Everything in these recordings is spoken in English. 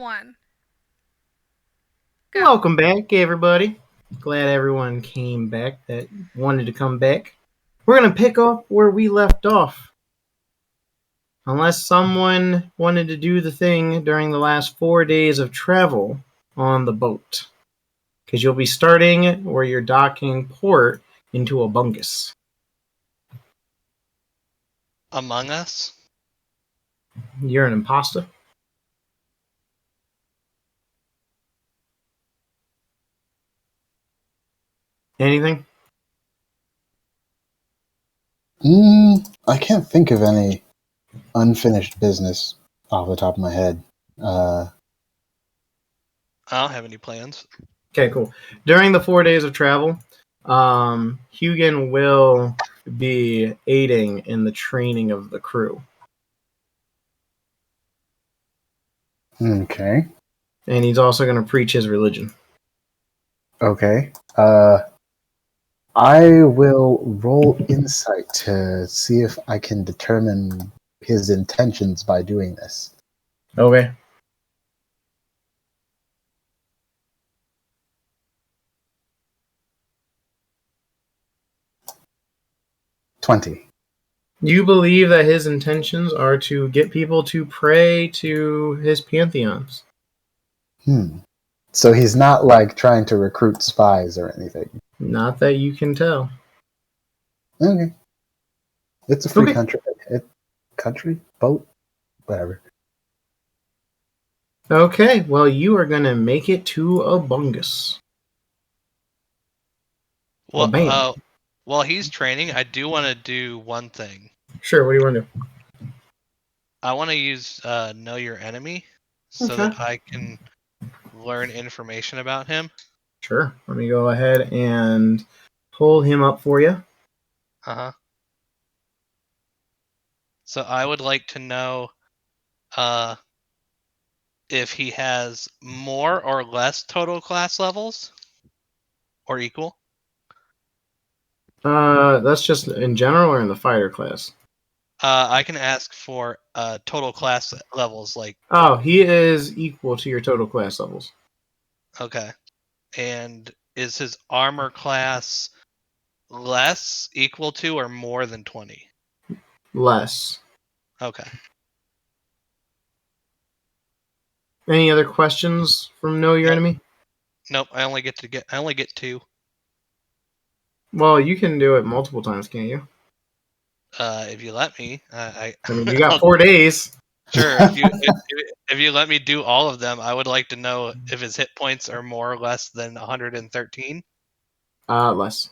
one. Go. Welcome back, everybody. Glad everyone came back that wanted to come back. We're going to pick up where we left off. Unless someone wanted to do the thing during the last 4 days of travel on the boat. Because you'll be starting where you're docking port into Abungust. Among Us? You're an imposter. Anything? I can't think of any unfinished business off the top of my head. I don't have any plans. Okay, cool. During the 4 days of travel, Hugin will be aiding in the training of the crew. Okay. And he's also going to preach his religion. Okay. I will roll insight to see if I can determine his intentions by doing this. Okay. $20. You believe that his intentions are to get people to pray to his pantheons. So he's not like trying to recruit spies or anything. Not that you can tell. Okay. It's a free country. Country? Boat? Whatever. Okay, well, you are going to make it to Abungust. Well, while he's training, I do want to do one thing. Sure, what do you want to do? I want to use Know Your Enemy so that I can learn information about him. Sure, let me go ahead and pull him up for you. Uh-huh. So I would like to know if he has more or less total class levels or equal. That's just in general or in the fighter class? I can ask for total class levels, like... Oh, he is equal to your total class levels. Okay. And is his armor class less, equal to, or more than 20? Less. Okay. Any other questions from Know Your Enemy? Nope, I only get 2. Well, you can do it multiple times, can't you? If you let me. I mean, you got 4 days. Sure. If you let me do all of them, I would like to know if his hit points are more or less than 113. Less.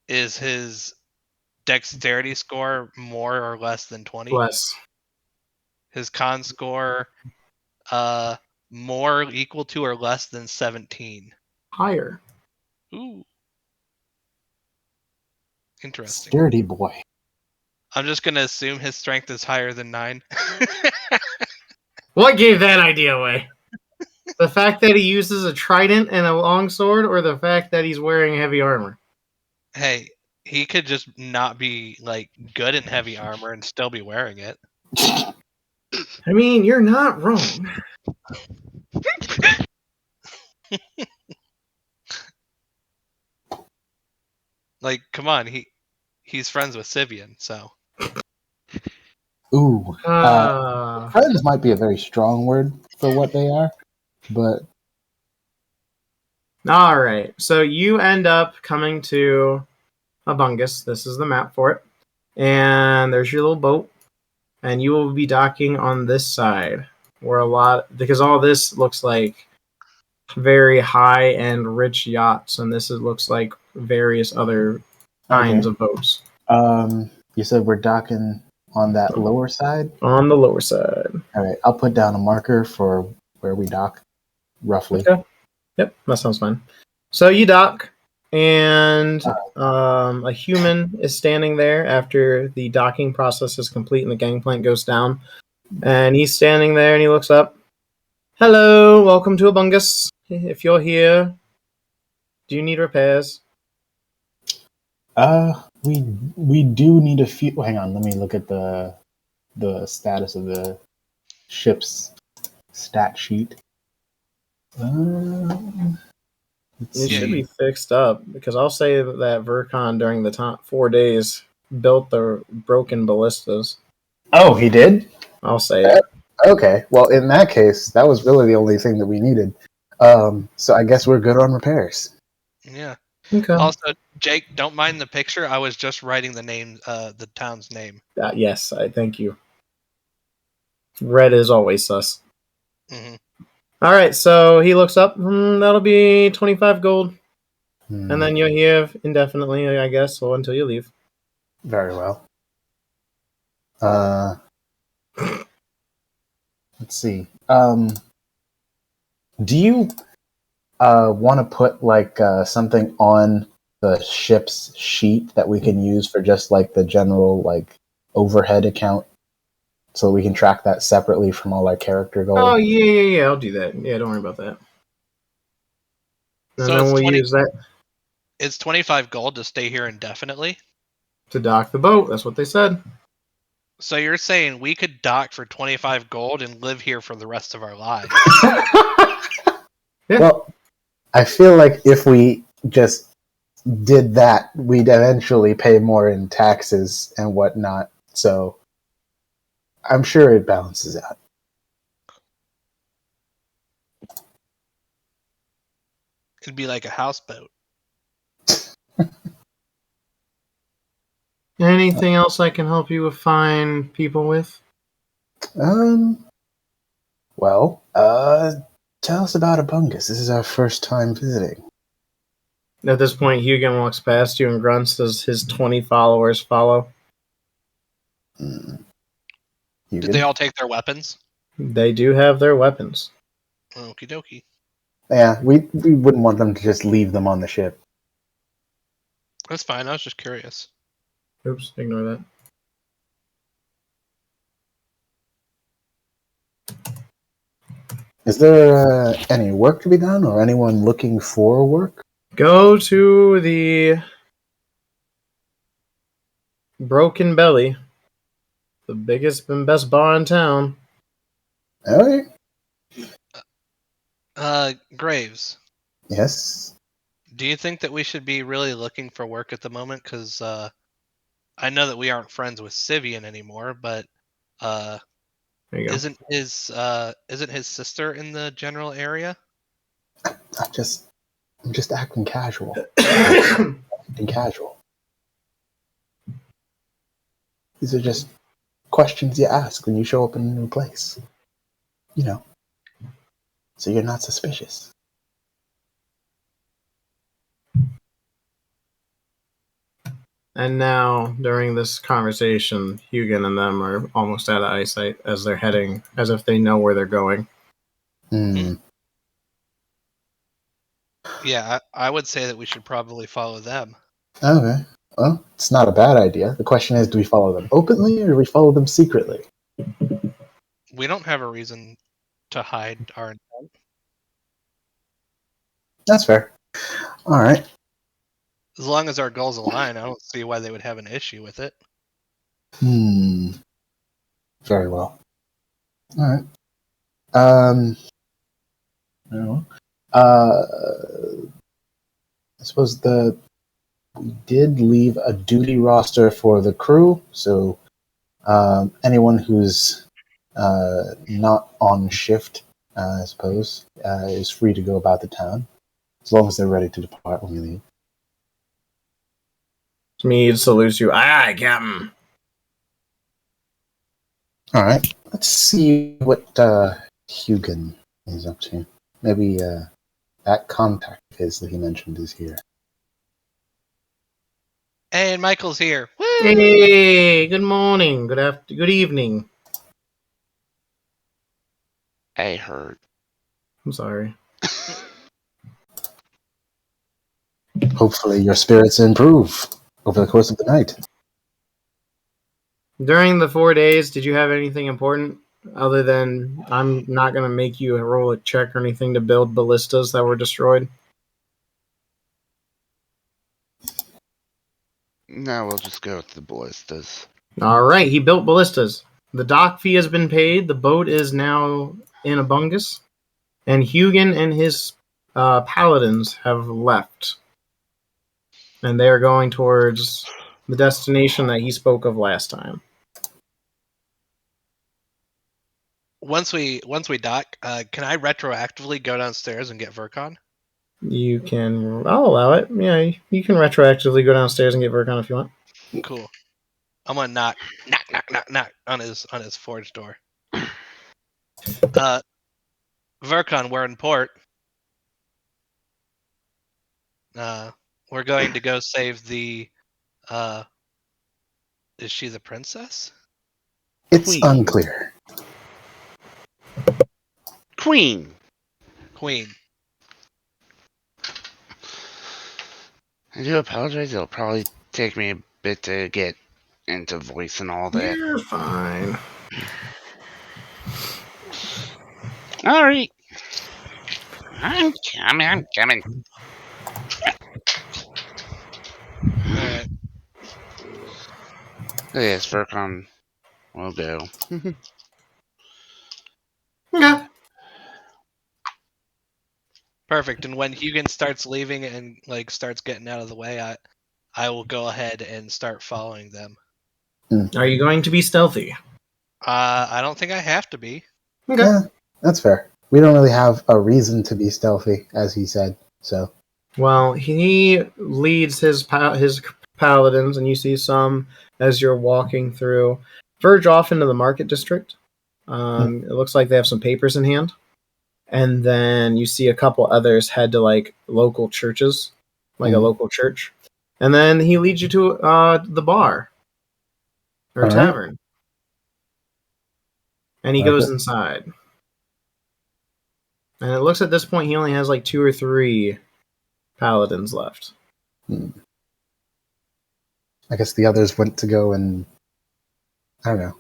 Is his dexterity score more or less than 20? Less. His con score more, equal to, or less than 17? Higher. Ooh. Interesting. Sturdy boy. I'm just gonna assume his strength is higher than 9. What gave that idea away? The fact that he uses a trident and a longsword, or the fact that he's wearing heavy armor? Hey, he could just not be like good in heavy armor and still be wearing it. I mean, you're not wrong. Like, come on, he's friends with Sivian, so. Ooh. Friends might be a very strong word for what they are, but... Alright, so you end up coming to Abungust. This is the map for it. And there's your little boat. And you will be docking on this side. Because all this looks like very high and rich yachts, and this looks like various other kinds of boats. You said we're docking on that lower side? On the lower side. Alright, I'll put down a marker for where we dock, roughly. Okay. Yep, that sounds fine. So you dock, and a human is standing there after the docking process is complete and the gangplank goes down. And he's standing there and he looks up. Hello, welcome to Abungust. If you're here, do you need repairs? We do need a few. Hang on, let me look at the status of the ship's stat sheet. Let's It should see. be fixed up because I'll say that Vercon during the 4 days built the broken ballistas. Oh, he did? I'll say it. Okay. Well, in that case, that was really the only thing that we needed. So I guess we're good on repairs. Yeah. Okay. Also, Jake, don't mind the picture. I was just writing the name, the town's name. Yes, I thank you. Red is always sus. Mm-hmm. All right, so he looks up. That'll be 25 gold. And then you have indefinitely, I guess, or until you leave. Very well. Let's see. Do you want to put like something on the ship's sheet that we can use for just like the general like overhead account, so we can track that separately from all our character goals? Oh yeah. I'll do that. Yeah, don't worry about that. And So then it's we'll 20 use that It's 25 gold to stay here indefinitely. to dock the boat. That's what they said. So you're saying we could dock for 25 gold and live here for the rest of our lives? Yeah. Well, I feel like if we just did that, we'd eventually pay more in taxes and whatnot. So I'm sure it balances out. It'd be like a houseboat. Anything else I can help you with find people with? Well, tell us about Abungust. This is our first time visiting. At this point, Hugin walks past you and grunts as his 20 followers follow. You Did good? they all take their weapons? They do have their weapons. Okie dokie. Yeah, we wouldn't want them to just leave them on the ship. That's fine. I was just curious. Oops, ignore that. Is there any work to be done, or anyone looking for work? Go to the Broken Belly, the biggest and best bar in town. Okay. Graves, Yes. do you think that we should be really looking for work at the moment? Because I know that we aren't friends with Sivian anymore, but There you go. isn't his sister in the general area? I'm just acting casual. Acting casual. These are just questions you ask when you show up in a new place. You know. So you're not suspicious. And now, during this conversation, Hugin and them are almost out of eyesight as they're heading, as if they know where they're going. Yeah, I would say that we should probably follow them. Okay. Well, it's not a bad idea. The question is, do we follow them openly or do we follow them secretly? We don't have a reason to hide our intent. That's fair. All right. As long as our goals align, I don't see why they would have an issue with it. Very well. All right. I suppose we did leave a duty roster for the crew, so anyone who's not on shift, I suppose, is free to go about the town, as long as they're ready to depart when we leave. Smeed salutes you. Aye, Captain. All right. Let's see what Hugin is up to. Maybe that contact of his that he mentioned is here. Hey, and Michael's here. Woo! Hey, good morning, good evening. I heard. I'm sorry. Hopefully your spirits improve over the course of the night. During the 4 days, did you have anything important other than I'm not going to make you roll a check or anything to build ballistas that were destroyed? No, we'll just go with the ballistas. All right, he built ballistas. The dock fee has been paid. The boat is now in Abungust, and Hugin and his paladins have left, and they are going towards the destination that he spoke of last time. Once we dock, can I retroactively go downstairs and get Vercon? You can. I'll allow it. Yeah, you can retroactively go downstairs and get Vercon if you want. Cool. I'm gonna knock on his forge door. Vercon, we're in port. We're going to go save the. Is she the princess? It's Queen. unclear. Queen. I do apologize. It'll probably take me a bit to get into voice and all that. You're fine. All right. I'm coming. Alright. Yes, Vercon will go. Okay. Perfect. And when Hugin starts leaving and like starts getting out of the way, I will go ahead and start following them. Are you going to be stealthy? I don't think I have to be. Okay. Yeah, that's fair. We don't really have a reason to be stealthy, as he said. So Well, he leads his paladins, and you see some as you're walking through, verge off into the market district. It looks like they have some papers in hand, and then you see a couple others head to like local churches, like a local church, and then he leads you to the bar or All right. tavern, and he Okay. goes inside. And it looks at this point he only has like 2 or 3 paladins left. I guess the others went to go and, I don't know,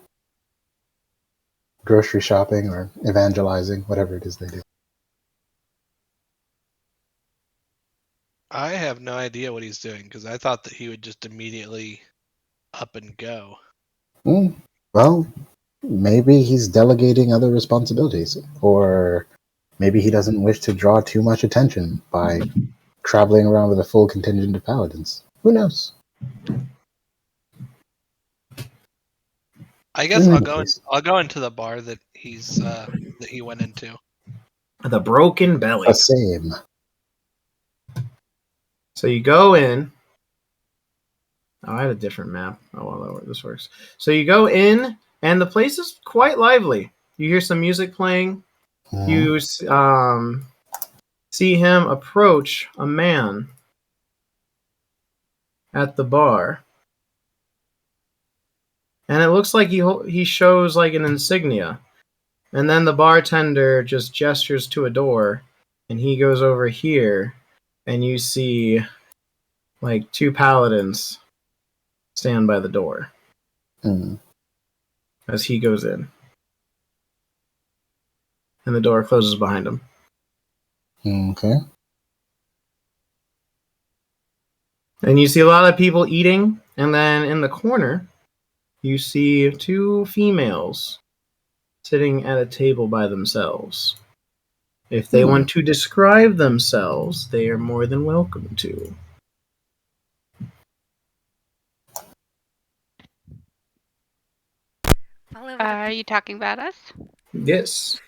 grocery shopping or evangelizing, whatever it is they do. I have no idea what he's doing because I thought that he would just immediately up and go. Well, maybe he's delegating other responsibilities, or maybe he doesn't wish to draw too much attention by traveling around with a full contingent of paladins. Who knows? I guess In I'll any go. case. I'll go into the bar that he went into. The Broken Belly. The same. So you go in. Oh, I had a different map. Oh, well, this works. So you go in, and the place is quite lively. You hear some music playing. You see him approach a man at the bar, and it looks like he shows like an insignia, and then the bartender just gestures to a door, and he goes over here, and you see like 2 paladins stand by the door as he goes in, and the door closes behind him. Okay. And you see a lot of people eating, and then in the corner, you see 2 females sitting at a table by themselves. If they want to describe themselves, they are more than welcome to. Well, Are you talking about us? Yes.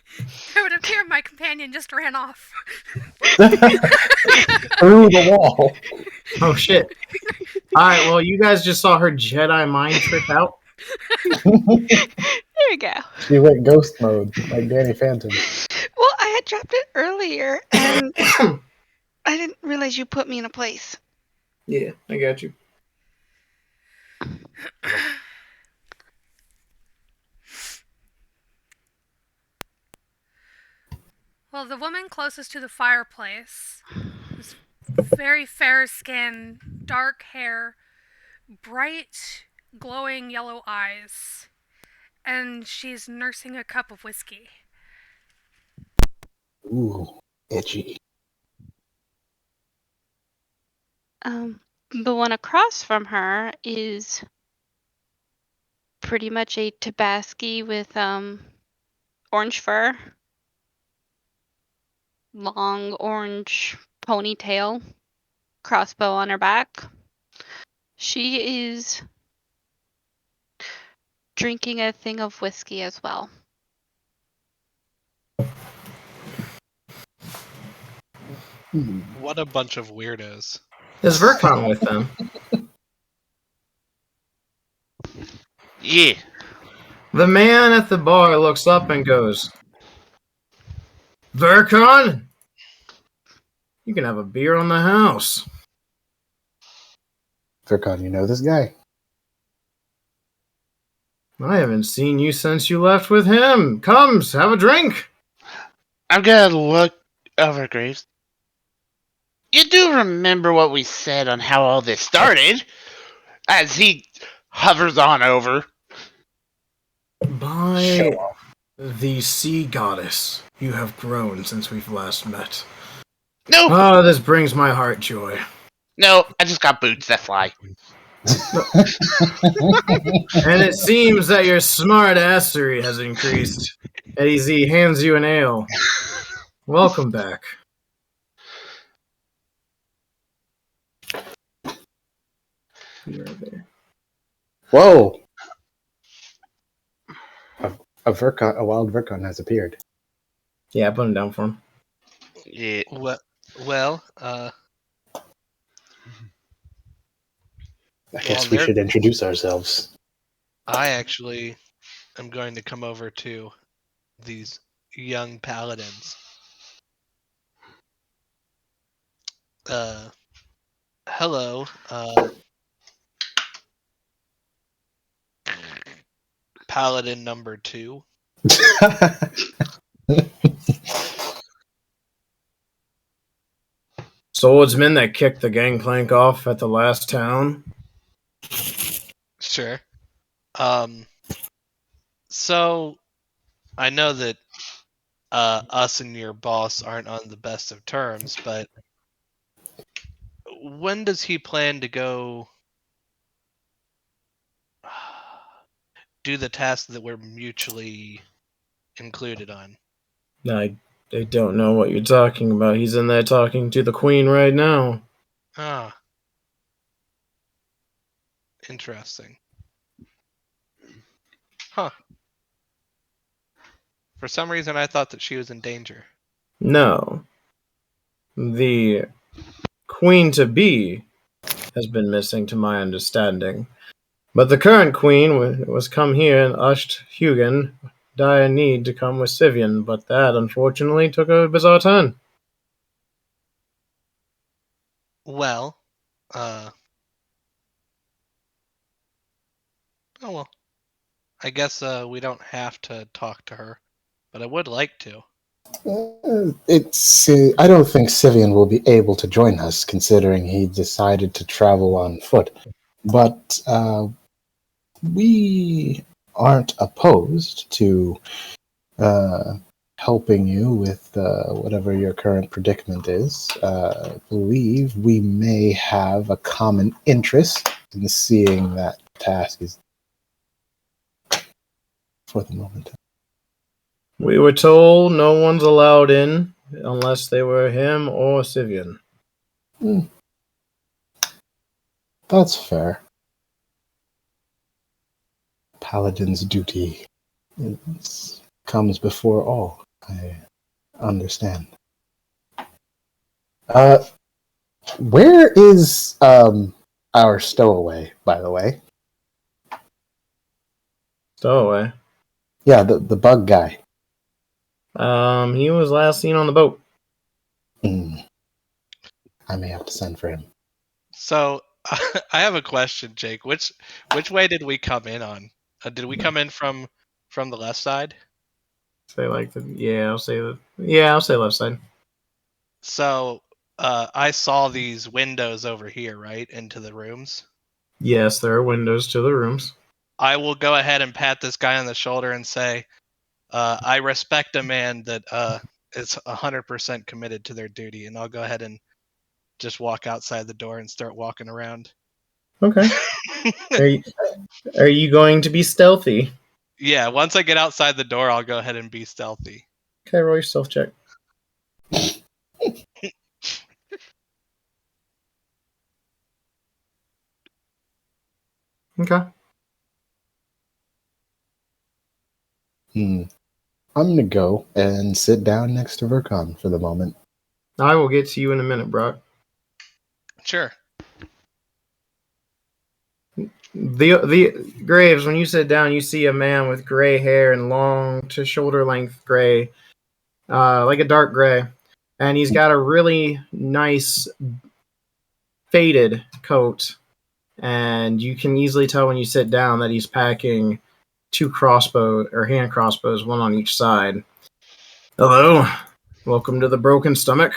it would appear my companion just ran off. Through the wall. Oh, shit. Alright, well, you guys just saw her Jedi mind trick out. There we go. She went ghost mode, like Danny Phantom. Well, I had dropped it earlier, and I didn't realize you put me in a place. Yeah, I got you. Well, the woman closest to the fireplace is very fair skin, dark hair, bright, glowing yellow eyes, and she's nursing a cup of whiskey. Ooh, itchy. The one across from her is pretty much a Tabaski with orange fur. long orange ponytail, crossbow on her back. She is drinking a thing of whiskey as well. What a bunch of weirdos. Is Vercon with them? Yeah. The man at the bar looks up and goes, Vercon? You can have a beer on the house. Vercon, you know this guy? I haven't seen you since you left with him. Come, have a drink. I'm gonna look over Graves. You do remember what we said on how all this started? As he hovers on over. By the sea goddess, you have grown since we've last met. No, Ah, this brings my heart joy. no, I just got boots that fly. And it seems that your smartassery has increased. As he hands you an ale. Welcome back. Be right there. Whoa! A wild Vercon has appeared. Yeah, I put him down for him. Yeah. Well, I guess Well, we should introduce ourselves. I actually am going to come over to these young paladins. Hello. Paladin number 2. Swordsman that kicked the gangplank off at the last town. Sure. So I know that us and your boss aren't on the best of terms, but when does he plan to go do the task that we're mutually included on? I don't know what you're talking about. He's in there talking to the queen right now. Ah. Interesting. Huh. For some reason I thought that she was in danger. No. The queen-to-be has been missing to my understanding. But the current queen was come here and ushed Hugin dire need to come with Sivian, but that unfortunately took a bizarre turn. Well, oh well. I guess we don't have to talk to her, but I would like to. I don't think Sivian will be able to join us, considering he decided to travel on foot. But we aren't opposed to helping you with whatever your current predicament is. I believe we may have a common interest in seeing that task is for the moment. We were told no one's allowed in unless they were him or Sivian. That's fair. Paladin's duty comes before all. I understand. Where is our stowaway, by the way? Stowaway. Yeah, the bug guy. He was last seen on the boat. I may have to send for him. So I have a question, Jake. Which way did we come in on? Did we come in from the left side? I'll say left side. So I saw these windows over here, right, into the rooms. Yes, there are windows to the rooms. I will go ahead and pat this guy on the shoulder and say, I respect a man that is 100% committed to their duty, and I'll go ahead and just walk outside the door and start walking around. Okay. Are you going to be stealthy? Yeah, once I get outside the door, I'll go ahead and be stealthy. Okay, roll your stealth check. Okay. I'm gonna go and sit down next to Vercon for the moment. I will get to you in a minute, Brock. Sure. The Graves, when you sit down, you see a man with gray hair and long to shoulder length gray, like a dark gray, and he's got a really nice faded coat. And you can easily tell when you sit down that he's packing two hand crossbows, one on each side. Hello, welcome to the Broken Stomach.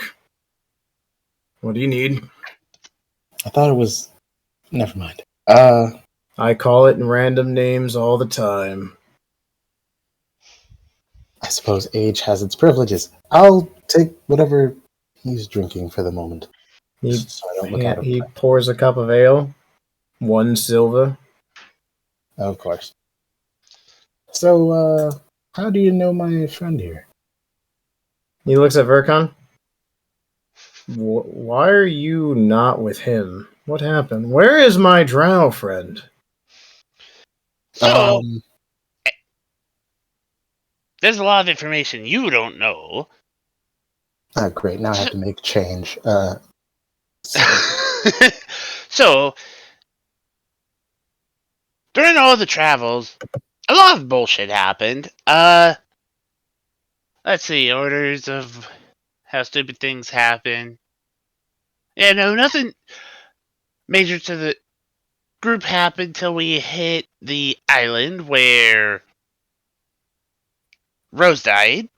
What do you need? I thought it was. Never mind. I call it in random names all the time. I suppose age has its privileges. I'll take whatever he's drinking for the moment, He so I don't look out of he place. pours a cup of ale, 1 silver. Of course. So, how do you know my friend here? He looks at Vercon. Why are you not with him? What happened? Where is my drow friend? So, there's a lot of information you don't know. Great. Now I have to make change. So, during all the travels, a lot of bullshit happened. Let's see, orders of how stupid things happen. Yeah, no, nothing major to the group happened till we hit the island where Rose died.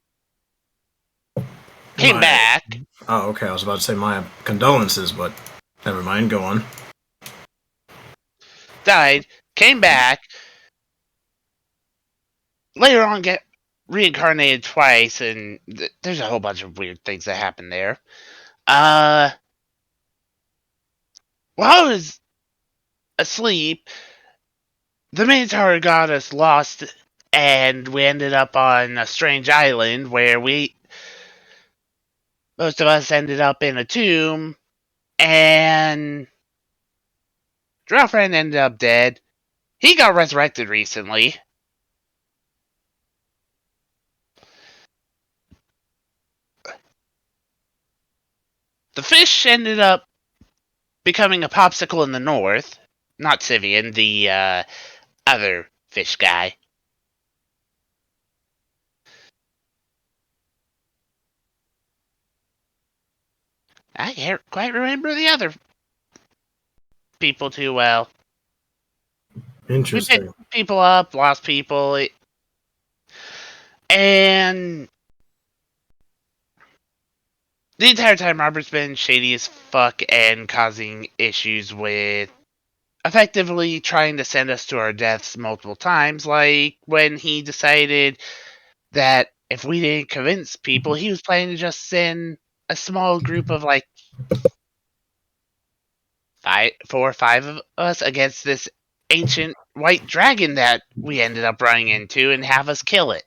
Came back. Oh, okay. I was about to say my condolences, but never mind. Go on. Died. Came back. Later on, get reincarnated twice, and there's a whole bunch of weird things that happen there. While I was asleep, the Minotaur got us lost, and we ended up on a strange island where most of us ended up in a tomb, and girlfriend ended up dead. He got resurrected recently. The fish ended up becoming a popsicle in the north. Not Sivian, the other fish guy. I can't quite remember the other people too well. Interesting. We picked people up, lost people, and the entire time Robert's been shady as fuck and causing issues with effectively trying to send us to our deaths multiple times, like when he decided that if we didn't convince people, he was planning to just send a small group of like 4 or 5 of us against this ancient white dragon that we ended up running into and have us kill it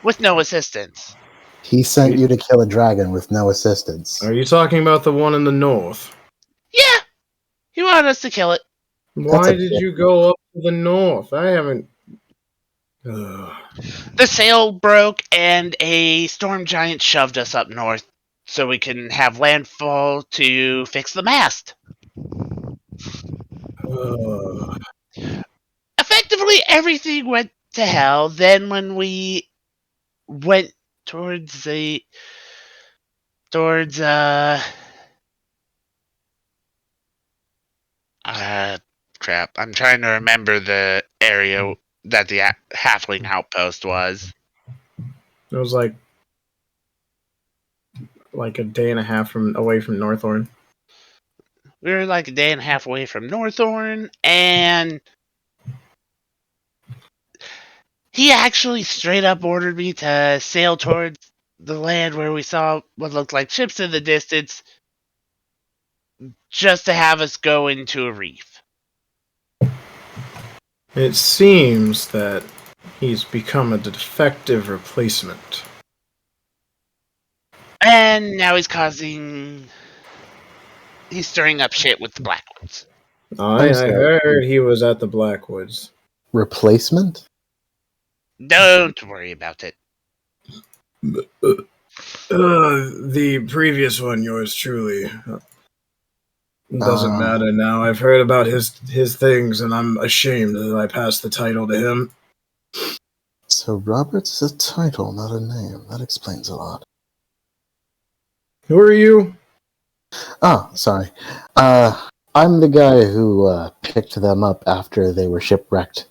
with no assistance. He sent you to kill a dragon with no assistance. Are you talking about the one in the north? Yeah, he wanted us to kill it. Why did you go up to the north? I haven't. Ugh. The sail broke and a storm giant shoved us up north so we can have landfall to fix the mast. Ugh. Effectively, everything went to hell. Then when we went towards crap. I'm trying to remember the area that the halfling outpost was. It was like a day and a half away from Northorn. We were like a day and a half away from Northorn, and he actually straight up ordered me to sail towards the land where we saw what looked like ships in the distance, just to have us go into a reef. It seems that he's become a defective replacement. And now he's stirring up shit with the Blackwoods. I sorry. heard he was at the Blackwoods. Replacement? Don't worry about it. The previous one, yours truly. Doesn't Uh, matter now. I've heard about his things, and I'm ashamed that I passed the title to him. So Robert's a title, not a name. That explains a lot. Who are you? Oh, sorry. I'm the guy who picked them up after they were shipwrecked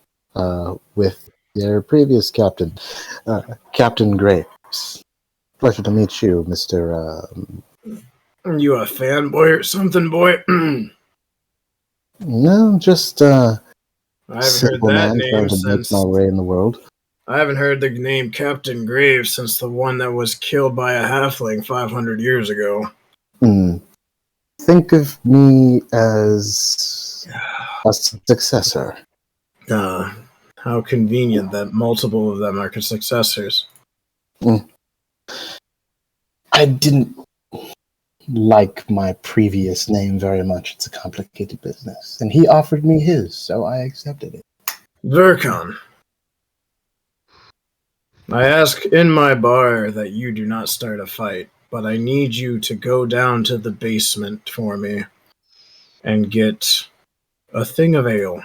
with their previous captain, Captain Graves. Pleasure to meet you, Mr. Are you a fanboy or something, boy? No, just I haven't heard simple that man trying name to make since. my way in the world. I haven't heard the name Captain Graves since the one that was killed by a halfling 500 years ago. Think of me as a successor. How convenient that multiple of them are successors. I didn't like my previous name very much. It's a complicated business. And he offered me his, so I accepted it. Vercon, I ask in my bar that you do not start a fight, but I need you to go down to the basement for me and get a thing of ale.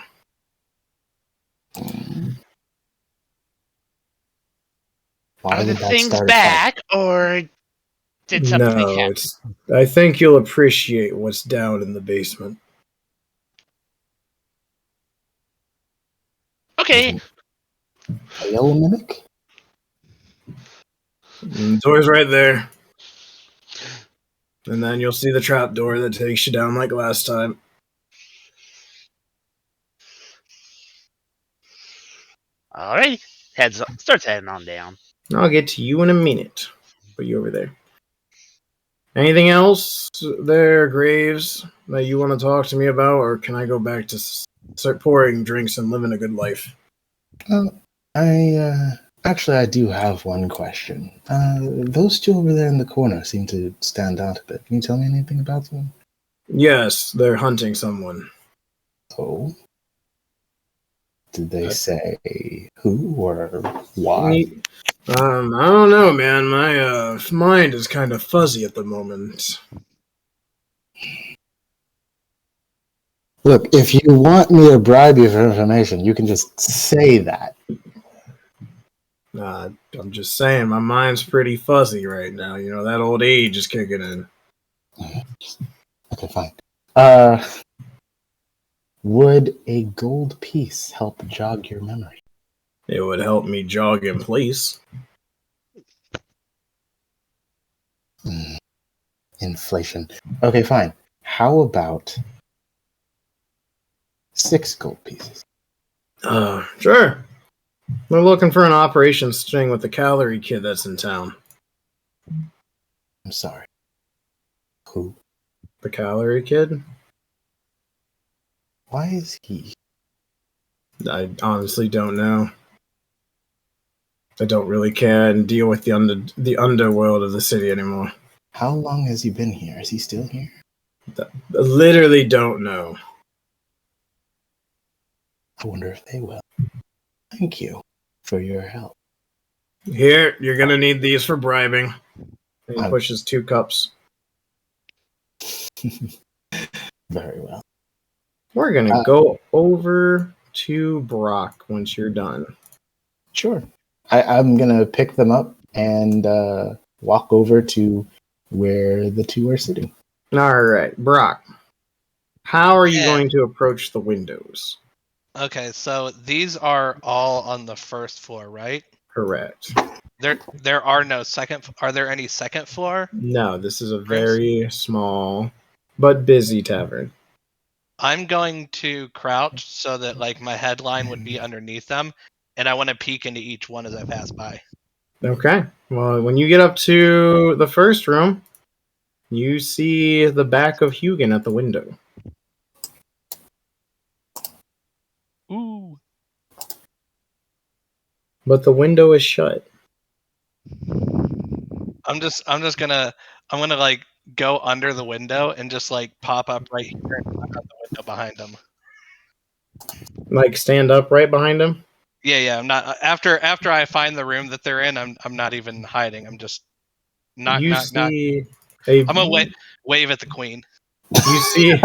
Why Are the would that things start a fight? back, or did something No, happen? it's. I think you'll appreciate what's down in the basement. Okay. Ale mimic? Door's right there. And then you'll see the trap door that takes you down like last time. Alrighty. Starts heading on down. I'll get to you in a minute. Put you over there. Anything else there, Graves, that you want to talk to me about, or can I go back to start pouring drinks and living a good life? I do have one question. Those two over there in the corner seem to stand out a bit. Can you tell me anything about them? Yes, they're hunting someone. Oh? Did they say who or why? I don't know, man. My mind is kind of fuzzy at the moment. Look, if you want me to bribe you for information, you can just say that. I'm just saying, my mind's pretty fuzzy right now. You know, that old age is kicking in. Okay, fine. Would a gold piece help jog your memory? It would help me jog in place. Inflation. Okay, fine. How about 6 gold pieces? Sure. We're looking for an operations sting with the calorie kid that's in town. I'm sorry. Who? The calorie kid? Why is he? I honestly don't know. I don't really care and deal with the underworld of the city anymore. How long has he been here? Is he still here? I literally don't know. I wonder if they will. Thank you for your help. Here, you're gonna need these for bribing. And he I'm- pushes 2 cups. Very well. We're gonna go over to Brock once you're done. Sure. I'm going to pick them up and walk over to where the two are sitting. Alright, Brock. How are you Yeah. going to approach the windows? Okay, so these are all on the first floor, right? Correct. There are no second. Are there any second floor? No, this is a very small but busy tavern. I'm going to crouch so that like my headline would be underneath them, and I want to peek into each one as I pass by. Okay. Well, when you get up to the first room, you see the back of Hugin at the window. Ooh. But the window is shut. I'm gonna like go under the window and just like pop up right here and knock on the window behind him. Like stand up right behind him. Yeah. I'm not after I find the room that they're in. I'm not even hiding. I'm just knock. You I'm see gonna wave at the queen. You see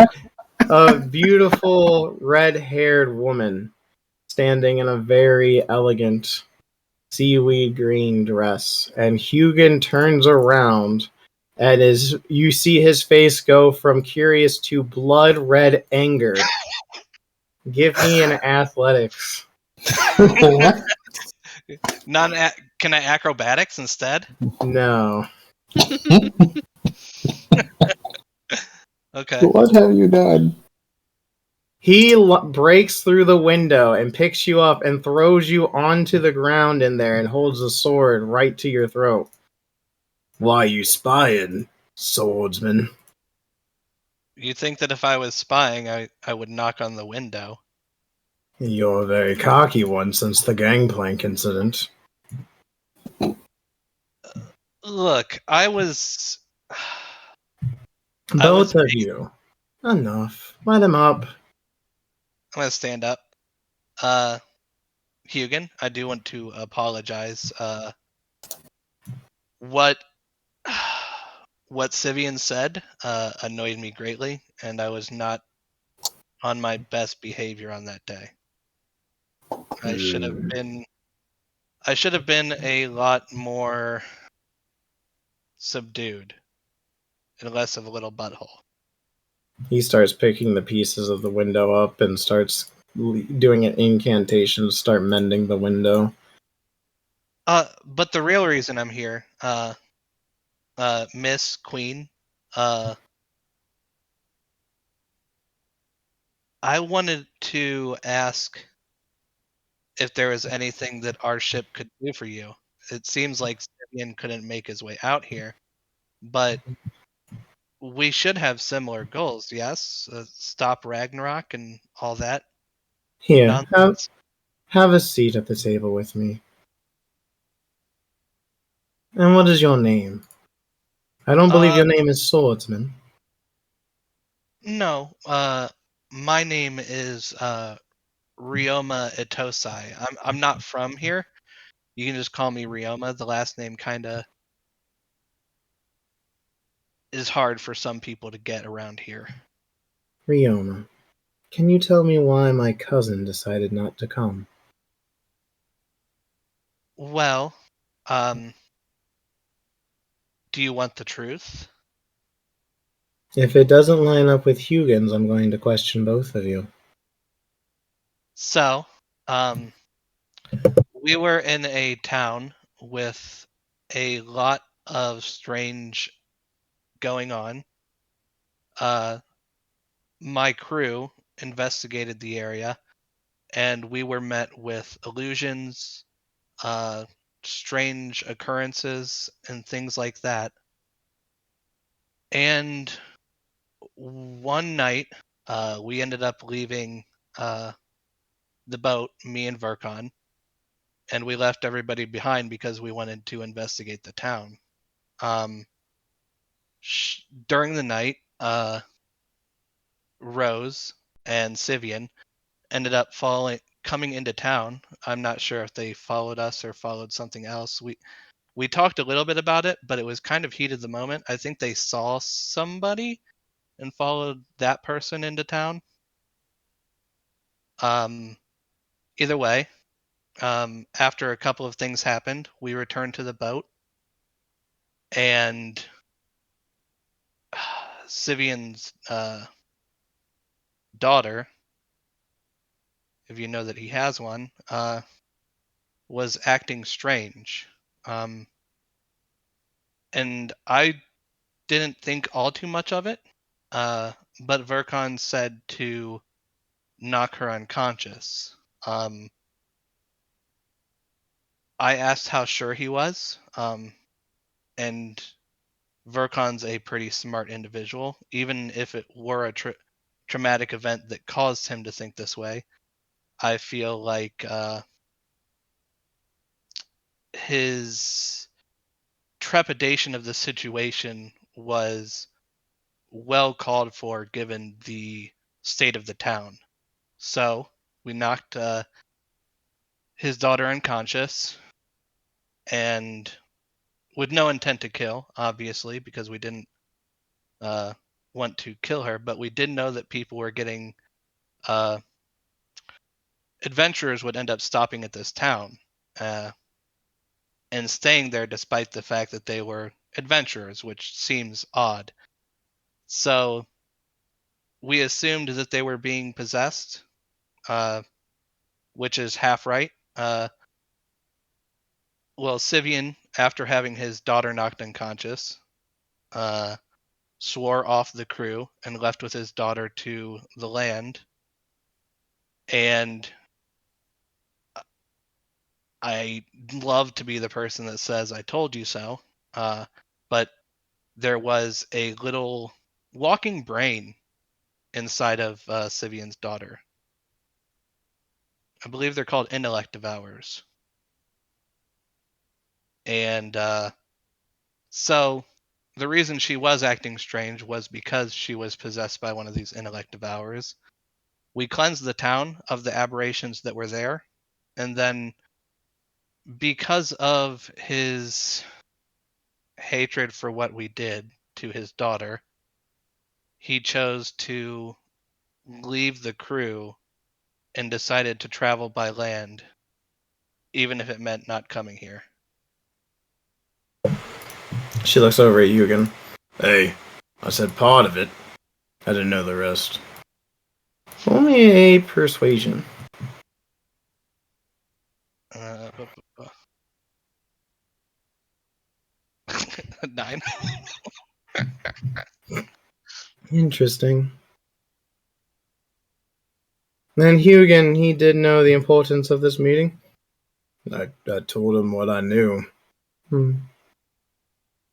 a beautiful red-haired woman standing in a very elegant seaweed green dress, and Hugin turns around and you see his face go from curious to blood red anger. Give me an athletics. What? Can I acrobatics instead? No. Okay. What have you done? He breaks through the window and picks you up and throws you onto the ground in there and holds a sword right to your throat. Why you spying, swordsman? You think that if I was spying, I would knock on the window? You're a very cocky one since the gangplank incident. Look, I was Both of you. Enough. Let him up. I'm gonna stand up. Hugin, I do want to apologize. What what Sivian said annoyed me greatly, and I was not on my best behavior on that day. I should have been a lot more subdued and less of a little butthole. He starts picking the pieces of the window up and starts doing an incantation to start mending the window. But the real reason I'm here, Miss Queen, I wanted to ask if there was anything that our ship could do for you. It seems like Sivian couldn't make his way out here, but we should have similar goals, yes? Stop Ragnarok and all that Here, nonsense. have a seat at the table with me. And what is your name? I don't believe your name is Swordsman. No, my name is Ryoma Itosai. I'm not from here. You can just call me Ryoma. The last name kinda is hard for some people to get around here. Ryoma, can you tell me why my cousin decided not to come? Well, do you want the truth? If it doesn't line up with Hugin's, I'm going to question both of you. So, we were in a town with a lot of strange going on. My crew investigated the area, and we were met with illusions, uh, strange occurrences, and things like that. And one night, we ended up leaving the boat, me and Verkon, and we left everybody behind because we wanted to investigate the town. Um, During the night, Rose and Sivian ended up coming into town. I'm not sure if they followed us or followed something else. We talked a little bit about it, but it was kind of heat of the moment. I think they saw somebody and followed that person into town. Um, Either way, after a couple of things happened, we returned to the boat, and Sivian's daughter, if you know that he has one, was acting strange. Um, and I didn't think all too much of it, but Verkon said to knock her unconscious. I asked how sure he was, and Verkon's a pretty smart individual. Even if it were a traumatic event that caused him to think this way, I feel like his trepidation of the situation was well called for given the state of the town. So we knocked his daughter unconscious, and with no intent to kill, obviously, because we didn't want to kill her, but we did know that people were getting adventurers would end up stopping at this town and staying there despite the fact that they were adventurers, which seems odd. So we assumed that they were being possessed, which is half right. Well, Sivian, after having his daughter knocked unconscious, swore off the crew and left with his daughter to the land. And I love to be the person that says, I told you so. But there was a little walking brain inside of Sivian's daughter. I believe they're called intellect devours. And so the reason she was acting strange was because she was possessed by one of these intellect devours. We cleansed the town of the aberrations that were there, and then because of his hatred for what we did to his daughter, he chose to leave the crew and decided to travel by land, even if it meant not coming here. She looks over at you again. Hey, I said part of it. I didn't know the rest. Only a persuasion. Uh, 9. Interesting. And Hugin, he did know the importance of this meeting? I told him what I knew.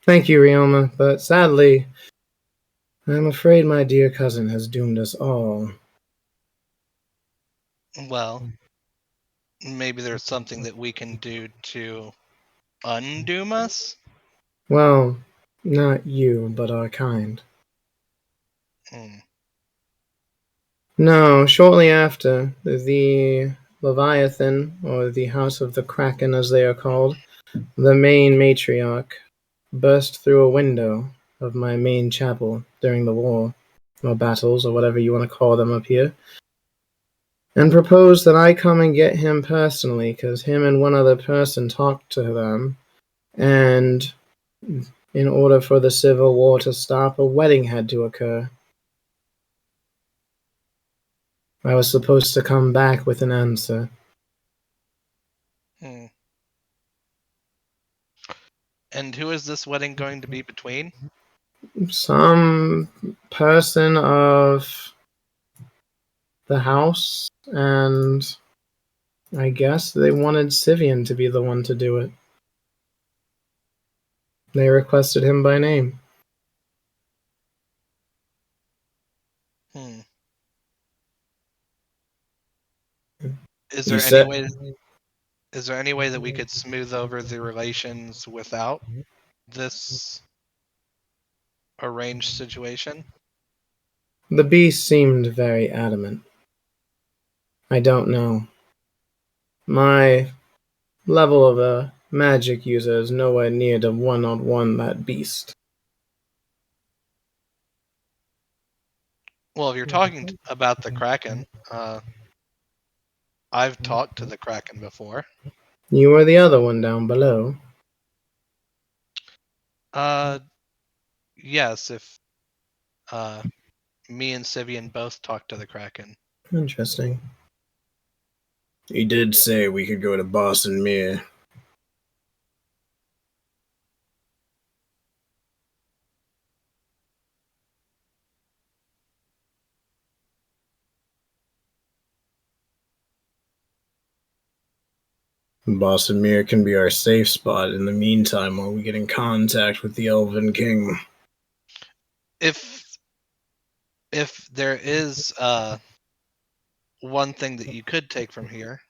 Thank you, Rioma, but sadly, I'm afraid my dear cousin has doomed us all. Well, maybe there's something that we can do to undoom us? Well, not you, but our kind. No, shortly after, the Leviathan, or the House of the Kraken as they are called, the main matriarch, burst through a window of my main chapel during the war, or battles, or whatever you want to call them up here, and proposed that I come and get him personally, because him and one other person talked to them, and in order for the Civil War to stop, a wedding had to occur. I was supposed to come back with an answer. And who is this wedding going to be between? Some person of the house, and I guess they wanted Sivian to be the one to do it. They requested him by name. Is there any way that we could smooth over the relations without this arranged situation? The beast seemed very adamant. I don't know. My level of a magic user is nowhere near to one-on-one that beast. Well, if you're talking about the Kraken, I've talked to the Kraken before. You were the other one down below. Yes, if me and Sivian both talked to the Kraken. Interesting. He did say we could go to Boston Mere. Boston Mere can be our safe spot in the meantime while we get in contact with the Elven King. If there is one thing that you could take from here,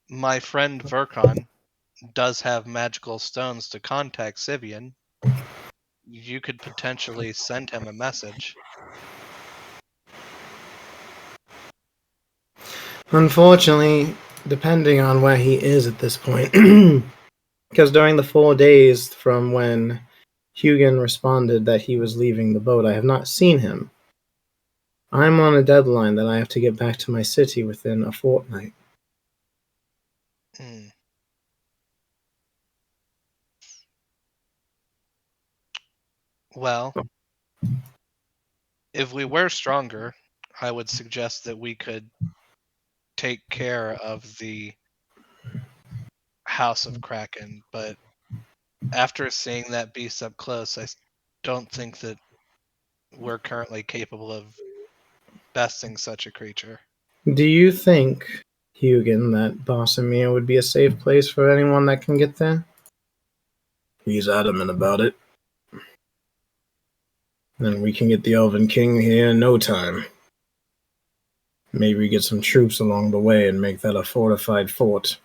my friend Verkon does have magical stones to contact Sivian. You could potentially send him a message. Unfortunately, depending on where he is at this point, because during the 4 days from when Hugin responded that he was leaving the boat, I have not seen him. I'm on a deadline that I have to get back to my city within a fortnight. Hmm. Well, if we were stronger, I would suggest that we could take care of the House of Kraken, but after seeing that beast up close, don't think that we're currently capable of besting such a creature. Do you think, Hugin, that Bossamia would be a safe place for anyone that can get there? He's adamant about it. Then we can get the Elven King here in no time. Maybe get some troops along the way and make that a fortified fort.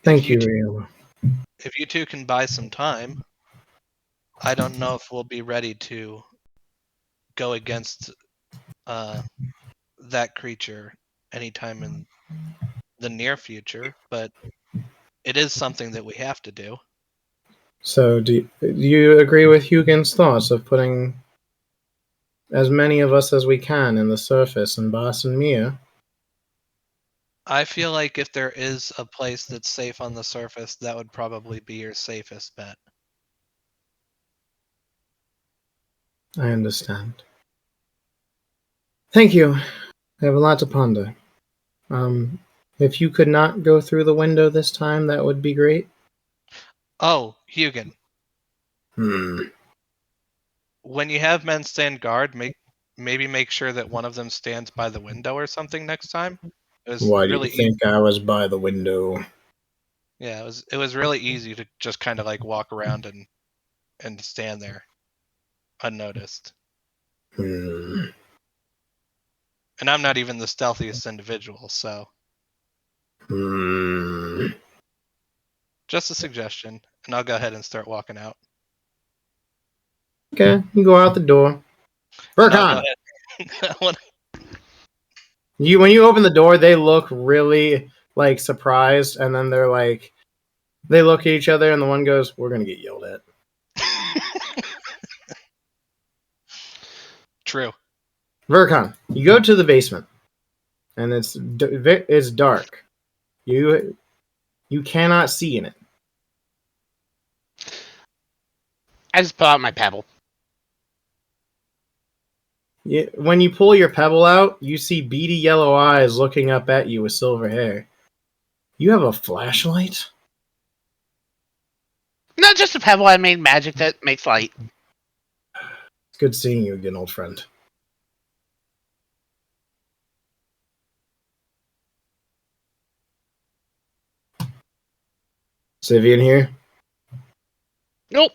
Thank you, Rio. If you two can buy some time, I don't know if we'll be ready to go against that creature anytime in the near future, but it is something that we have to do. So, do you agree with Hugin's thoughts of putting as many of us as we can in the surface and Boss and Mia? I feel like if there is a place that's safe on the surface, that would probably be your safest bet. I understand. Thank you. I have a lot to ponder. If you could not go through the window this time, that would be great. Oh, Hugin, Hmm. when you have men stand guard, maybe make sure that one of them stands by the window or something next time. It was Why do you really easy. think I was by the window? Yeah, it was really easy to just kind of like walk around and stand there unnoticed. Hmm. And I'm not even the stealthiest individual, so Hmm. just a suggestion, and I'll go ahead and start walking out. Okay, you go out the door. And I'll go Burkhan! ahead. When you open the door, they look really like surprised, and then they look at each other, and the one goes, "We're gonna get yelled at." True. Vercon, you go to the basement, and it's dark. You cannot see in it. I just pull out my pebble. When you pull your pebble out, you see beady yellow eyes looking up at you with silver hair. You have a flashlight? Not just a pebble. I made magic that makes light. It's good seeing you again, old friend. Sivian here? Nope.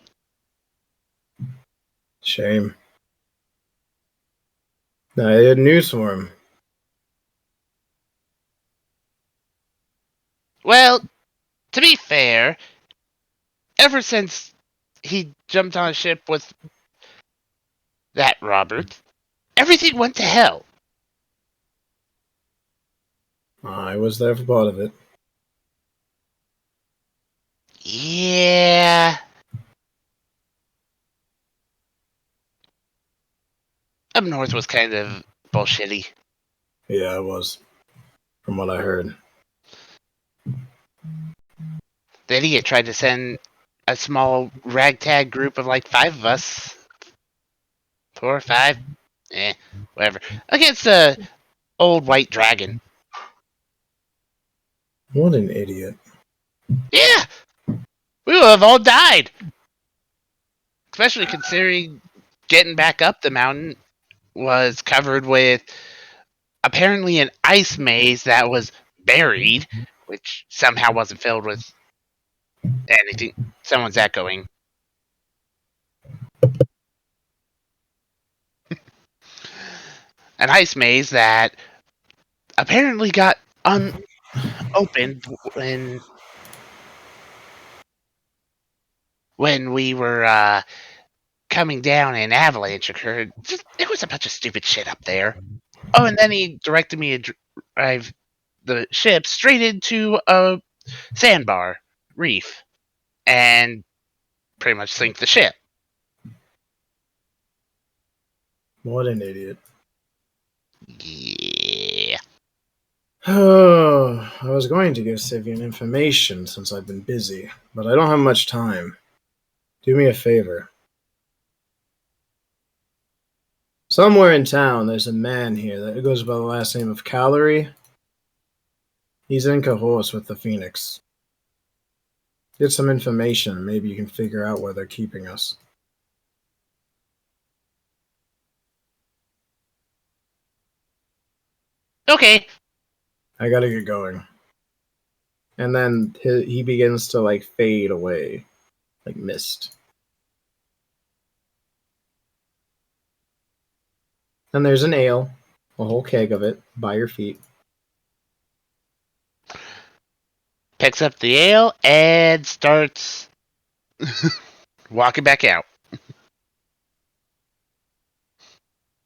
Shame. I had news for him. Well, to be fair, ever since he jumped on a ship with that Robert, everything went to hell. I was there for part of it. Yeah. Up north was kind of bullshitty. Yeah, I was. From what I heard. The idiot tried to send a small ragtag group of like 5 of us. 4 or 5? Whatever. Against a old white dragon. What an idiot. Yeah! We would have all died! Especially considering getting back up the mountain was covered with apparently an ice maze that was buried, which somehow wasn't filled with anything. Someone's echoing. An ice maze that apparently got unopened when when we were coming down, an avalanche occurred. It was a bunch of stupid shit up there. Oh, and then he directed me to drive the ship straight into a sandbar reef and pretty much sink the ship. What an idiot. Yeah. Oh, I was going to give Sivian information since I've been busy, but I don't have much time. Do me a favor. Somewhere in town, there's a man here that goes by the last name of Calorie. He's in cohorts with the Phoenix. Get some information, and maybe you can figure out where they're keeping us. Okay. I gotta get going. And then he begins to like fade away, like mist. And there's an ale, a whole keg of it, by your feet. Picks up the ale and starts walking back out.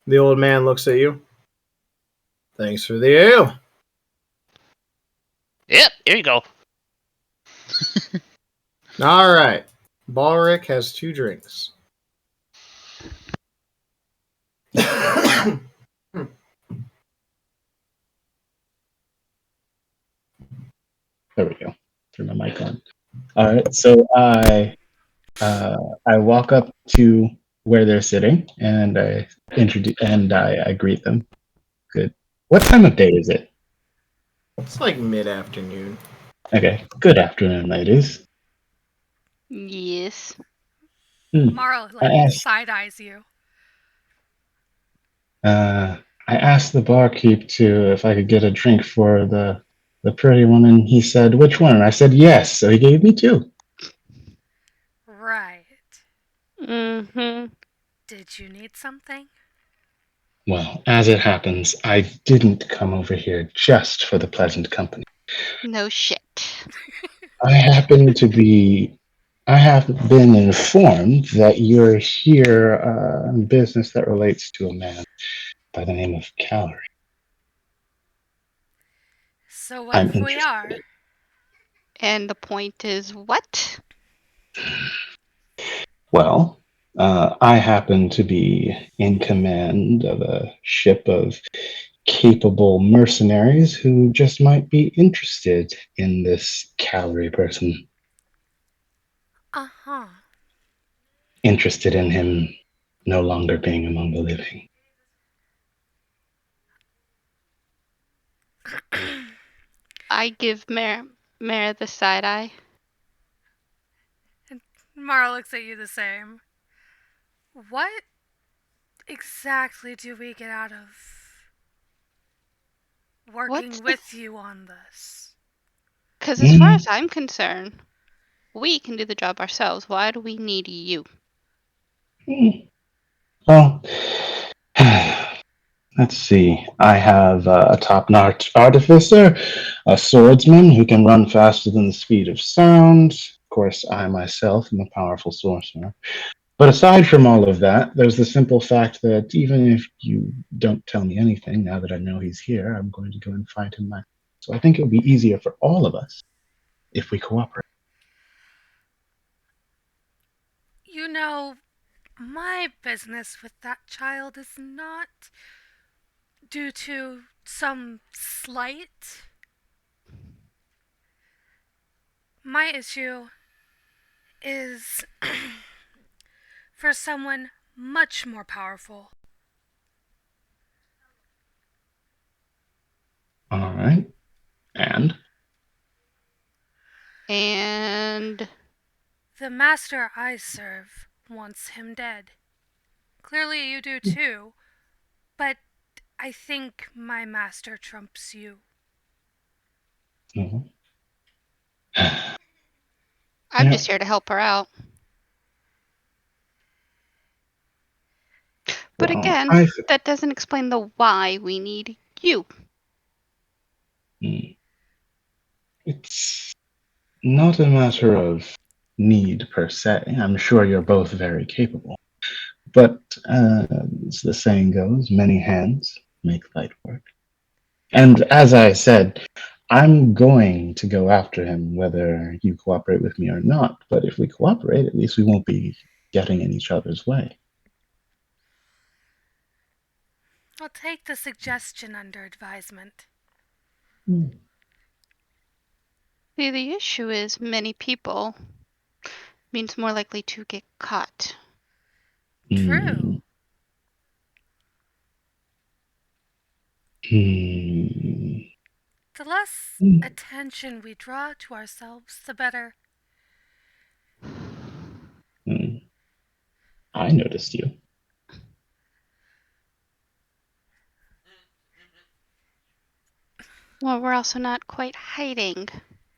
The old man looks at you. Thanks for the ale. Yep, here you go. All right. Balric has 2 drinks. There we go. Turn my mic on. All right, so I walk up to where they're sitting and I greet them. Good. What time of day is it? It's like mid-afternoon. Okay. Good afternoon, ladies. Yes. Marl I asked. side eyes you. I asked the barkeep to if I could get a drink for the pretty one, and he said which one. And I said yes, so he gave me 2. Right. Mm-hmm. Did you need something? Well, as it happens, I didn't come over here just for the pleasant company. No shit. I happen to be. I have been informed that you're here on business that relates to a man by the name of Calorie. So what I'm if we interested. are? And the point is what? Well, I happen to be in command of a ship of capable mercenaries who just might be interested in this Calorie person. Uh-huh. Interested in him no longer being among the living. I give Mare the side eye. Marl looks at you the same. What exactly do we get out of working with you on this? Because as far as I'm concerned, we can do the job ourselves. Why do we need you? Well, let's see. I have a top-notch artificer, a swordsman who can run faster than the speed of sound. Of course, I myself am a powerful sorcerer. But aside from all of that, there's the simple fact that even if you don't tell me anything, now that I know he's here, I'm going to go and find him myself. So I think it would be easier for all of us if we cooperate. You know, my business with that child is not due to some slight. My issue is for someone much more powerful. All right. And? And The master I serve wants him dead. Clearly you do too, but I think my master trumps you. Mhm. I'm just here to help her out. But Well, again, that doesn't explain the why we need you. It's not a matter of need per se. I'm sure you're both very capable. But as the saying goes, many hands make light work. And as I said, I'm going to go after him whether you cooperate with me or not. But if we cooperate, at least we won't be getting in each other's way. I'll take the suggestion under advisement. See, the issue is many people means more likely to get caught. True. Hmm. The less attention we draw to ourselves, the better. I noticed you. Well, we're also not quite hiding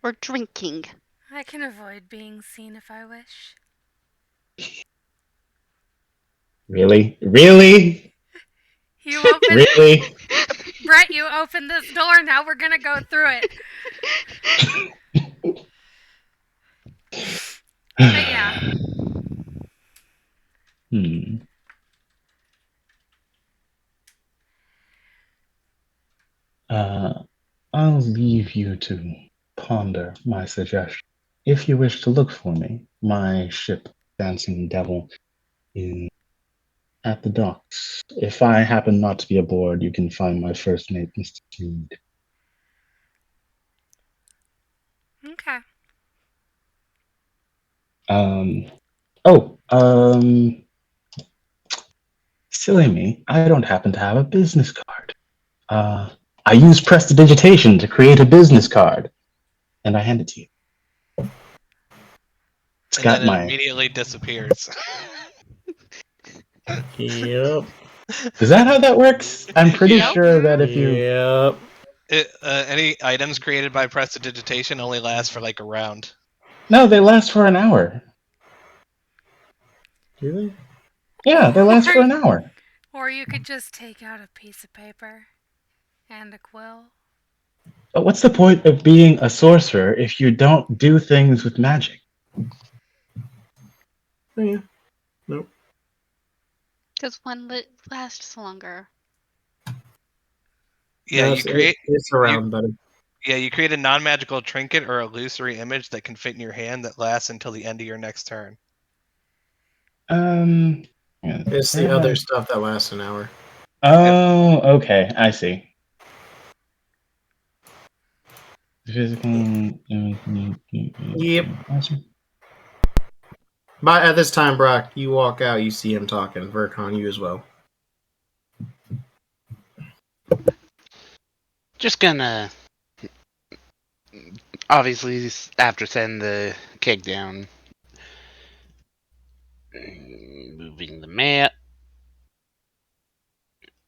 or drinking. I can avoid being seen if I wish. Really? Really? You open Really? Brett, you open this door, now we're gonna go through it. But yeah. I'll leave you to ponder my suggestion. If you wish to look for me, my ship, Dancing Devil, is at the docks. If I happen not to be aboard, you can find my first mate, Mr. Sneed. Okay. Silly me, I don't happen to have a business card. I use prestidigitation to create a business card, and I hand it to you. It's And got then it my. immediately disappears. Yep. Is that how that works? I'm pretty Yep. sure that if you. Yep. Any items created by prestidigitation only last for like a round. No, they last for an hour. Do they? Yeah, they last for an hour. Or you could just take out a piece of paper and a quill. But what's the point of being a sorcerer if you don't do things with magic? Oh, yeah. Nope. Because one lasts longer. Yeah, No, you create it's around, buddy. you create a non-magical trinket or illusory image that can fit in your hand that lasts until the end of your next turn. It's the other stuff that lasts an hour. Oh, okay, I see. Physical. Yep. But at this time, Brock, you walk out, you see him talking. Vercon, you as well. Just gonna obviously after sending the keg down, moving the map.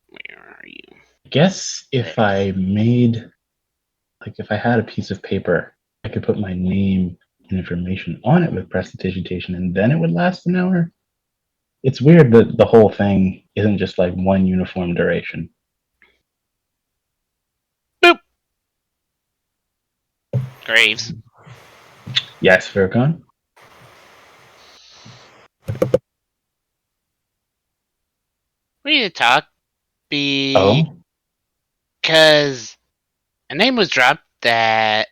Where are you? I guess if I made, like, if I had a piece of paper, I could put my name and information on it with prestidigitation, and then it would last an hour. It's weird that the whole thing isn't just like one uniform duration. Boop. Graves. Yes, Vercon? We need to talk because a name was dropped that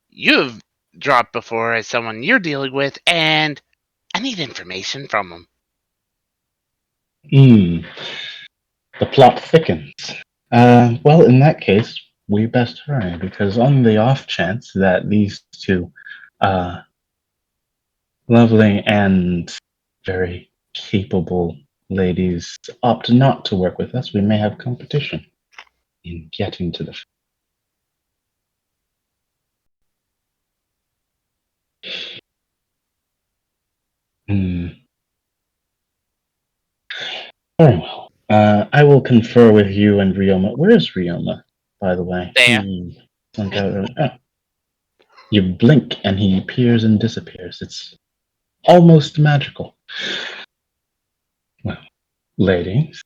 you've dropped before as someone you're dealing with, and I need information from them. The plot thickens. Well, in that case, we best hurry, because on the off chance that these two lovely and very capable ladies opt not to work with us, we may have competition in getting to the. Very well. I will confer with you and Ryoma. Where is Ryoma, by the way? There. You blink and he appears and disappears. It's almost magical. Well, ladies.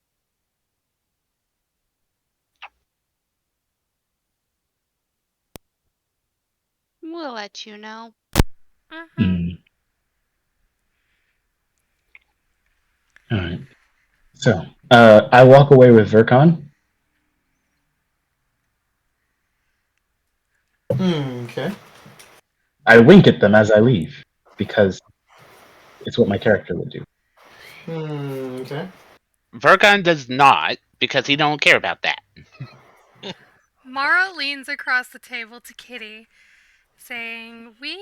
We'll let you know. Mm-hmm. So, I walk away with Vercon. Okay. I wink at them as I leave because it's what my character would do. Okay. Vergon does not, because he don't care about that. Mara leans across the table to Kitty, saying, "We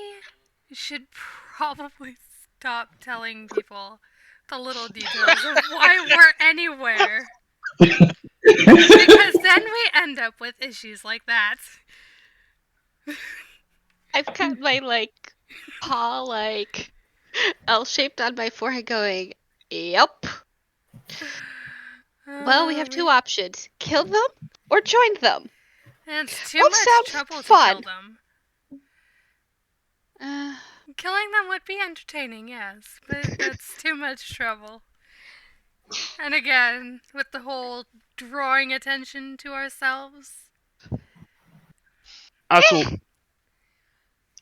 should probably stop telling people the little details of why we're anywhere. Because then we end up with issues like that." I've got my paw L-shaped on my forehead going, "Yep." Well, we have two options: kill them or join them. It's too Both much sound trouble to fun. kill them. Uh, Killing them would be entertaining, yes, but that's too much trouble. And again, with the whole drawing attention to ourselves. Also, as an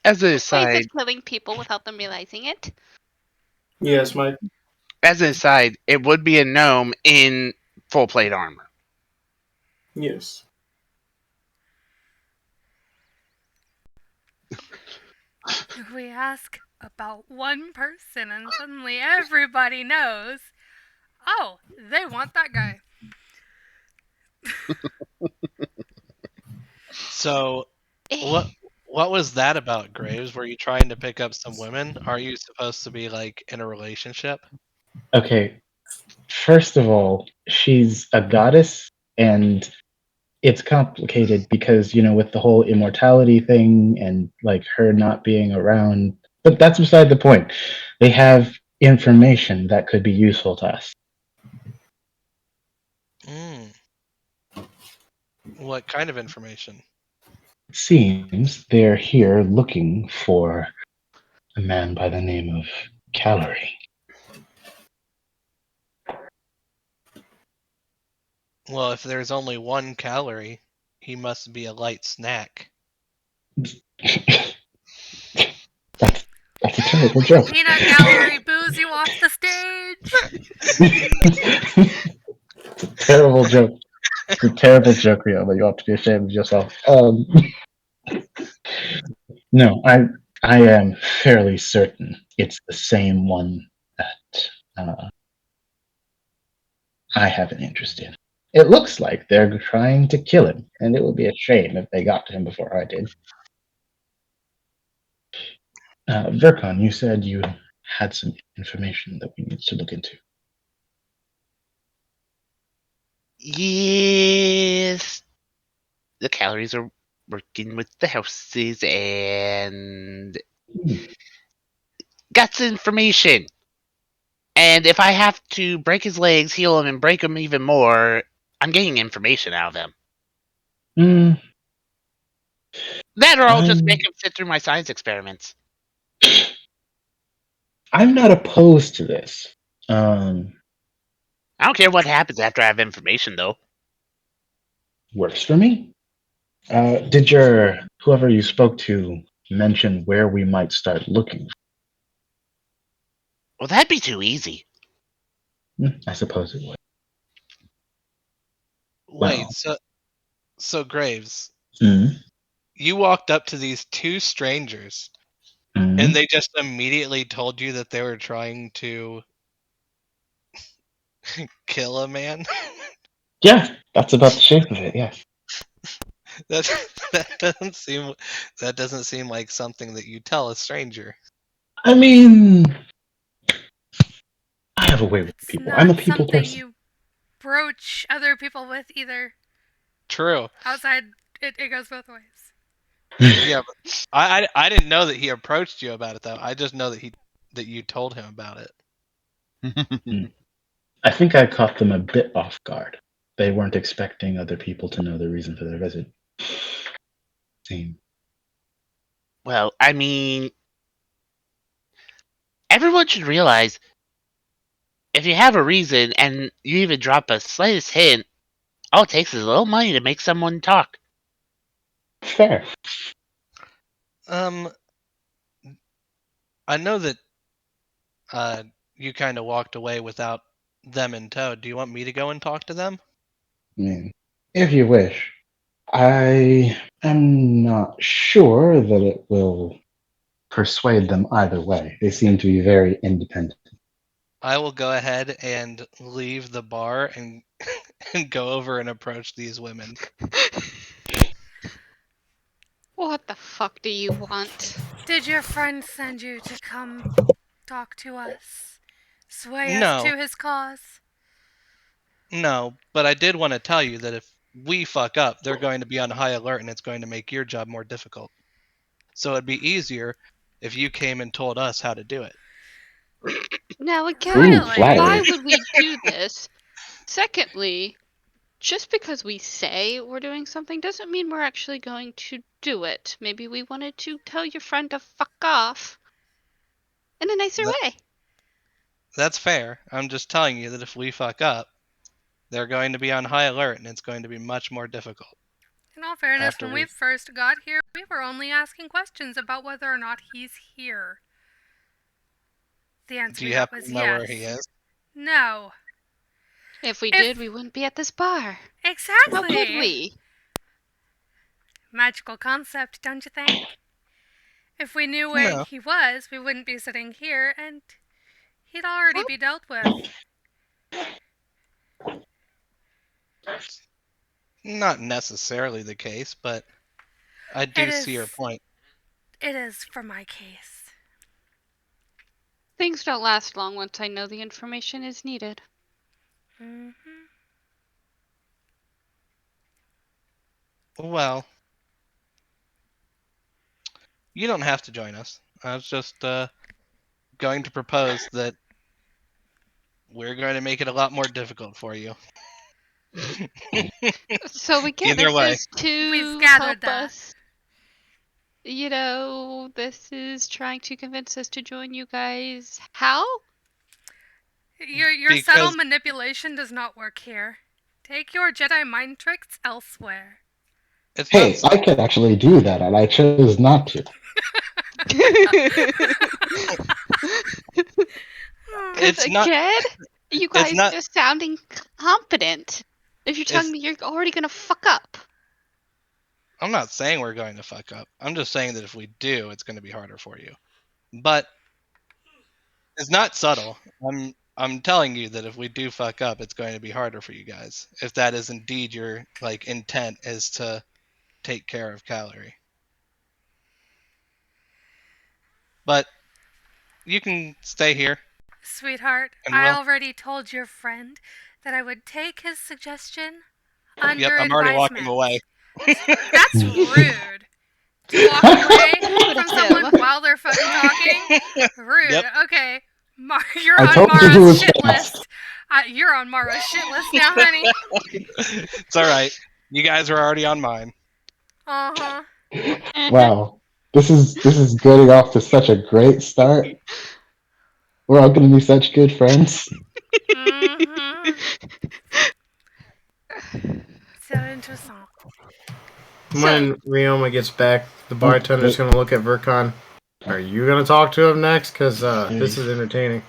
there's ways aside, of killing people without them realizing it. Yes, Mike. it would be a gnome in full plate armor. Yes. We ask about one person and suddenly everybody knows, oh, they want that guy. So, Eh, what was that about, Graves? Were you trying to pick up some women? Are you supposed to be like in a relationship? Okay, first of all, she's a goddess, and it's complicated because, with the whole immortality thing and like her not being around. But that's beside the point. They have information that could be useful to us. Mm. What kind of information? It seems they're here looking for a man by the name of Calorie. Well, if there's only 1 calorie, he must be a light snack. That's a terrible joke. Peanut gallery boos you off the stage. It's a terrible joke. It's a terrible joke, Rio. You ought to be ashamed of yourself. No, I am fairly certain it's the same one that I have an interest in. It looks like they're trying to kill him, and it would be a shame if they got to him before I did. Vercon, you said you had some information that we need to look into. Yes, the calories are working with the houses and got some information. And if I have to break his legs, heal him, and break him even more, I'm getting information out of him. Mm, That or I'll just I'm make him sit through my science experiments. I'm not opposed to this. I don't care what happens after I have information, though. Works for me. Did your whoever you spoke to mention where we might start looking? Well, that'd be too easy. I suppose it would. Wait, Well, so Graves, mm, you walked up to these 2 strangers and they just immediately told you that they were trying to kill a man? yeah, that's about the shape of it. Yes. that that doesn't seem like something that you tell a stranger. I mean, I have a way with It's people. I'm not a people something person. you broach other people with either. True. Outside, it goes both ways. Yeah, but I didn't know that he approached you about it though. I just know that you told him about it. I think I caught them a bit off guard. They weren't expecting other people to know the reason for their visit. Same. Well, I mean, everyone should realize if you have a reason and you even drop a slightest hint, all it takes is a little money to make someone talk. Fair. I know that you kind of walked away without them in tow. Do you want me to go and talk to them? I mean, if you wish. I am not sure that it will persuade them either way. They seem to be very independent. I will go ahead and leave the bar and and go over and approach these women. What the fuck do you want? Did your friend send you to come talk to us? Sway us No, to his cause? no, but I did want to tell you that if we fuck up, they're going to be on high alert and it's going to make your job more difficult. So it'd be easier if you came and told us how to do it. Now again, Ooh, Really? flattery. why would we do this? Secondly, just because we say we're doing something doesn't mean we're actually going to do it. Maybe we wanted to tell your friend to fuck off in a nicer That- way. That's fair. I'm just telling you that if we fuck up, they're going to be on high alert and it's going to be much more difficult. In all fairness, After when we- we first got here, we were only asking questions about whether or not he's here. The answer Do we you got happen was to know yes. where he is? No. If we If- did, we wouldn't be at this bar. Exactly. How could we? Magical concept, don't you think? If we knew where No. he was, we wouldn't be sitting here, and he'd already be dealt with. Not necessarily the case, but I do It see your is- point. It is for my case. Things don't last long once I know the information is needed. Hmm. Well, you don't have to join us. I was just going to propose that we're going to make it a lot more difficult for you. So again, Either this way. is to We've gathered help that. us. You know, this is trying to convince us to join you guys. How? Your Because- subtle manipulation does not work here. Take your Jedi mind tricks elsewhere. It's Hey, not so- I could actually do that, and I chose not to. It's not- again, you guys not- just sounding confident. If you're telling It's- me you're already gonna fuck up. I'm not saying we're going to fuck up. I'm just saying that if we do, it's going to be harder for you. But it's not subtle. I'm telling you that if we do fuck up, it's going to be harder for you guys. If that is indeed your intent is to take care of Calorie. But you can stay here. Sweetheart, And I we'll- already told your friend that I would take his suggestion under Yep, I'm already walking advisement. away. That's rude. To walk away Rude from of someone him. while they're fucking talking? Rude. Yep. Okay. You're I on told you he Mara's was shit fast. list. You're on Mara's shit list now, honey. It's all right. You guys are already on mine. Uh-huh. Wow, this is getting off to such a great start. We're all going to be such good friends. Mm-hmm. So interesting. When Ryoma gets back, the bartender's gonna look at Vercon. Are you gonna talk to him next? Cause this is entertaining.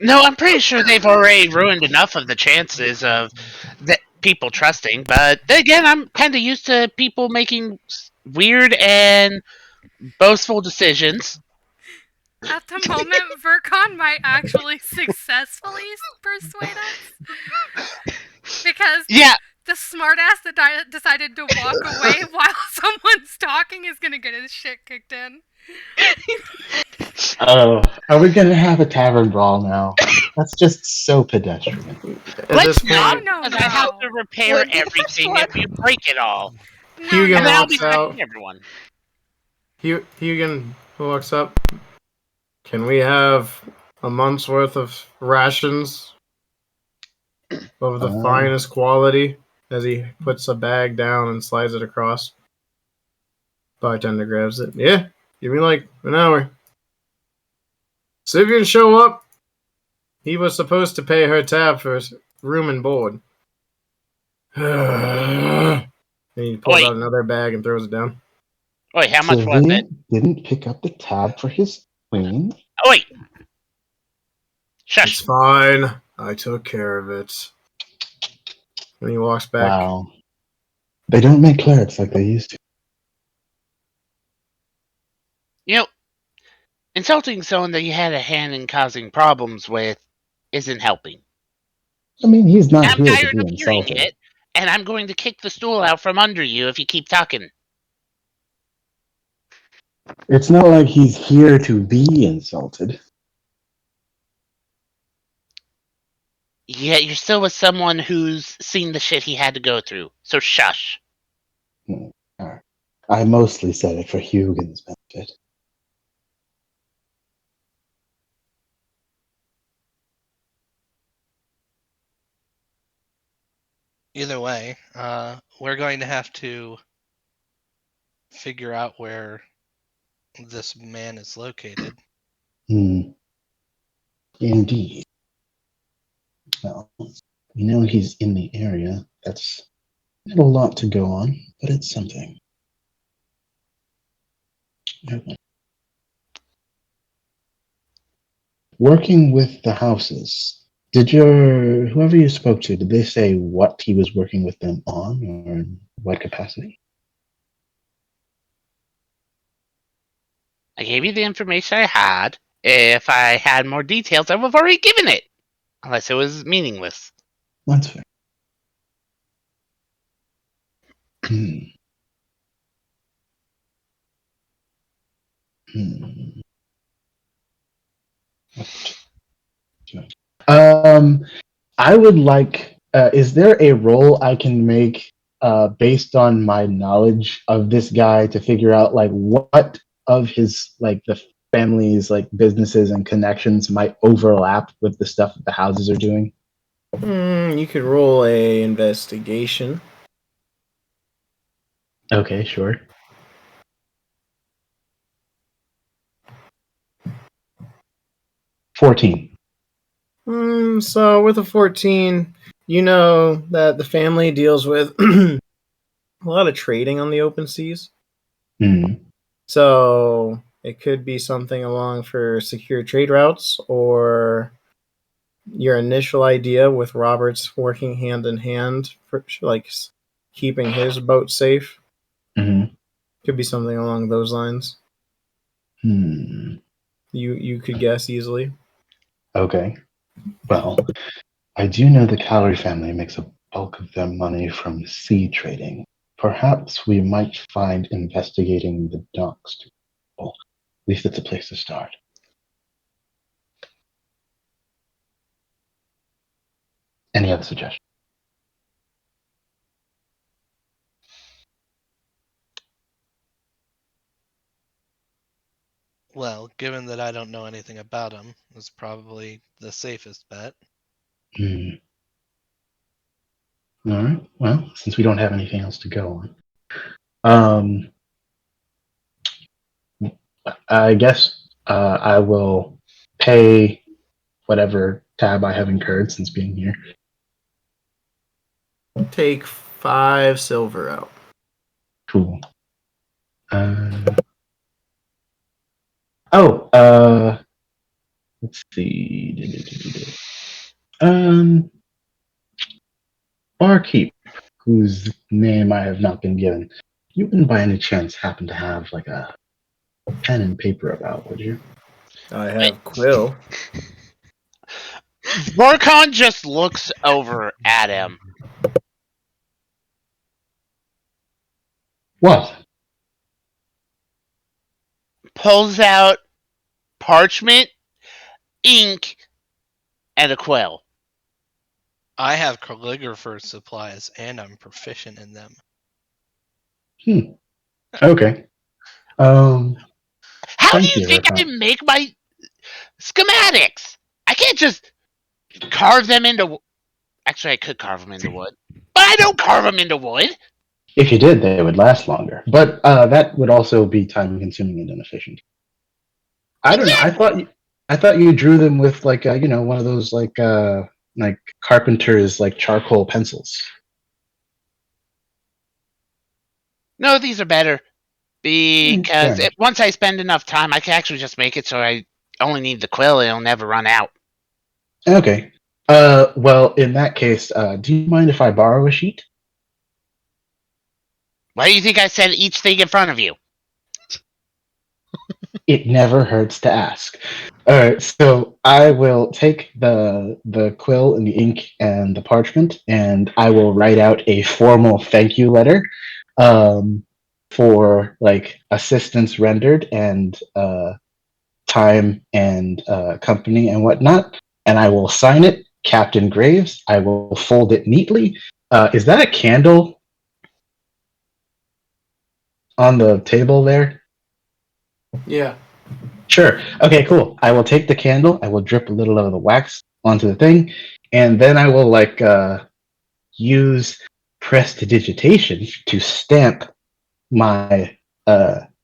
No, I'm pretty sure they've already ruined enough of the chances of people trusting. But then again, I'm kind of used to people making weird and boastful decisions. At the moment, Vercon might actually successfully persuade us. Because Yeah, the smartass that decided to walk away while someone's talking is gonna get his shit kicked in. Oh, are we going to have a tavern brawl now? That's just so pedestrian. At let's this not. point, No, Because I have to repair Would be the first everything one. if you break it all. No, Hugo And then I'll walks be out. fighting everyone. Hugan walks up. Can we have a month's worth of rations of the finest quality? As he puts a bag down and slides it across. Bartender grabs it. Yeah, give me like an hour. So if you can show up, he was supposed to pay her tab for his room and board. And he pulls Wait. out another bag and throws it down. Wait, how much was it? Didn't pick up the tab for his queen. Oh, wait. Shush. It's fine. I took care of it. And he walks back. Wow. They don't make clerics like they used to. You know, insulting someone that you had a hand in causing problems with isn't helping. I mean, he's not I'm here to tired be of hearing insulted. it, and I'm going to kick the stool out from under you if you keep talking. It's not like he's here to be insulted. Yet you're still with someone who's seen the shit he had to go through. So shush. Alright. I mostly said it for Hugin's benefit. Either way, we're going to have to figure out where this man is located. Indeed. Well, we know he's in the area. That's not a lot to go on, but it's something. Working with the houses, did whoever you spoke to, did they say what he was working with them on, or in what capacity? I gave you the information I had. If I had more details, I would have already given it. Unless it was meaningless. That's fair. Hmm. Hmm. I would like. Is there a role I can make based on my knowledge of this guy to figure out like what of his like the family's like businesses and connections might overlap with the stuff that the houses are doing? You could roll a investigation. Okay, sure. 14. So with a 14, you know that the family deals with a lot of trading on the open seas. Hmm. So it could be something along for secure trade routes, or your initial idea with Roberts working hand in hand for like keeping his boat safe. Hmm. Could be something along those lines. Hmm. You could guess easily. Okay. Well, I do know the Calorie family makes a bulk of their money from sea trading. Perhaps we might find investigating the docks to well, at least it's a place to start. Any other suggestions? Well, given that I don't know anything about him, it's probably the safest bet. Hmm. All right. Well, since we don't have anything else to go on, I guess I will pay whatever tab I have incurred since being here. Take 5 silver out. Cool. Oh, let's see. Barkeep, whose name I have not been given. You wouldn't by any chance happen to have like a pen and paper about, would you? I have Quill. Vorkon just looks over at him. What? Pulls out parchment, ink, and a quill. I have calligrapher supplies, and I'm proficient in them. Okay. How do Thank you you, think I Vercon. make my schematics? I can't just carve them into. Actually, I could carve them into wood, but I don't carve them into wood. If you did, they would last longer. But that would also be time consuming and inefficient. I don't know. Exactly. I thought you drew them with like one of those like carpenter's like charcoal pencils. No, these are better Fair because enough. once I spend enough time, I can actually just make it so I only need the quill and it'll never run out. Okay. Well, in that case, do you mind if I borrow a sheet? Why do you think I said each thing in front of you? It never hurts to ask. All right, so I will take the quill and the ink and the parchment, and I will write out a formal thank you letter, for like assistance rendered and time and company and whatnot, and I will sign it, Captain Graves. I will fold it neatly. Is that a candle on the table there? Yeah. Sure. Okay, cool. I will take the candle. I will drip a little of the wax onto the thing, and then I will use prestidigitation to stamp my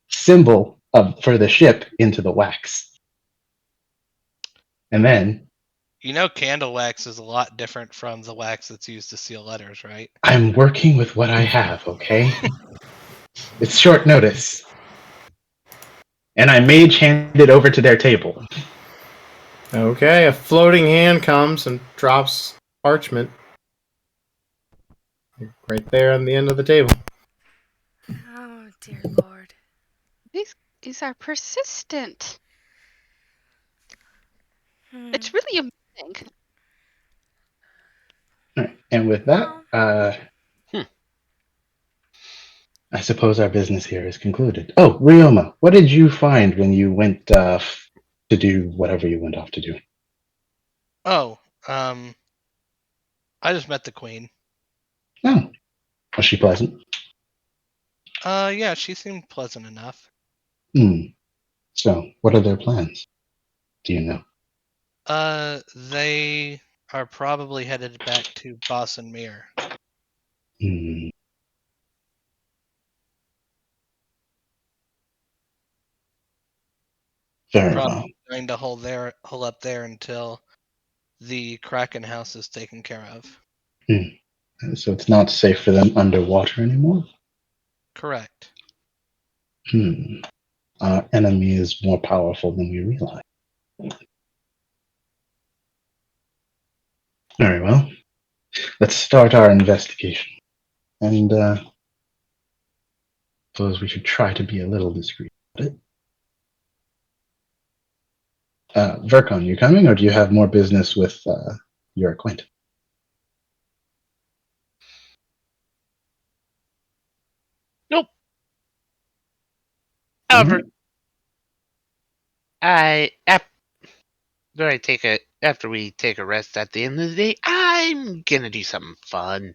symbol for the ship into the wax, and then You know, candle wax is a lot different from the wax that's used to seal letters, right? I'm working with what I have. Okay, it's short notice, and I mage hand it over to their table. Okay, a floating hand comes and drops parchment right there on the end of the table. Oh, dear Lord. These are persistent. Hmm. It's really amazing. All right, and with that, Well, I suppose our business here is concluded. Oh, Ryoma, what did you find when you went to do whatever you went off to do? Oh, I just met the queen. Oh, was she pleasant? Yeah, she seemed pleasant enough. Hmm. So, what are their plans? Do you know? They are probably headed back to Boss and Mir. Hmm. Fair Probably enough. going to hold up there until the Kraken house is taken care of. So it's not safe for them underwater anymore? Correct. Hmm. Our enemy is more powerful than we realize. Very well. Let's start our investigation. And suppose we should try to be a little discreet about it. Verkon, you coming, or do you have more business with your acquaintance? nope. All However, right. After we take a rest at the end of the day, I'm gonna do something fun.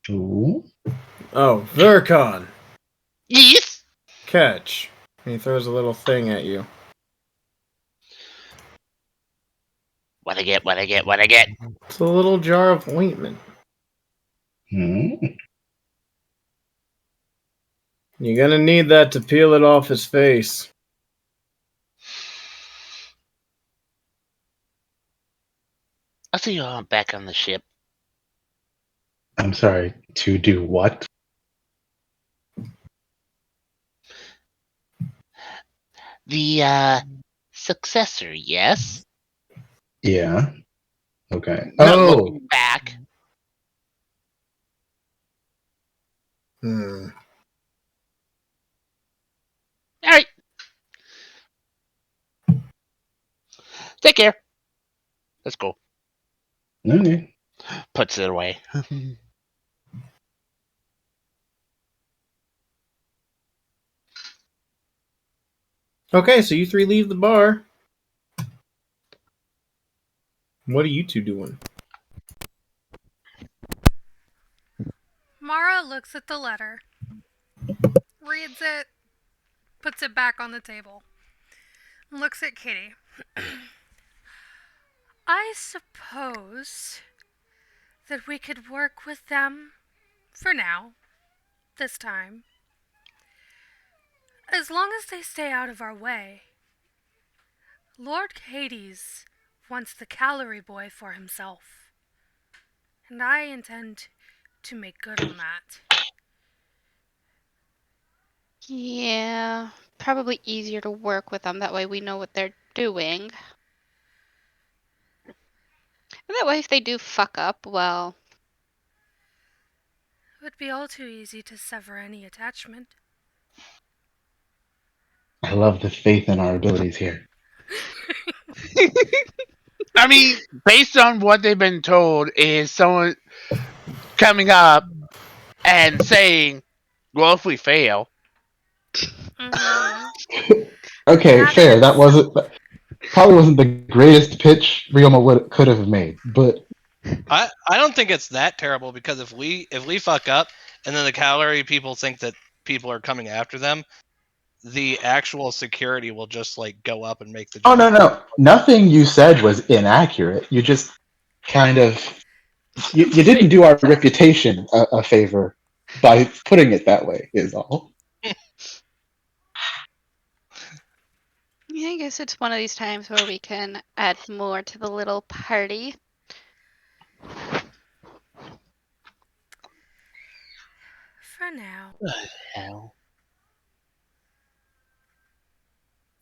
Ooh. Oh, Vercon, Yes. catch. And he throws a little thing at you. What I get? What I get? What I get? It's a little jar of ointment. Hmm. You're gonna need that to peel it off his face. I'll see you all back on the ship. I'm sorry, to do what? The successor, yes. Yeah. Okay. Not Oh, looking back. Hmm. All right. Take care. Let's go. okay. Puts it away. Okay, so you three leave the bar. What are you two doing? Mara looks at the letter, reads it, puts it back on the table, looks at Kitty. I suppose that we could work with them for now, this time, as long as they stay out of our way. Lord Hades wants the calorie boy for himself, and I intend to make good on that. Yeah, probably easier to work with them. That way we know what they're doing. That way, if they do fuck up, well, It would be all too easy to sever any attachment. I love the faith in our abilities here. I mean, based on what they've been told, is someone coming up and saying, "Well, if we fail." Mm-hmm. Okay, That fair. That is. probably wasn't the greatest pitch Ryoma could have made, but I don't think it's that terrible because if we fuck up and then the calorie people think that people are coming after them, the actual security will just like go up and make the oh job. no, nothing you said was inaccurate. You just kind of you didn't do our reputation a favor by putting it that way. Is all. yeah, I guess it's one of these times where we can add more to the little party. For now. What the hell?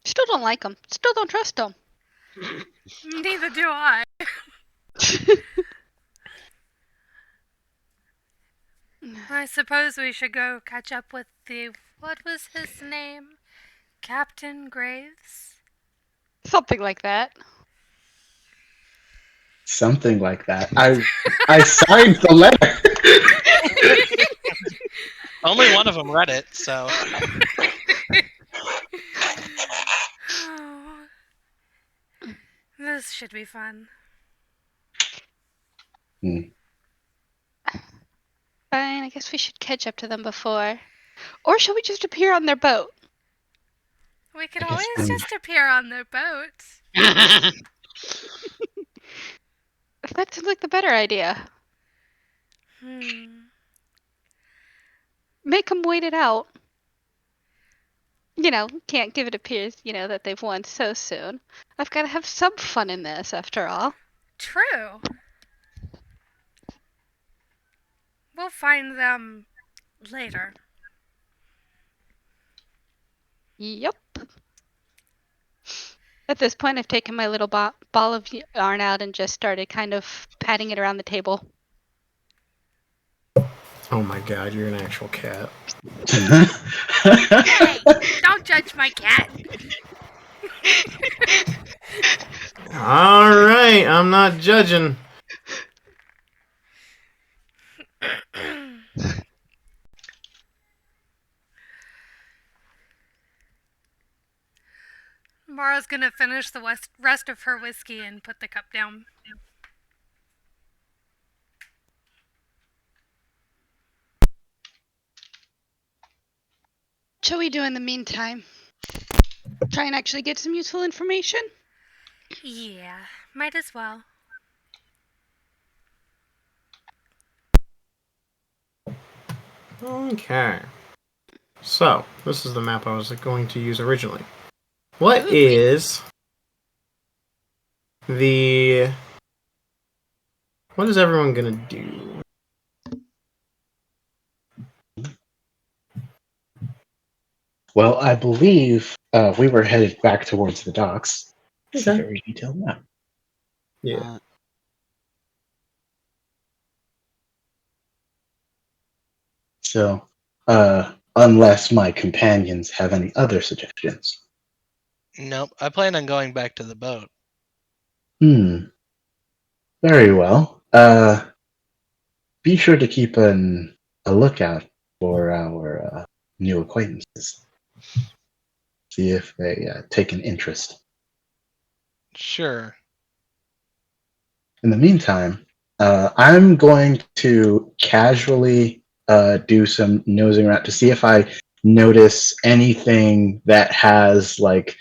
Still don't like them. Still don't trust them. Neither do I. I suppose we should go catch up with the. What was his name? Captain Graves? Something like that. Something like that. I signed the letter. Only one of them read it, so Oh, this should be fun. Fine, I guess we should catch up to them before. Or shall we just appear on their boat? We could I guess always we- just appear on their boat. That seems like the better idea. Make them wait it out. Can't give it appears, that they've won so soon. I've got to have some fun in this, after all. True. We'll find them later. Yup. At this point, I've taken my little ball of yarn out and just started kind of patting it around the table. Oh my god, you're an actual cat. Hey, don't judge my cat. Alright, I'm not judging. Mara's gonna finish the rest of her whiskey and put the cup down. What shall we do in the meantime? Try and actually get some useful information? Yeah, might as well. Okay. So, this is the map I was going to use originally. What is the... What is everyone gonna do? Well, I believe we were headed back towards the docks. It's a Okay. very detailed map. Yeah. So, unless my companions have any other suggestions. nope. I plan on going back to the boat. Very well. Be sure to keep a lookout for our new acquaintances. See if they take an interest. Sure. In the meantime, I'm going to casually do some nosing around to see if I notice anything that has like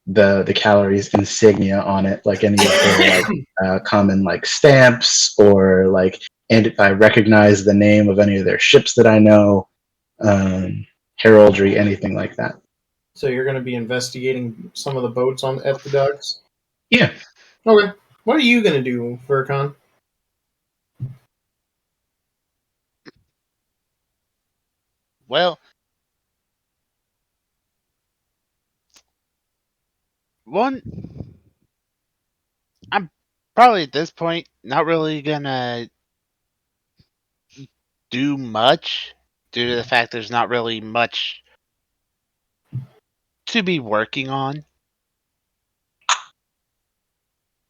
the calories insignia on it, like any of their like common like stamps or like, and if I recognize the name of any of their ships that I know, heraldry, anything like that. So you're gonna be investigating some of the boats at the docks? Yeah. Okay. What are you gonna do, Furcon? Well, one, I'm probably at this point, not really gonna do much due to the fact there's not really much to be working on.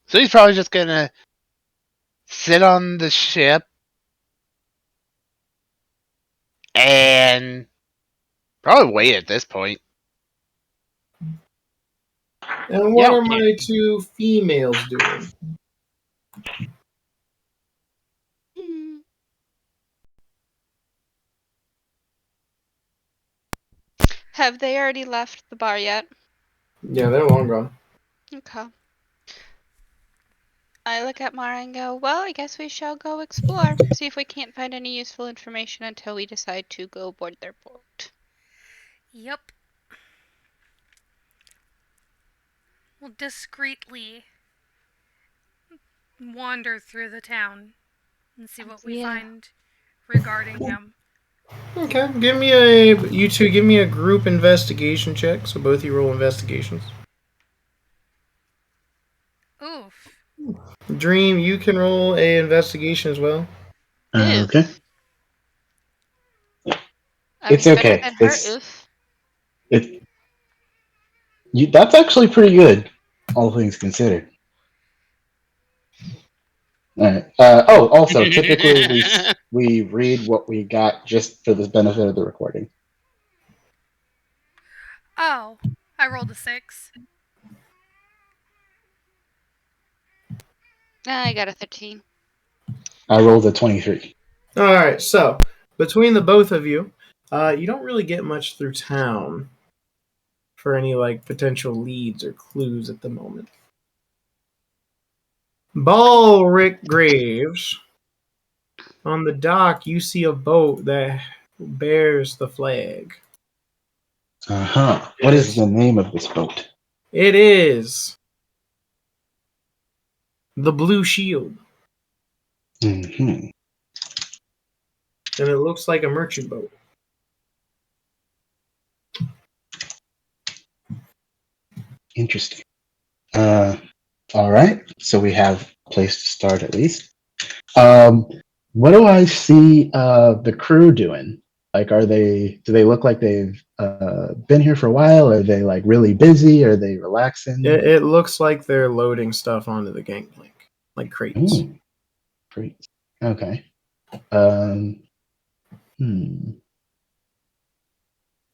So he's probably just gonna sit on the ship and probably wait at this point. And what Yeah, are okay. my two females doing? Have they already left the bar yet? Yeah, they're long gone. Okay. I look at Mara and go, well, I guess we shall go explore. See if we can't find any useful information until we decide to go board their boat. Yep. We'll discreetly wander through the town and see what we Yeah. find regarding him. Okay, you two give me a group investigation check. So both of you roll investigations. Oof. Dream, you can roll a investigation as well. Okay. Oof. I It's mean, better okay. than her oof. That's actually pretty good, all things considered. All right. Also, typically we read what we got just for the benefit of the recording. Oh, I rolled a 6. I got a 13. I rolled a 23. All right, so between the both of you, you don't really get much through town for any like potential leads or clues at the moment. Balric Graves. On the dock, you see a boat that bears the flag. What is the name of this boat? It is the Blue Shield, Mm-hmm. and it looks like a merchant boat. Interesting. All right. So we have a place to start at least. What do I see the crew doing? Like, do they look like they've been here for a while? Are they like really busy? Are they relaxing? It looks like they're loading stuff onto the gangplank, like crates. Ooh, great. Okay. Um, hmm.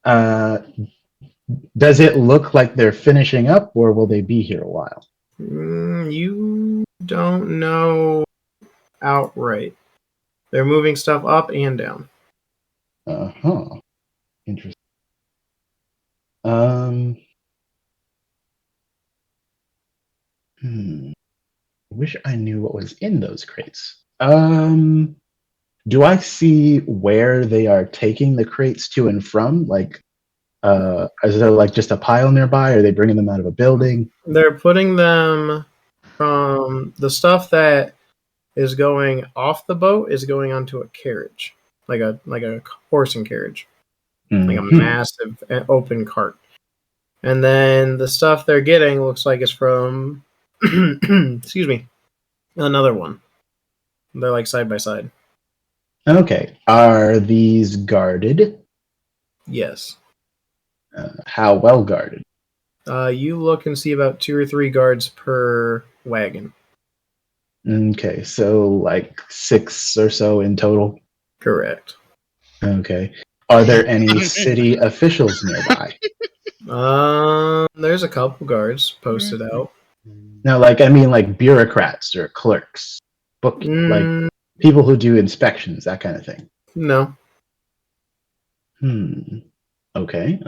Uh, does it look like they're finishing up, or will they be here a while? You don't know outright. They're moving stuff up and down. Interesting. Um, I wish I knew what was in those crates. Do I see where they are taking the crates to and from? Like, is there like just a pile nearby? Are they bringing them out of a building? They're putting them from the stuff that is going off the boat is going onto a carriage, like a horse and carriage, like a Mhm. massive open cart. And then the stuff they're getting looks like it's from, excuse me, another one. They're like side by side. Okay. Are these guarded? Yes. How well guarded? You look and see about 2 or 3 guards per wagon. Okay, so like 6 or so in total. Correct. Okay. Are there any city officials nearby? There's a couple guards posted out. No, like I mean like bureaucrats or clerks, like people who do inspections, that kind of thing. No. Okay.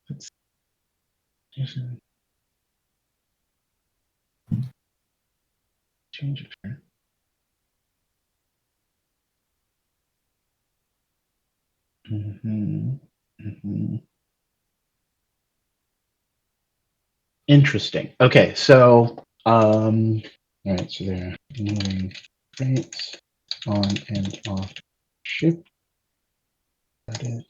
Let's change it. Interesting. Okay, so all right, so they're moving crates on and off ship. Got it.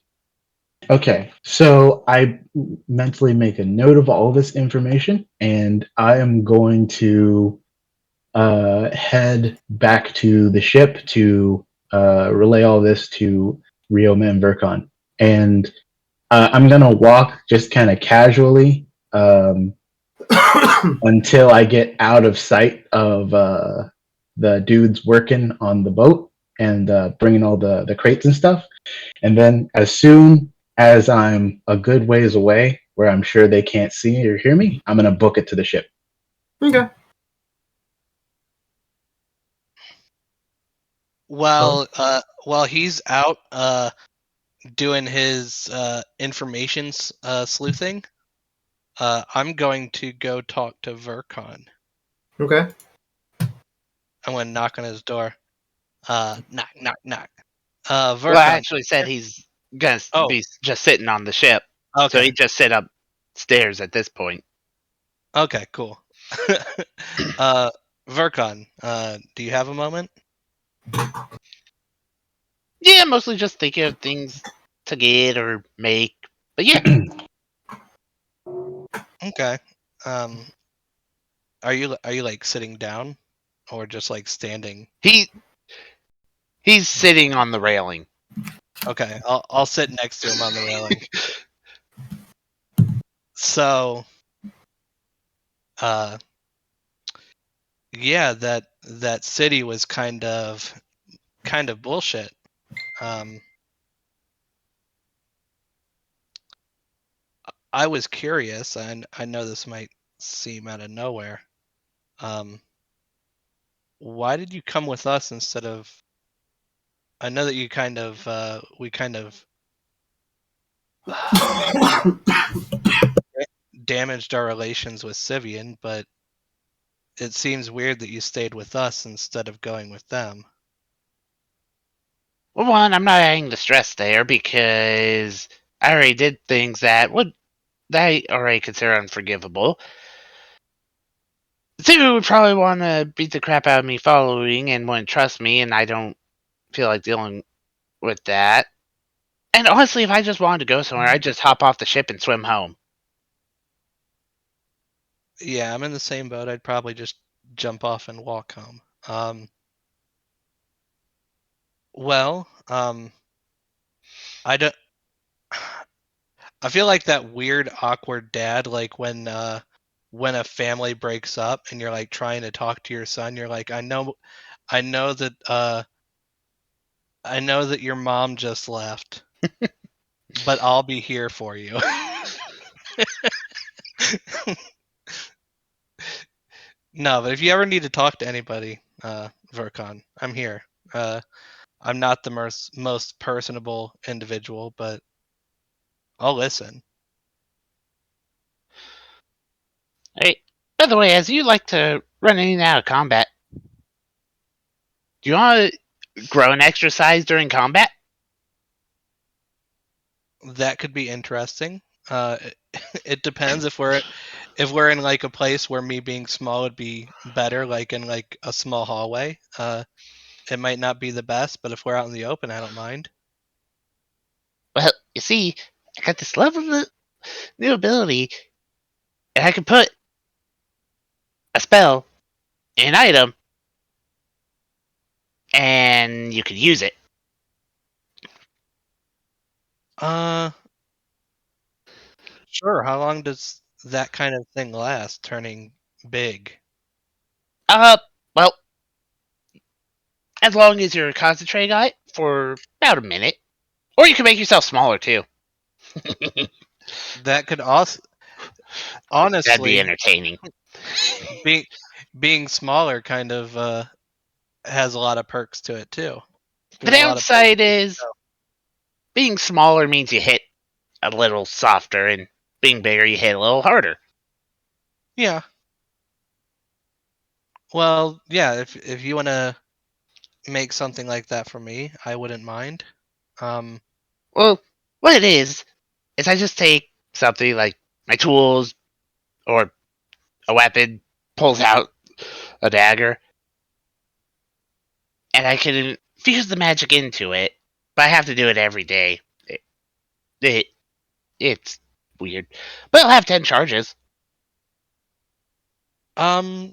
Okay, so I mentally make a note of all this information, and I am going to head back to the ship to relay all this to Rioma and Vercon. And I'm going to walk just kind of casually until I get out of sight of the dudes working on the boat and bringing all the crates and stuff. And then as soon as I'm a good ways away, where I'm sure they can't see or hear me, I'm going to book it to the ship. Okay. While he's out doing his information sleuthing, I'm going to go talk to Vercon. Okay. I'm going to knock on his door. Knock, knock, knock. Well, Vercon. I actually said he's gonna Oh. be just sitting on the ship, so Okay. he just sit upstairs at this point. Okay. Cool. Vercon. Do you have a moment? Yeah, mostly just thinking of things to get or make. But yeah, Okay. Um, are you like sitting down, or just like standing? he's sitting on the railing. Okay. I'll sit next to him on the railing. So, yeah, that city was kind of bullshit. I was curious, and I know this might seem out of nowhere. Why did you come with us instead of? I know that you we kind of damaged our relations with Sivian, but it seems weird that you stayed with us instead of going with them. Well, one, I'm not adding the stress there because I already did things that I already consider unforgivable. Two would probably want to beat the crap out of me following and wouldn't trust me, and I don't feel like dealing with that. And honestly, if I just wanted to go somewhere, I'd just hop off the ship and swim home. Yeah, I'm in the same boat. I'd probably just jump off and walk home. Well, I don't. I feel like that weird, awkward dad, like when a family breaks up and you're like trying to talk to your son. You're like, I know that I know that your mom just left, but I'll be here for you. No, but if you ever need to talk to anybody, Vercon, I'm here. I'm not the most personable individual, but I'll listen. Hey, by the way, as you like to run in and out of combat, do you want to grow an extra size during combat? That could be interesting. It depends if we're in like a place where me being small would be better, like in like a small hallway. It might not be the best, but if we're out in the open, I don't mind. Well, you see, I got this lovely new ability, and I can put a spell in an item, and you can use it. Sure. How long does that kind of thing last? Turning big. Uh, well, as long as you're concentrating on it for about a minute. Or you can make yourself smaller, too. That could also, That'd be honestly, entertaining. being being smaller kind of has a lot of perks to it too. The There's a lot of places downside you can is go. being smaller means you hit a little softer, and being bigger, you hit a little harder. Yeah. Well, yeah. If you want to make something like that for me, I wouldn't mind. Well, what it is I just take something like my tools or a weapon, pulls out a dagger, and I can fuse the magic into it, but I have to do it every day. It's weird. But he'll have 10 charges.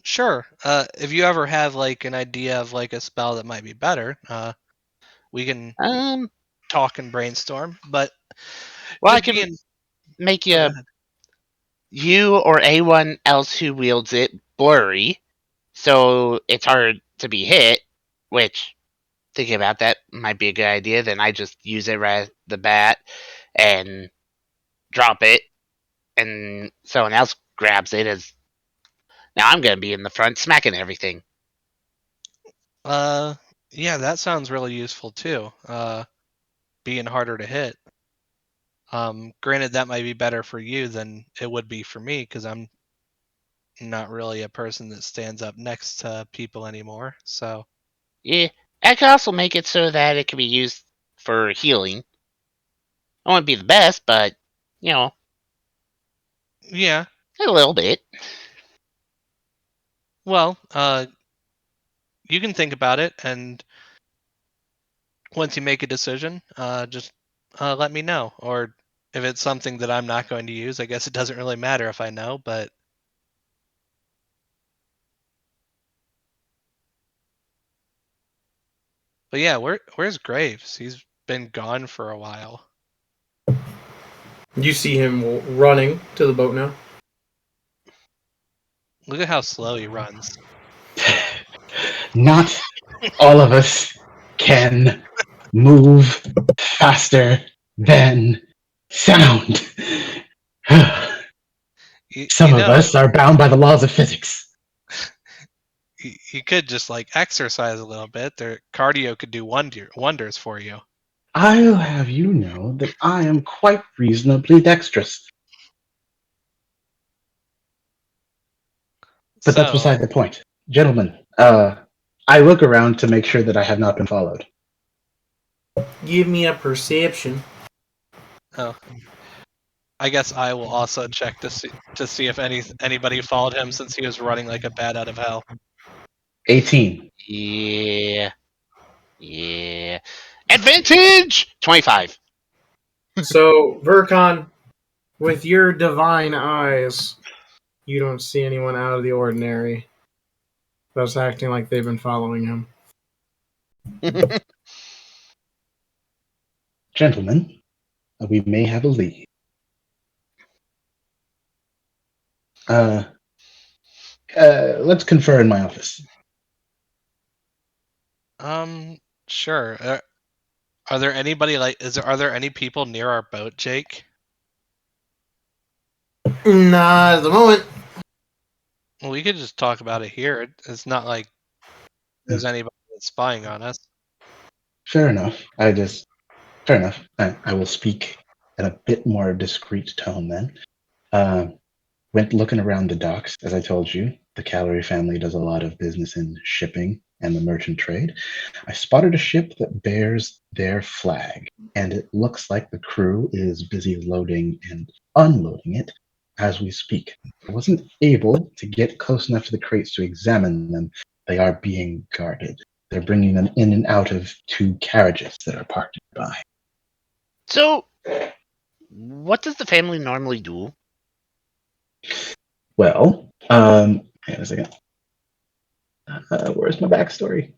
Sure. If you ever have like an idea of like a spell that might be better, we can Um, talk and brainstorm. But well, I just can being, make oh, go you ahead. or anyone else who wields it blurry, so it's hard to be hit, which, thinking about that, might be a good idea. Then I just use it right at the bat and drop it, and someone else grabs it as now I'm going to be in the front smacking everything. Yeah, that sounds really useful too. Being harder to hit. Granted, that might be better for you than it would be for me because I'm not really a person that stands up next to people anymore. So Yeah, I could also make it so that it can be used for healing. I won't be the best, but, you know, yeah, a little bit. well, you can think about it, and once you make a decision, just let me know. Or if it's something that I'm not going to use, I guess it doesn't really matter if I know. But yeah, where's Graves? He's been gone for a while. You see him running to the boat now. Look at how slow he runs. Not all of us can move faster than sound. Some You of know, us are bound by the laws of physics. you could just like exercise a little bit. Their cardio could do wonders for you. I'll have you know that I am quite reasonably dexterous. But that's So, beside the point. Gentlemen, I look around to make sure that I have not been followed. Give me a perception. oh, I guess I will also check to see if anybody followed him since he was running like a bat out of hell. 18. Yeah. Yeah. Advantage! 25. So, Vercon, with your divine eyes, you don't see anyone out of the ordinary that's acting like they've been following him. Gentlemen, we may have a lead. Let's confer in my office. Sure. Are there anybody are there any people near our boat, Jake? Not at the moment. Well, we could just talk about it here. It's not like there's anybody that's spying on us. Fair enough. Fair enough. I will speak in a bit more discreet tone then. Uh, Went looking around the docks, as I told you. The Calorie family does a lot of business in shipping and the merchant trade. I spotted a ship that bears their flag, and it looks like the crew is busy loading and unloading it as we speak. I wasn't able to get close enough to the crates to examine them. They are being guarded. They're bringing them in and out of two carriages that are parked nearby. So, what does the family normally do? Well, hang on a second. Where's my backstory?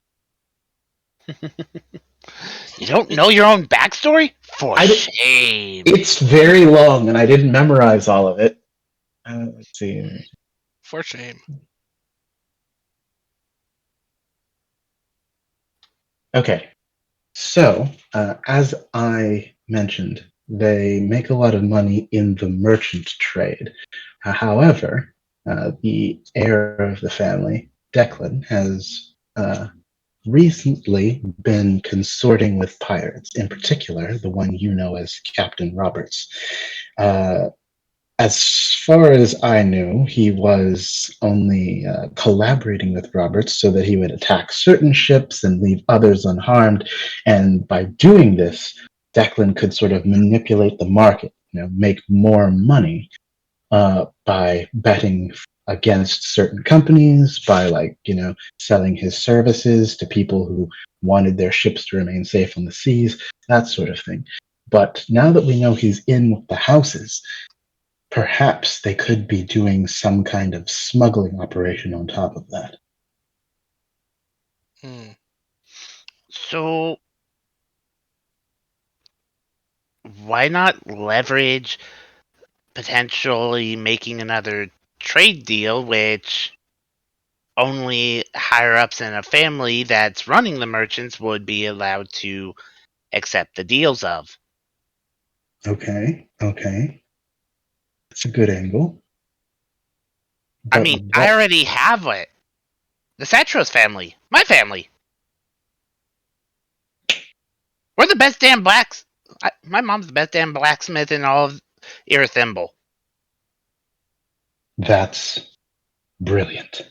You don't know your own backstory? For I did- shame. It's very long, and I didn't memorize all of it. Let's see. For shame. Okay, so as I mentioned, they make a lot of money in the merchant trade. However, the heir of the family, Declan, has recently been consorting with pirates, in particular, the one you know as Captain Roberts. As far as I knew, he was only collaborating with Roberts so that he would attack certain ships and leave others unharmed. And by doing this, Declan could sort of manipulate the market, make more money by betting against certain companies, by selling his services to people who wanted their ships to remain safe on the seas, that sort of thing. But now that we know he's in the houses, perhaps they could be doing some kind of smuggling operation on top of that. Hmm. So why not leverage potentially making another trade deal, which only higher ups in a family that's running the merchants would be allowed to accept the deals of? Okay, that's a good angle. I But mean, I what? already have it. The Satros family, my family. We're the best damn blacks. My mom's the best damn blacksmith in all of Irithimble. That's brilliant.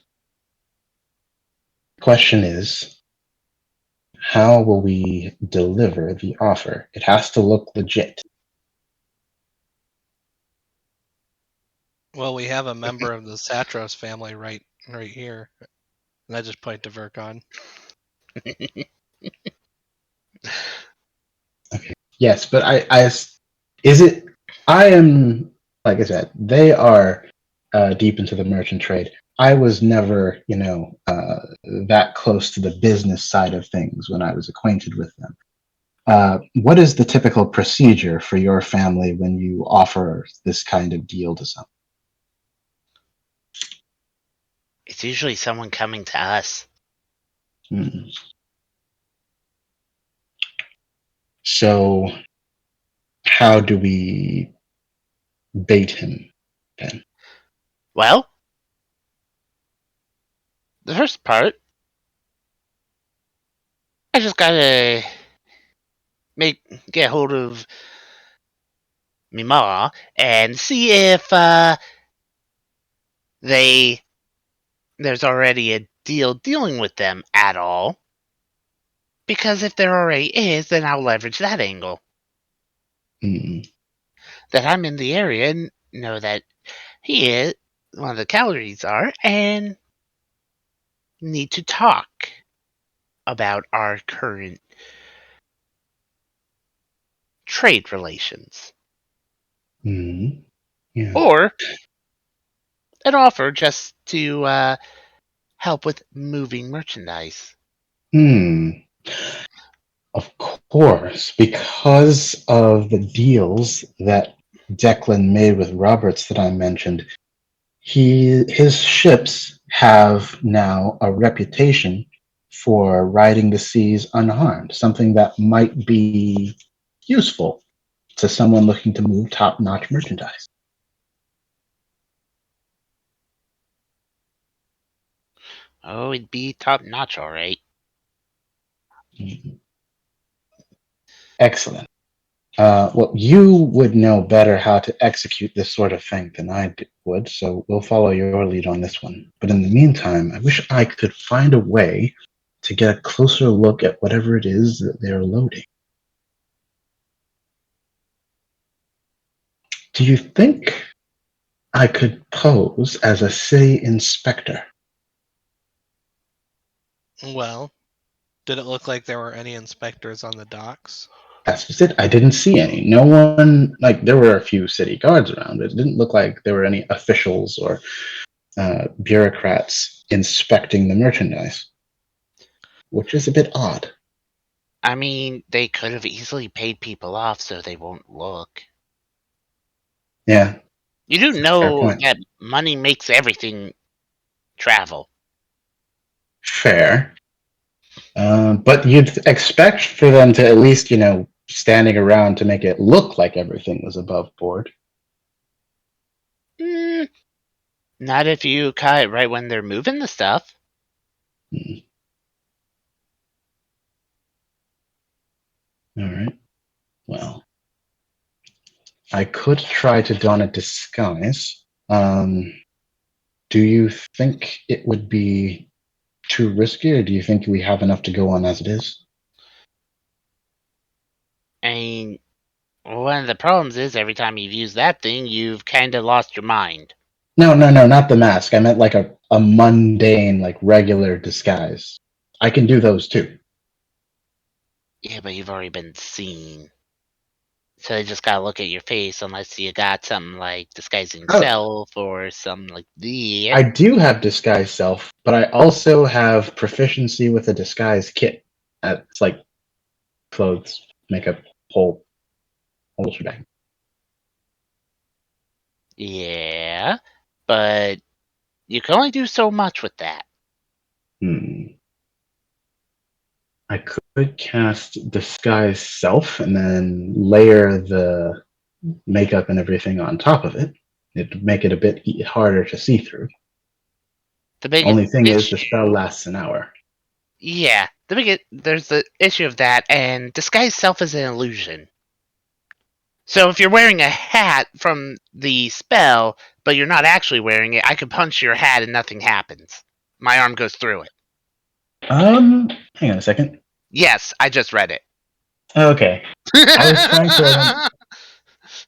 Question is, how will we deliver the offer? It has to look legit. Well, we have a member of the Satros family right here. And I just point to Verkon. Okay. Yes, but is it? I am, like I said, they are deep into the merchant trade. I was never, that close to the business side of things when I was acquainted with them. What is the typical procedure for your family when you offer this kind of deal to someone? It's usually someone coming to us. Hmm. So, how do we bait him then? Well, the first part, I just gotta get hold of me ma and see if there's already a deal dealing with them at all. Because if there already is, then I'll leverage that angle. Hmm. That I'm in the area and know that he is one of the calories are and need to talk about our current trade relations. Hmm. Yeah. Or an offer just to help with moving merchandise. Hmm. Of course, because of the deals that Declan made with Roberts that I mentioned, his ships have now a reputation for riding the seas unharmed, something that might be useful to someone looking to move top-notch merchandise. Oh, it'd be top notch, all right. Mhm. Excellent. Well, you would know better how to execute this sort of thing than would, so we'll follow your lead on this one. But in the meantime, I wish I could find a way to get a closer look at whatever it is that they're loading. Do you think I could pose as a city inspector? Well, did it look like there were any inspectors on the docks? That's just it. I didn't see any. No one, like, there were a few city guards around, but it didn't look like there were any officials or bureaucrats inspecting the merchandise, which is a bit odd. I mean, they could have easily paid people off so they won't look. Yeah, You do that's a fair know point. that money makes everything travel. Fair. But you'd expect for them to at least, standing around to make it look like everything was above board. Mm, not if you cut it right when they're moving the stuff. Hmm. All right. Well, I could try to don a disguise. Do you think it would be too risky, or do you think we have enough to go on as it is? I mean, one of the problems is every time you've used that thing, you've kind of lost your mind. No, no, no, not the mask. I meant like a mundane, like regular disguise. I can do those too. Yeah, but you've already been seen. So they just gotta look at your face unless you got something like disguising Oh. self or something like that. I do have disguise self, but I also have proficiency with a disguise kit. It's like clothes, makeup, whole shebang. Yeah, but you can only do so much with that. I could cast disguise self and then layer the makeup and everything on top of it. It'd make it a bit harder to see through. The biggest Only thing is, the issue, spell lasts an hour. yeah, there's the issue of that, and disguise self is an illusion. So if you're wearing a hat from the spell, but you're not actually wearing it, I could punch your hat and nothing happens. My arm goes through it. Hang on a second. Yes, I just read it. Okay. I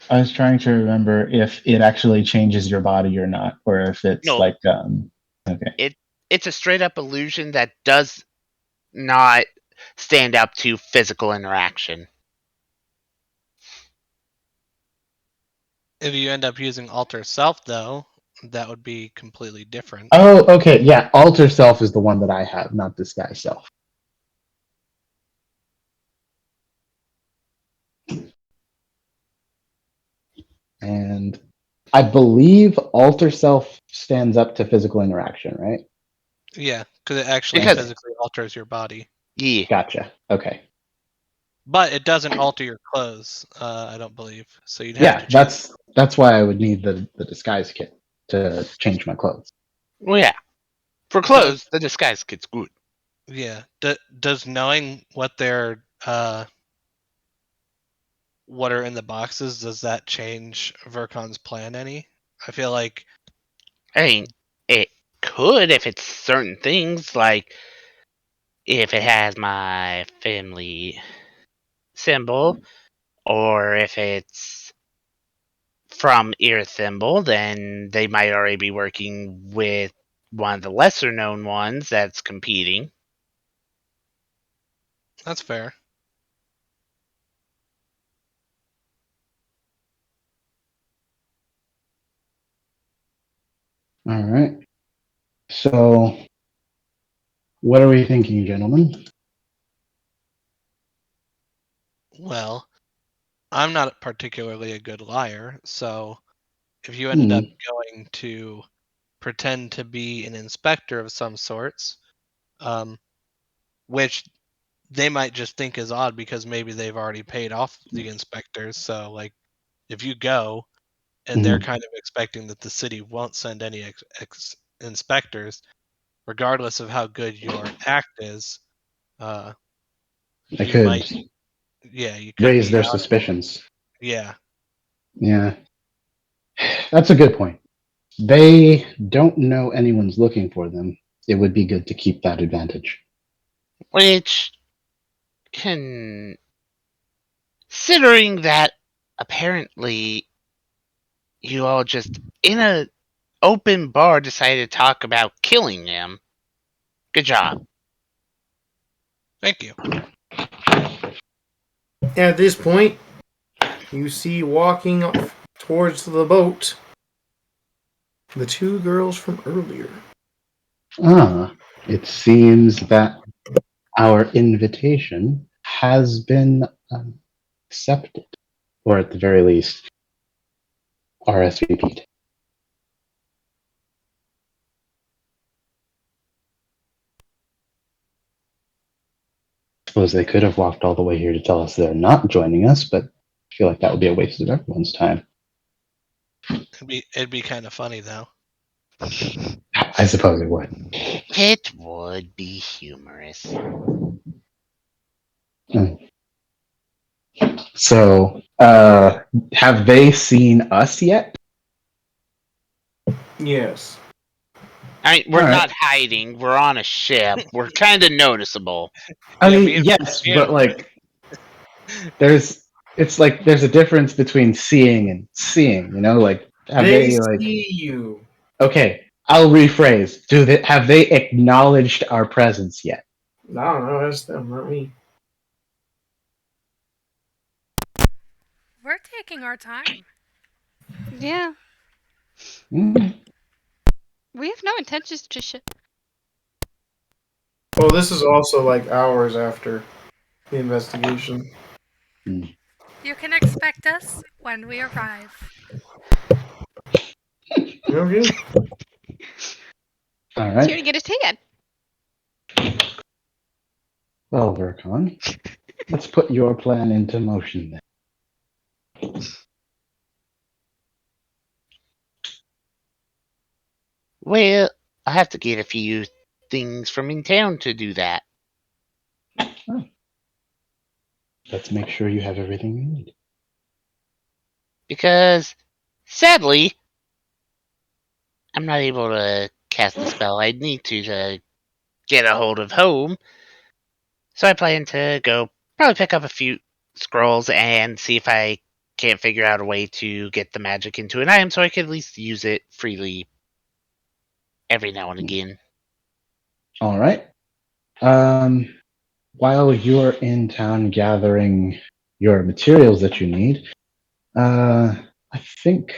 was trying to remember if it actually changes your body or not, or if it's No. like okay. It's a straight up illusion that does not stand up to physical interaction. If you end up using alter self, though, that would be completely different. Oh, okay, yeah. Alter self is the one that I have, not disguise self. And I believe alter self stands up to physical interaction, right? Yeah, because it actually Because- physically alters your body. Yeah. Gotcha. Okay. But it doesn't alter your clothes, I don't believe. So you'd have Yeah, to change. that's why I would need the disguise kit to change my clothes. Well, yeah. For clothes, the disguise kit's good. Yeah. Does knowing what they're what are in the boxes, does that change Verkon's plan any? I feel like I mean, it could if it's certain things, like if it has my family symbol, or if it's from Earthimble, then they might already be working with one of the lesser known ones that's competing. that's fair. All right. So, what are we thinking, gentlemen? Well, I'm not particularly a good liar, so if you ended up going to pretend to be an inspector of some sorts, which they might just think is odd because maybe they've already paid off the inspectors. So, like, if you go and they're kind of expecting that the city won't send any inspectors, regardless of how good your act is, I you could might, yeah, you could raise be their out. suspicions. Yeah, Yeah, that's a good point. They don't know anyone's looking for them. It would be good to keep that advantage. Which, considering that apparently you all just in a open bar decided to talk about killing him, good job. thank you. At this point, you see walking towards the boat the two girls from earlier. It seems that our invitation has been accepted, or at the very least, RSVP'd. Suppose they could have walked all the way here to tell us they're not joining us, but I feel like that would be a waste of everyone's time. It'd be kind of funny though. I suppose it would. It would be humorous. So, have they seen us yet? Yes. I mean, we're All right. not hiding. We're on a ship. We're kind of noticeable. I Yeah, mean, yes, but like, there's a difference between seeing and seeing. You know, like have They they like? see you. Okay, I'll rephrase. Have they acknowledged our presence yet? I don't know. That's them, not me. We're taking our time. Yeah. Mm. We have no intentions to Well, this is also like hours after the investigation. You can expect us when we arrive. Okay. All He's here to right. get his tan. Well, Vercon, let's put your plan into motion then. Well, I have to get a few things from in town to do that. Let's make sure you have everything you need. Because, sadly, I'm not able to cast the spell I need to get a hold of home. So I plan to go probably pick up a few scrolls and see if I can't figure out a way to get the magic into an item so I can at least use it freely every now and again. All right. While you're in town gathering your materials that you need, I think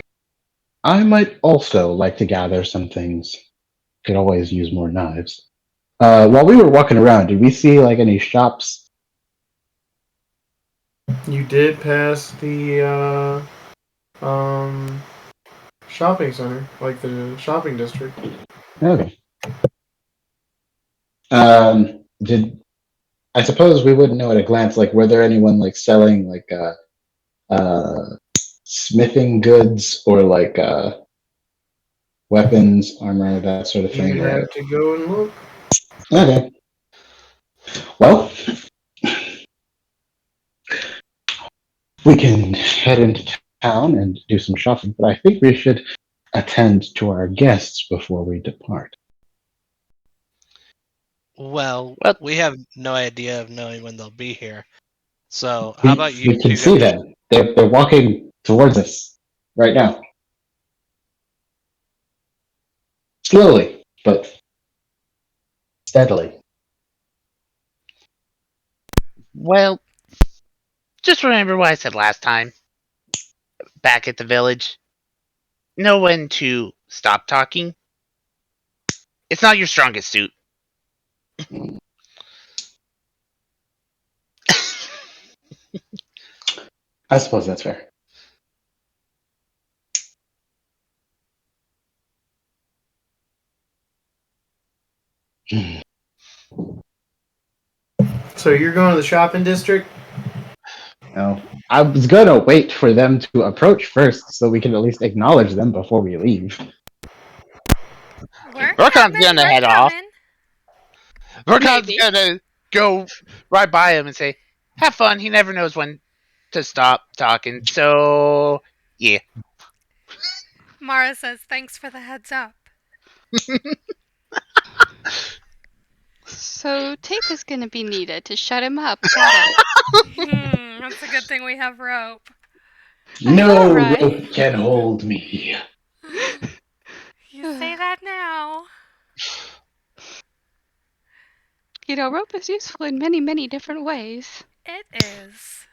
I might also like to gather some things. Could always use more knives. While we were walking around, did we see like any shops? You did pass the shopping center, like the shopping district. Okay. Did I suppose we wouldn't know at a glance? Like, were there anyone like selling like smithing goods or like weapons, armor, that sort of thing? You'd Or have to go and look. okay. Well, we can head into town and do some shopping, but I think we should attend to our guests before we depart. Well, Well, we have no idea of knowing when they'll be here. So how We, about you we can two see guys? them. They're walking towards us right now. Slowly, but steadily. well, just remember what I said last time back at the village. Know when to stop talking. It's not your strongest suit. I suppose that's fair. So you're going to the shopping district? No, I was gonna wait for them to approach first, so we can at least acknowledge them before we leave. We're Vorkon's coming. gonna We're head off. coming. Vorkon's Maybe. gonna go right by him and say, "Have fun." He never knows when to stop talking. So, yeah. Mara says, thanks for the heads up. So tape is gonna be needed to shut him up. Got it. That's a good thing we have rope. I know, No right? rope can hold me. You say that now. You know, rope is useful in many, many different ways. It is.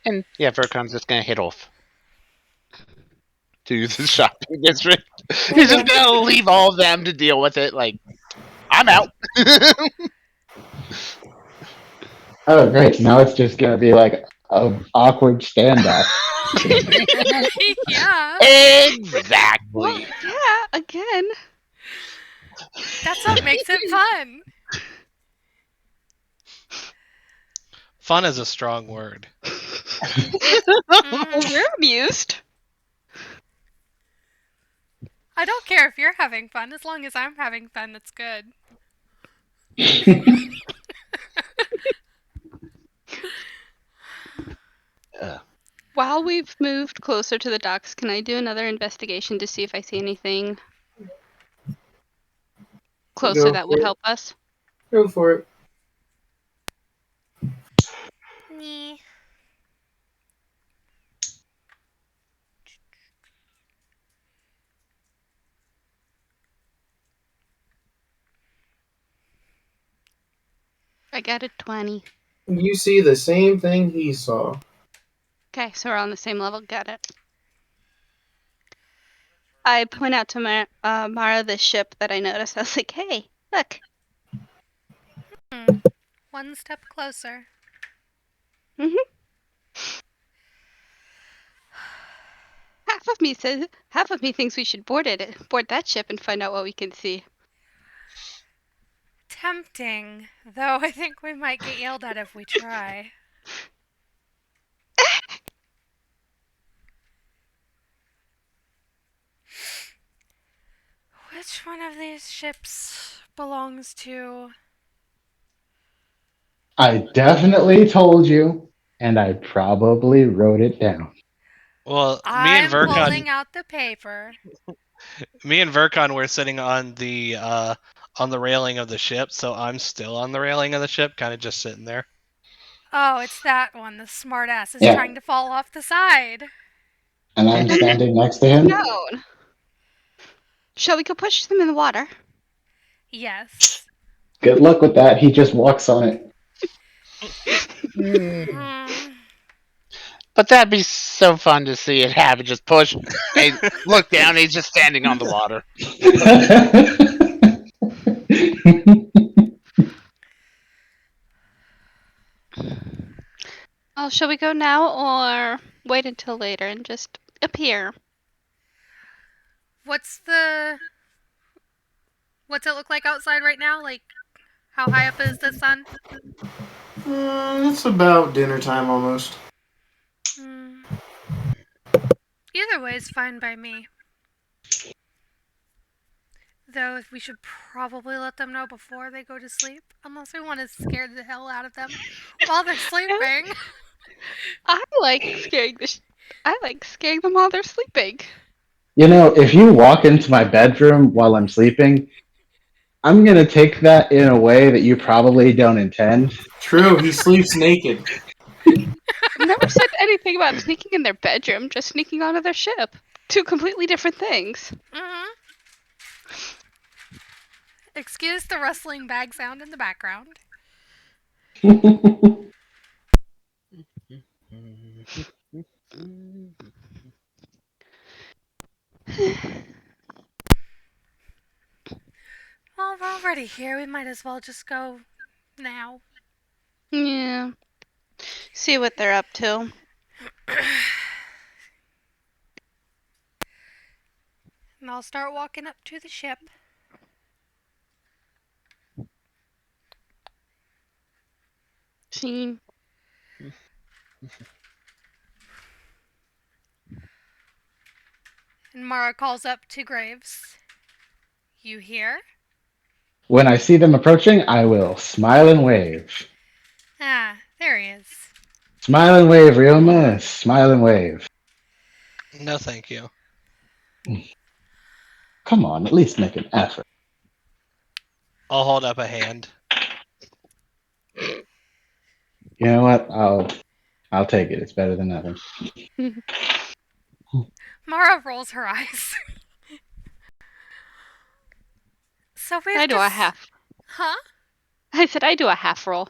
And yeah, Vorkon's just gonna head off to the shopping district. He's just gonna leave all of them to deal with it. Like, I'm out. Oh, great. Now it's just gonna be like an awkward standoff. Yeah. Exactly. Well, yeah, again. That's what makes it fun. Fun is a strong word. We're amused. I don't care if you're having fun. As long as I'm having fun, it's good. While we've moved closer to the docks, can I do another investigation to see if I see anything closer Go that for would it. help us? Go for it. Nee. I got a 20. You see the same thing he saw. Okay, so we're on the same level. Got it. I point out to Mara the ship that I noticed. I was like, hey, look. One step closer. Mm-hmm. Half of me thinks we should board that ship and find out what we can see. Tempting, though I think we might get yelled at if we try. Which one of these ships belongs to... I definitely told you, and I probably wrote it down. Well, I'm pulling out the paper. me and Vercon were sitting on the railing of the ship, so I'm still on the railing of the ship, kind of just sitting there. Oh, it's that one. The smartass is Yeah. trying to fall off the side. And I'm standing next to him. No. Shall we go push them in the water? Yes. Good luck with that. He just walks on it. Hmm. But that'd be so fun to see it happen. Just push and look down. He's just standing on the water. Oh, shall we go now or wait until later and just appear? What's it look like outside right now? Like, how high up is the sun? It's about dinner time almost. Either way is fine by me. Though we should probably let them know before they go to sleep, unless we want to scare the hell out of them while they're sleeping. I like scaring them while they're sleeping. You know, if you walk into my bedroom while I'm sleeping, I'm going to take that in a way that you probably don't intend. True, he sleeps naked. I've never said anything about sneaking in their bedroom, just sneaking onto their ship. Two completely different things. Mm-hmm. Excuse the rustling bag sound in the background. Well, we're already here. We might as well just go now. Yeah. See what they're up to. And I'll start walking up to the ship. See. And Mara calls up to Graves. You here? When I see them approaching, I will smile and wave. Ah, there he is. Smile and wave, Ryoma. Smile and wave. No, thank you. Come on, at least make an effort. I'll hold up a hand. You know what? I'll take it. It's better than nothing. Mara rolls her eyes. So we've I do a half. Huh? I said I do a half roll.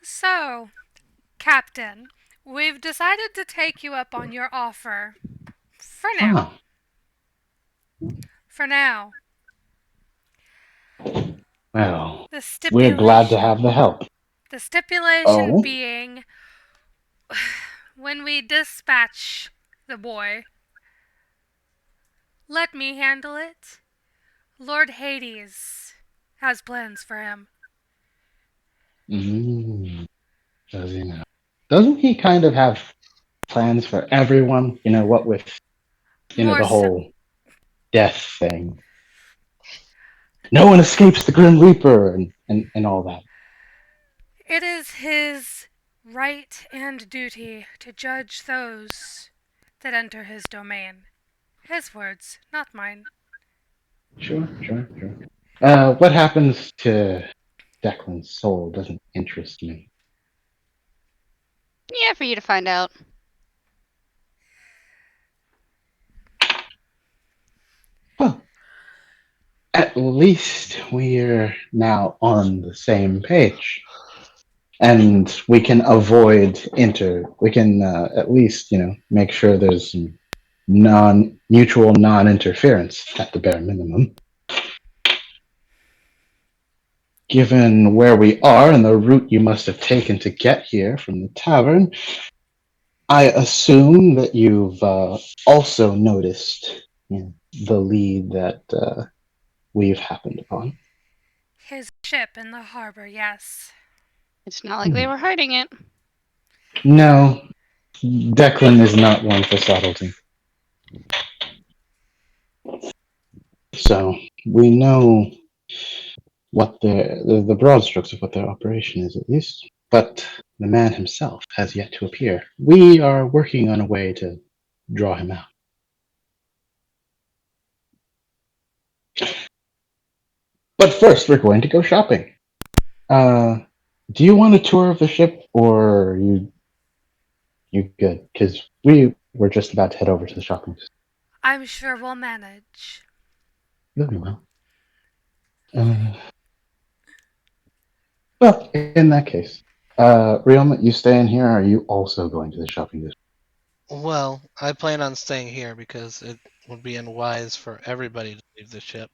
So, Captain, we've decided to take you up on your offer. For now. Oh, For now. well, The we're glad to stipulation. have the help. The stipulation Oh? being when we dispatch the boy, let me handle it. Lord Hades has plans for him. Does he now? Doesn't he kind of have plans for everyone? You know, what with, the whole death thing. No one escapes the Grim Reaper and all that. It is his right and duty to judge those that enter his domain. His words, not mine. Sure. What happens to Declan's soul doesn't interest me. Yeah, for you to find out. Well, At least we're now on the same page. And we can avoid we can at least, make sure there's some mutual non-interference at the bare minimum. Given where we are and the route you must have taken to get here from the tavern, I assume that you've also noticed the lead that we've happened upon. His ship in the harbor, yes. It's not like they were hiding it. No, Declan is not one for subtlety. So we know what the broad strokes of what their operation is, at least. But the man himself has yet to appear. We are working on a way to draw him out. But first, we're going to go shopping. Do you want a tour of the ship, or you good? Because we were just about to head over to the shopping. I'm sure we'll manage. Very well. Well, in that case, Rioma, you stay in here. Or are you also going to the shopping district? Well, I plan on staying here because it would be unwise for everybody to leave the ship.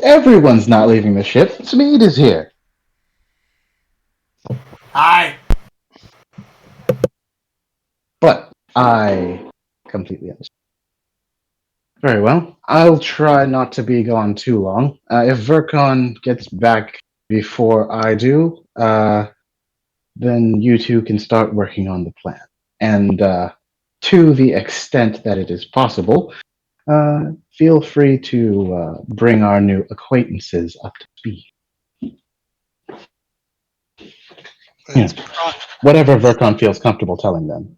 Everyone's not leaving the ship. Smeed is here. Hi. But I completely understand. Very well. I'll try not to be gone too long. If Vercon gets back before I do, then you two can start working on the plan. And to the extent that it is possible, feel free to bring our new acquaintances up to speed. It's Whatever Vercon feels comfortable telling them.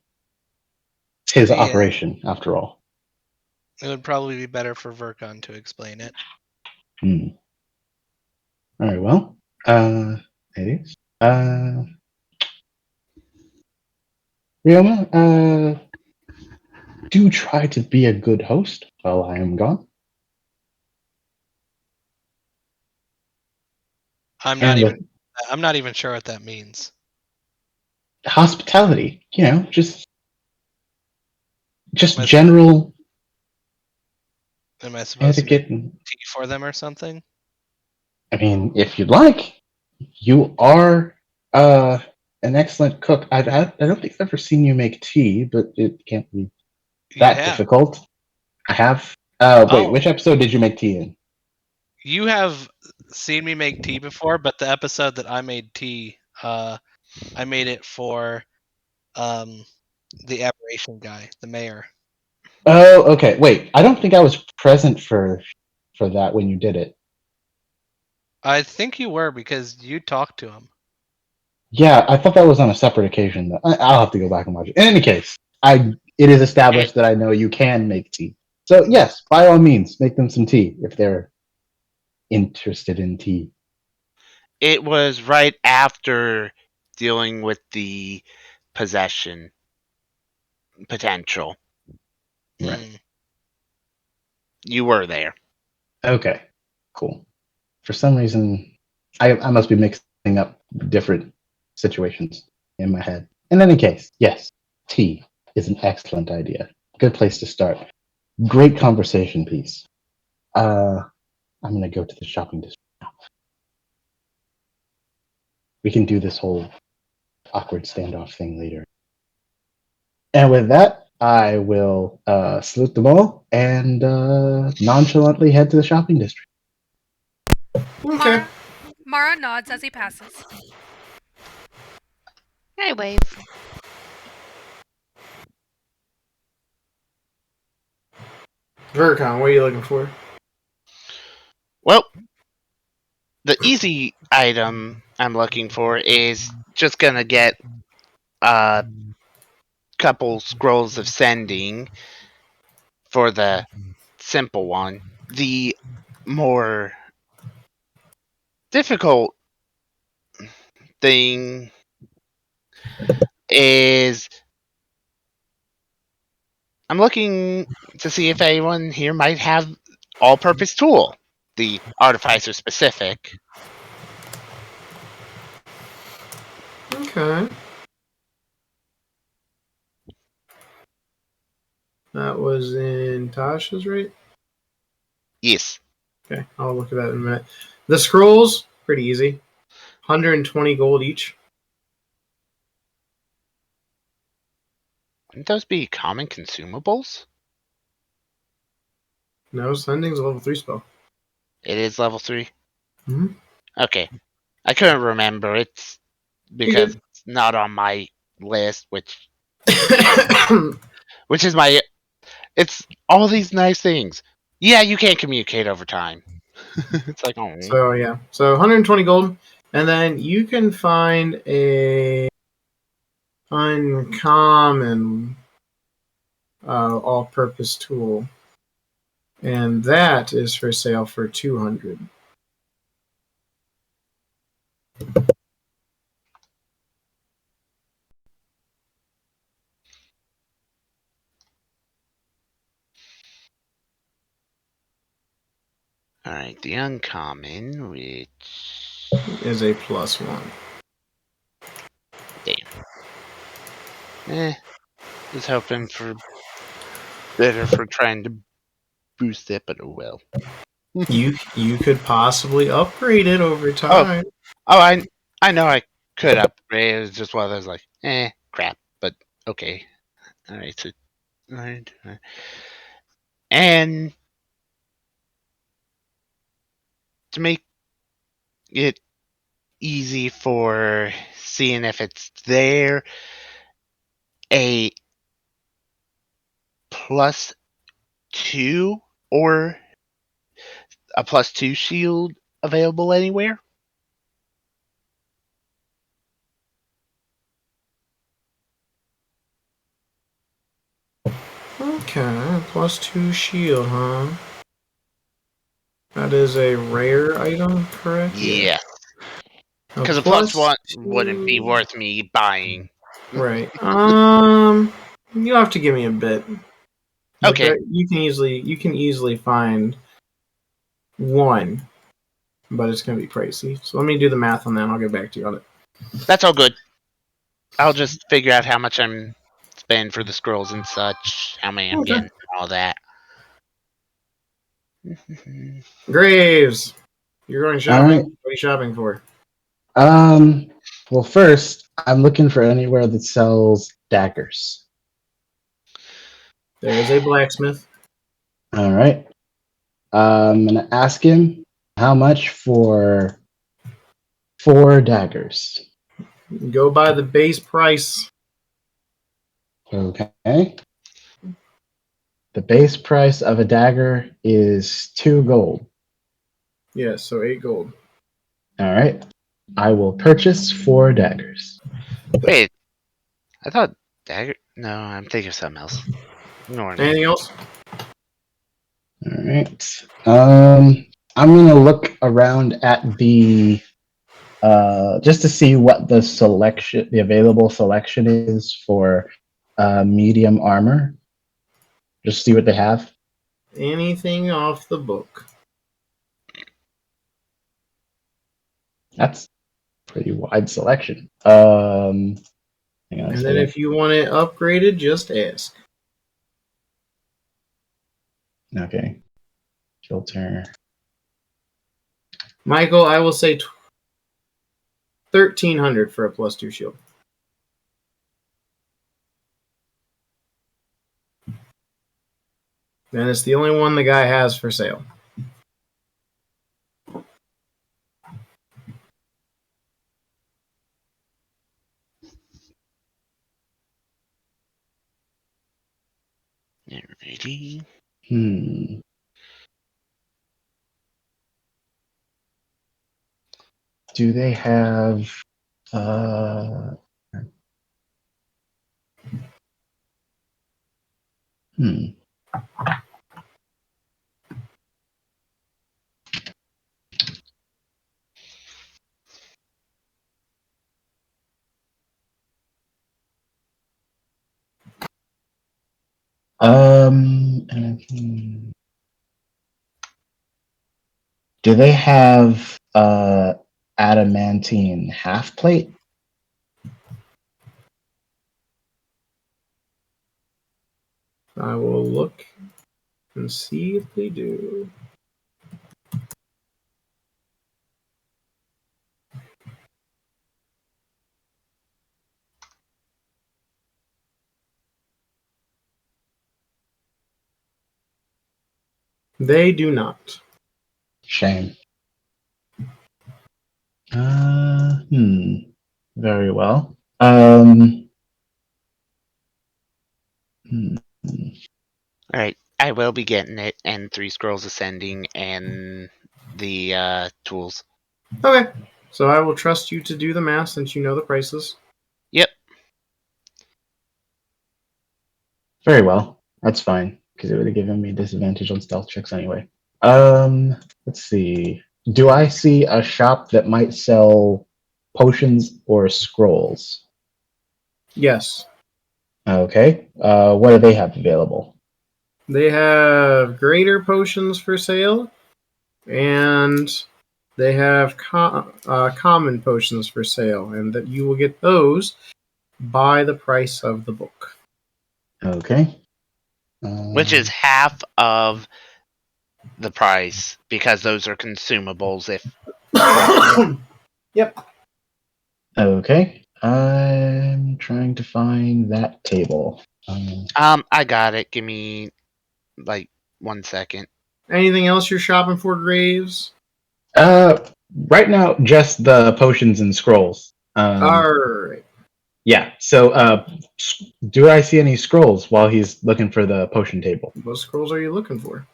It's his Yeah. operation, after all. It would probably be better for Vercon to explain it. Very well. Ladies. Rioma, do try to be a good host while I am gone. I'm not even sure what that means. Hospitality, just Am I general Am I supposed to etiquette. make tea for them or something? I mean, if you'd like, you are an excellent cook. I don't think I've ever seen you make tea, but it can't be that difficult. I have. Wait, which episode did you make tea in? You have seen me make tea before, but the episode that I made tea, I made it for the aberration guy, the mayor. Oh, okay. Wait, I don't think I was present for that when you did it. I think you were because you talked to him. Yeah, I thought that was on a separate occasion. Though. I'll have to go back and watch it. In any case, it is established that I know you can make tea. So yes, by all means, make them some tea if they're interested in tea. It was right after dealing with the possession potential. Right. You were there. Okay, cool. For some reason, I must be mixing up different situations in my head. In any case, yes, tea is an excellent idea. Good place to start. Great conversation piece. I'm gonna go to the shopping district now. We can do this whole awkward standoff thing later. And with that, I will salute them all and nonchalantly head to the shopping district. Okay. Mara nods as he passes. I wave. Vercon, what are you looking for? Well, the easy item I'm looking for is just gonna get a couple scrolls of sending for the simple one. The more difficult thing is I'm looking to see if anyone here might have all-purpose tool. the artificer specific. Okay. That was in Tasha's, right? Yes. Okay, I'll look at that in a minute. The scrolls, pretty easy. 120 gold each. Wouldn't those be common consumables? No, sending's a level 3 spell. It is level 3? Mhm. Okay. I couldn't remember. It's because You it's not on my list, which good? is my... It's all these nice things. Yeah, you can't communicate over time. It's like, oh. So, yeah. So, 120 gold. And then you can find a uncommon all-purpose tool. And that is for sale for 200. Alright, the uncommon, which... Is a +1. Was hoping for better for trying to boost it, but oh well. You could possibly upgrade it over Oh, time. I know I could upgrade. It's just one of those like, crap. But okay, all right. So, all right. And to make it easy for seeing if it's there, a +2 or a +2 shield available anywhere? Okay, +2 shield, huh? That is a rare item, correct? Yeah, A because a +1 wouldn't be +2. worth me buying. Right. You have to give me a bit. But Okay, that you can easily find one, but it's gonna be pricey. So let me do the math on that and I'll get back to you on it. that's all good. I'll just figure out how much I'm spending for the scrolls and such, how many I'm Okay. getting, all that. Graves. You're going All shopping? right. What are you shopping for? Well, first, I'm looking for anywhere that sells daggers. There is a blacksmith. All right. I'm gonna ask him how much for 4 daggers. Go by the base price. Okay. The base price of a dagger is 2 gold. Yes, so 8 gold. All right. I will purchase 4 daggers. Wait, I thought dagger. No, I'm thinking of something else. Ignore me. Anything else? All right. I'm gonna look around at the just to see what the available selection is for medium armor. Just see what they have. Anything off the book. That's pretty wide selection. Hang on a And then second. if you want it upgraded, just ask. Okay. Filter. Michael, I will say 1,300 for a +2 shield. And it's the only one the guy has for sale. Alrighty. Do they have uh hmm. Um, hmm. Do they have adamantine half plate? I will look and see if they do. They do not. Shame. Very well. Hmm. All right, I will be getting it, and 3 scrolls ascending, and the tools. Okay. So I will trust you to do the math since you know the prices. Yep. Very well. That's fine, because it would have given me disadvantage on stealth checks anyway. Let's see. Do I see a shop that might sell potions or scrolls? Yes. Okay. What do they have available? They have greater potions for sale, and they have common potions for sale, and that you will get those by the price of the book. Okay. Which is half of the price because those are consumables. If Yep. Okay. I'm trying to find that table. I got it. Give me like 1 second. Anything else you're shopping for, Graves? Uh, right now, just the potions and scrolls. All right. Yeah. So, do I see any scrolls while he's looking for the potion table? What scrolls are you looking for?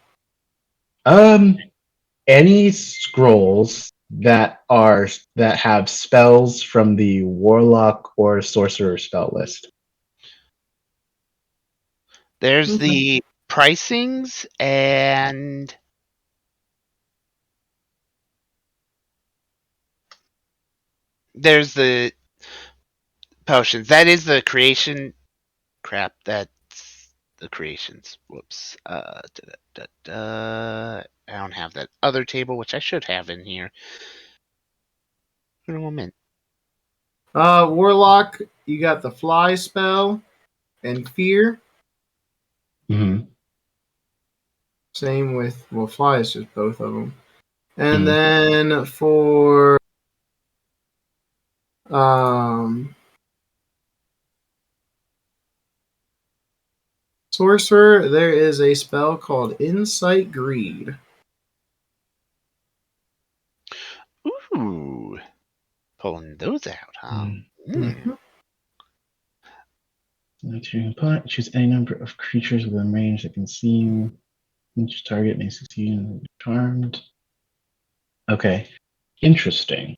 Any scrolls that have spells from the warlock or sorcerer spell list. There's Okay. the pricings and there's the potions. That is the creation. Crap, that's the creations. Whoops. I don't have that other table, which I should have in here. In a moment. Warlock, you got the fly spell and fear. Mm-hmm. Same with fly is just both of them. And Mhm. then for um sorcerer, there is a spell called Insight Greed. Ooh. Pulling those out, huh? Mm-hmm. Choose any number of creatures within range that can see you. Each target may succeed and be charmed. Okay. Interesting.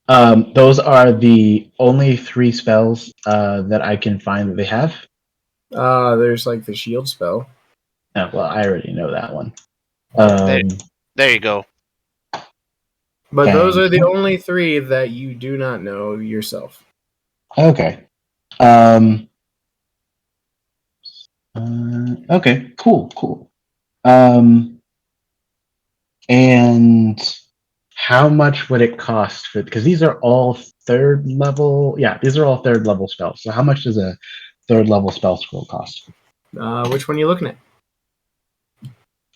Those are the only 3 spells that I can find that they have. There's like the shield spell. Oh, well, I already know that one. There you go. But those are Thank the you. only 3 that you do not know yourself. Okay. Okay. Cool. And how much would it cost for? Because these are all 3rd level. Yeah, these are all 3rd level spells. So how much does a 3rd level spell scroll cost? Which one are you looking at?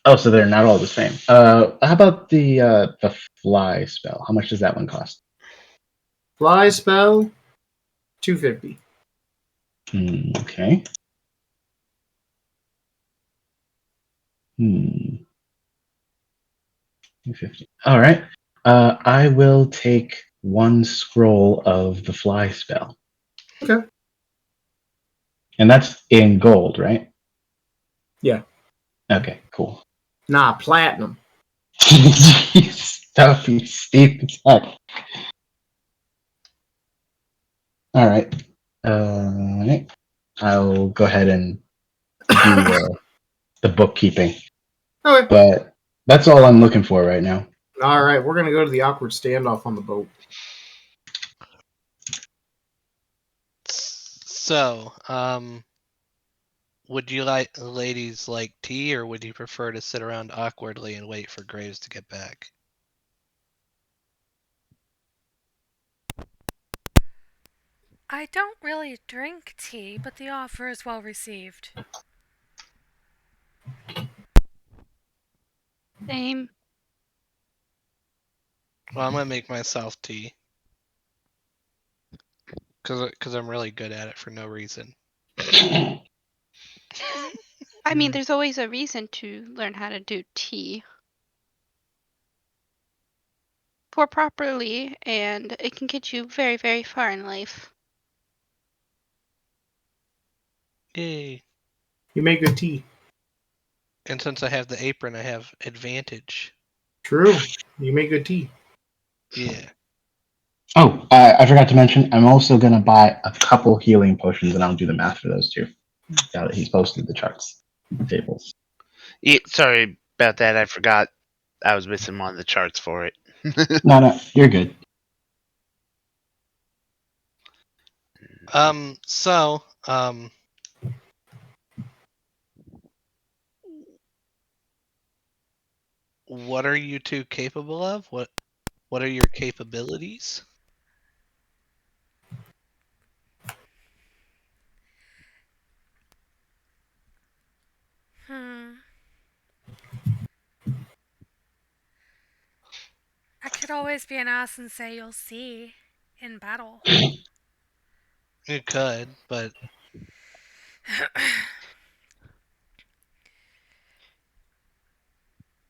Oh, so they're not all the same. How about the fly spell? How much does that one cost? Fly spell, 250. Okay. 250. All right. I will take 1 scroll of the fly spell. Okay. And that's in gold, right? Yeah. Okay, cool. Nah, platinum. Stuffy Steve. All right. I'll go ahead and do the bookkeeping. Okay. But that's all I'm looking for right now. All right, we're gonna go to the awkward standoff on the boat. So, would you ladies like tea, or would you prefer to sit around awkwardly and wait for Graves to get back? I don't really drink tea, but the offer is well received. Same. Well, I'm gonna make myself tea. Cause I'm really good at it for no reason. I mean, there's always a reason to learn how to do tea. Pour properly, and it can get you very, very far in life. Yay. You make good tea. And since I have the apron, I have advantage. True. You make good tea. Yeah. Oh, I forgot to mention, I'm also going to buy a couple healing potions, and I'll do the math for those too. Now that he's posted the charts, tables. Yeah, sorry about that. I forgot I was missing one of the charts for it. No, you're good. So, what are you two capable of? What are your capabilities? I could always be an ass and say you'll see in battle. You could, but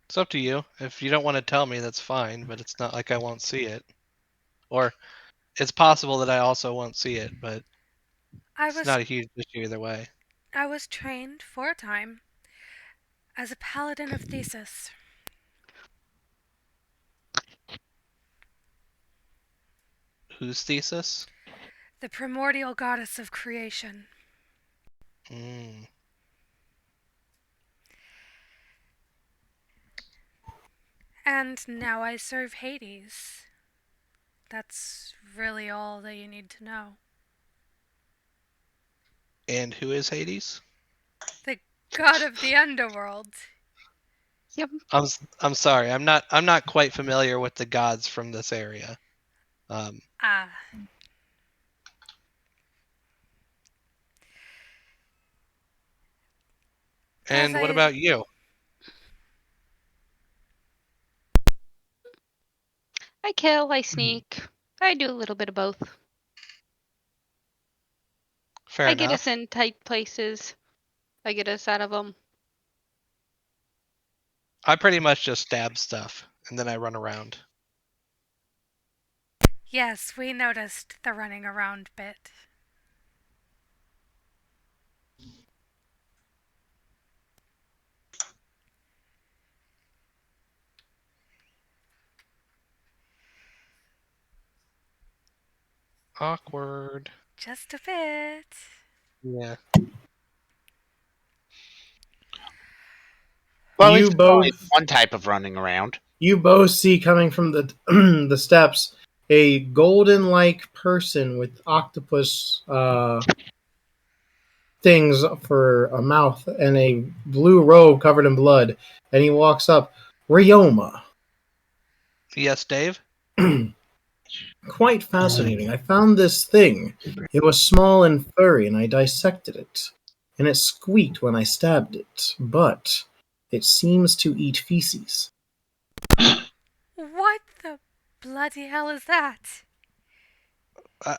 it's up to you. If you don't want to tell me, that's fine, but it's not like I won't see it. Or it's possible that I also won't see it, but I it's was not a huge issue either way. I was trained for a time as a paladin of Thesis. Whose thesis? The primordial goddess of creation. Mm. And now I serve Hades. That's really all that you need to know. And who is Hades? The god of the underworld. Yep. I'm sorry. I'm not quite familiar with the gods from this area. Ah. And what about you? I kill, I sneak. I do a little bit of both. Fair I enough. get us in tight places. I get us out of them. I pretty much just stab stuff, and then I run around. Yes, we noticed the running around bit. Awkward. Just a bit. Yeah. Well, You it's both- only one type of running around. You both see coming from the the steps a golden-like person with octopus things for a mouth and a blue robe covered in blood, and he walks up. Ryoma. Yes, Dave? Quite fascinating. I found this thing. It was small and furry, and I dissected it. And it squeaked when I stabbed it, but it seems to eat feces. What the bloody hell is that?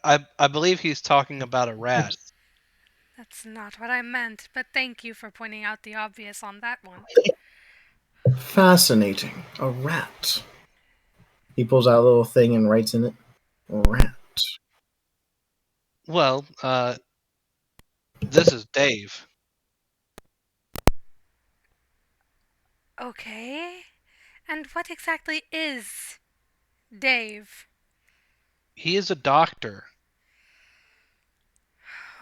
I believe he's talking about a rat. That's not what I meant, but thank you for pointing out the obvious on that one. Fascinating. A rat. He pulls out a little thing and writes in it, rat. Well, this is Dave. Okay. And what exactly is Dave? He is a doctor.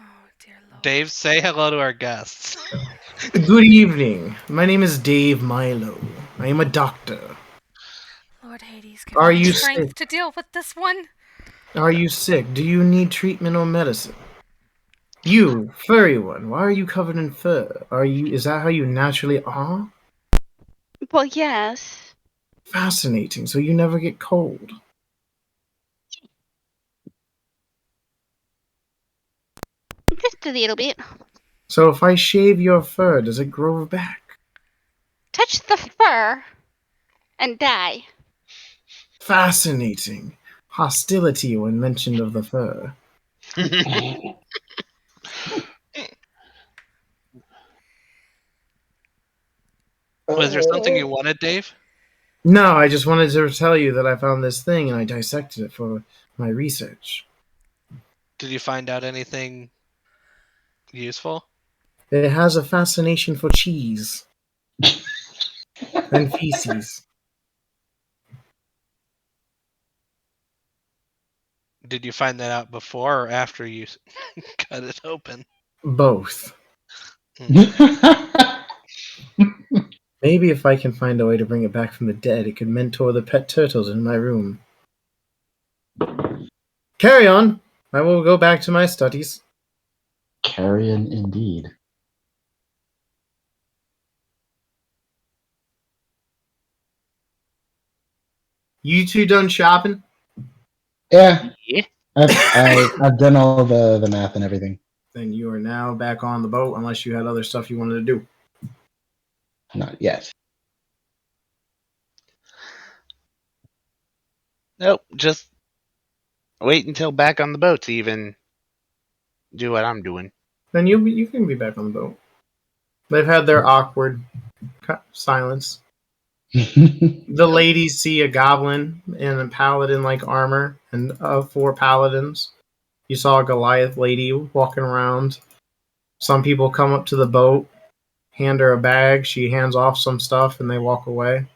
Oh, dear Lord. Dave, say hello to our guests. Good evening. My name is Dave Milo. I am a doctor. Lord Hades, give Are me you strength sick? to deal with this one. Are you sick? Do you need treatment or medicine? You, furry one, why are you covered in fur? Is that how you naturally are? Well, yes. Fascinating, so you never get cold. Just a little bit. So if I shave your fur, does it grow back? Touch the fur and die. Fascinating. Hostility when mentioned of the fur. Was there something you wanted, Dave? No, I just wanted to tell you that I found this thing and I dissected it for my research. Did you find out anything useful? It has a fascination for cheese and feces. Did you find that out before or after you cut it open? Both. Hmm. Maybe if I can find a way to bring it back from the dead, it could mentor the pet turtles in my room. Carry on. I will go back to my studies. Carrion indeed. You two done shopping? Yeah, Yeah. I've done all the math and everything. Then you are now back on the boat unless you had other stuff you wanted to do. Not yet. Nope, just wait until back on the boat to even do what I'm doing. Then you can be back on the boat. They've had their awkward silence. The ladies see a goblin in a paladin-like armor and 4 paladins. You saw a Goliath lady walking around. Some people come up to the boat, hand her a bag. She hands off some stuff, and they walk away.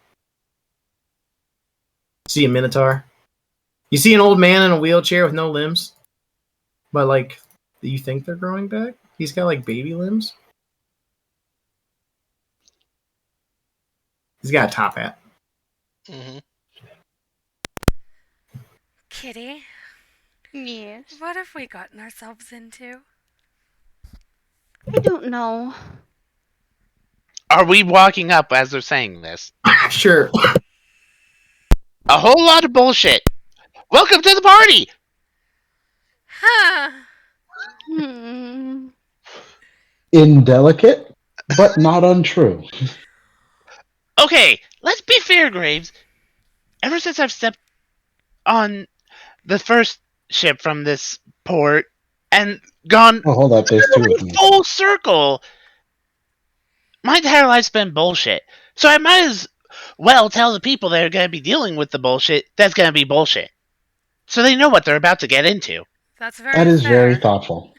See a minotaur. You see an old man in a wheelchair with no limbs, but like you think they're growing back. He's got like baby limbs. He's got a top hat. Hmm. Kitty, Yes. what have we gotten ourselves into? I don't know. Are we walking up as they're saying this? Sure. A whole lot of bullshit. Welcome to the party! Huh. Hmm. Indelicate, but not untrue. Okay, let's be fair, Graves. Ever since I've stepped on the first ship from this port and gone Oh, hold up. There's 2 of me. full circle, my entire life's been bullshit. So I might as well tell the people that are going to be dealing with the bullshit that's going to be bullshit. So they know what they're about to get into. That's very That is fair. very thoughtful.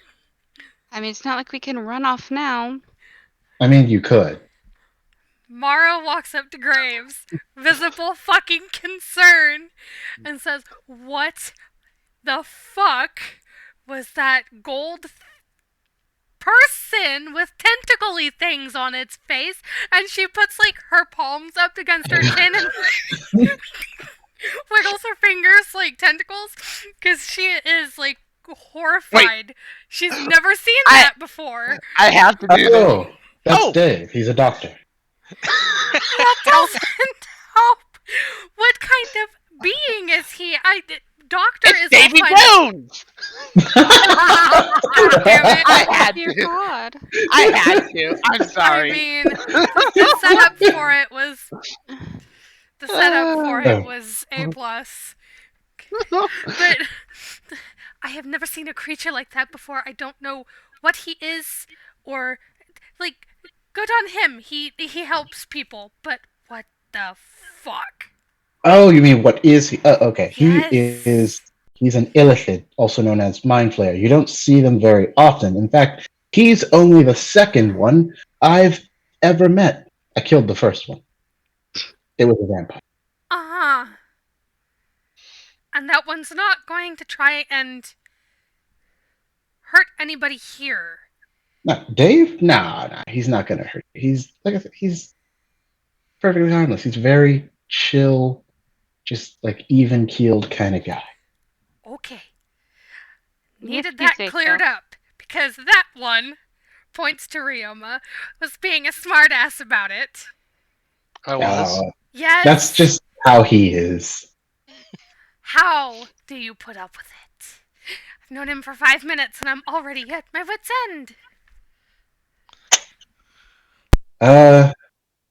I mean, it's not like we can run off now. I mean, you could. Mara walks up to Graves, visible fucking concern, and says, "What the fuck was that gold person with tentacly things on its face?" And she puts like her palms up against her chin and wiggles her fingers like tentacles because she is like horrified. She's never seen that before. I have to do this. Oh, that's Oh! Dave. He's a doctor. That doesn't help. What kind of being is he? Doctor It's is Davy all fine. Jones! God damn it. I had Dear to. God. I had to. I'm sorry. I mean, the setup for it was A plus. But I have never seen a creature like that before. I don't know what he is or like good on him. He helps people, but what the fuck? Oh, you mean what is he? Okay, Yes. He's an illithid, also known as mind flayer. You don't see them very often. In fact, he's only the second one I've ever met. I killed the first one. It was a vampire. Uh-huh. And that one's not going to try and hurt anybody here. No, Dave? Nah, he's not gonna hurt you. He's like I said, he's perfectly harmless. He's very chill, just like even keeled kind of guy. Okay. If Needed you that say cleared so. up Because that one, points to Ryoma, was being a smartass about it. I was. Yes? That's just how he is. How do you put up with it? I've known him for 5 minutes and I'm already at my wit's end.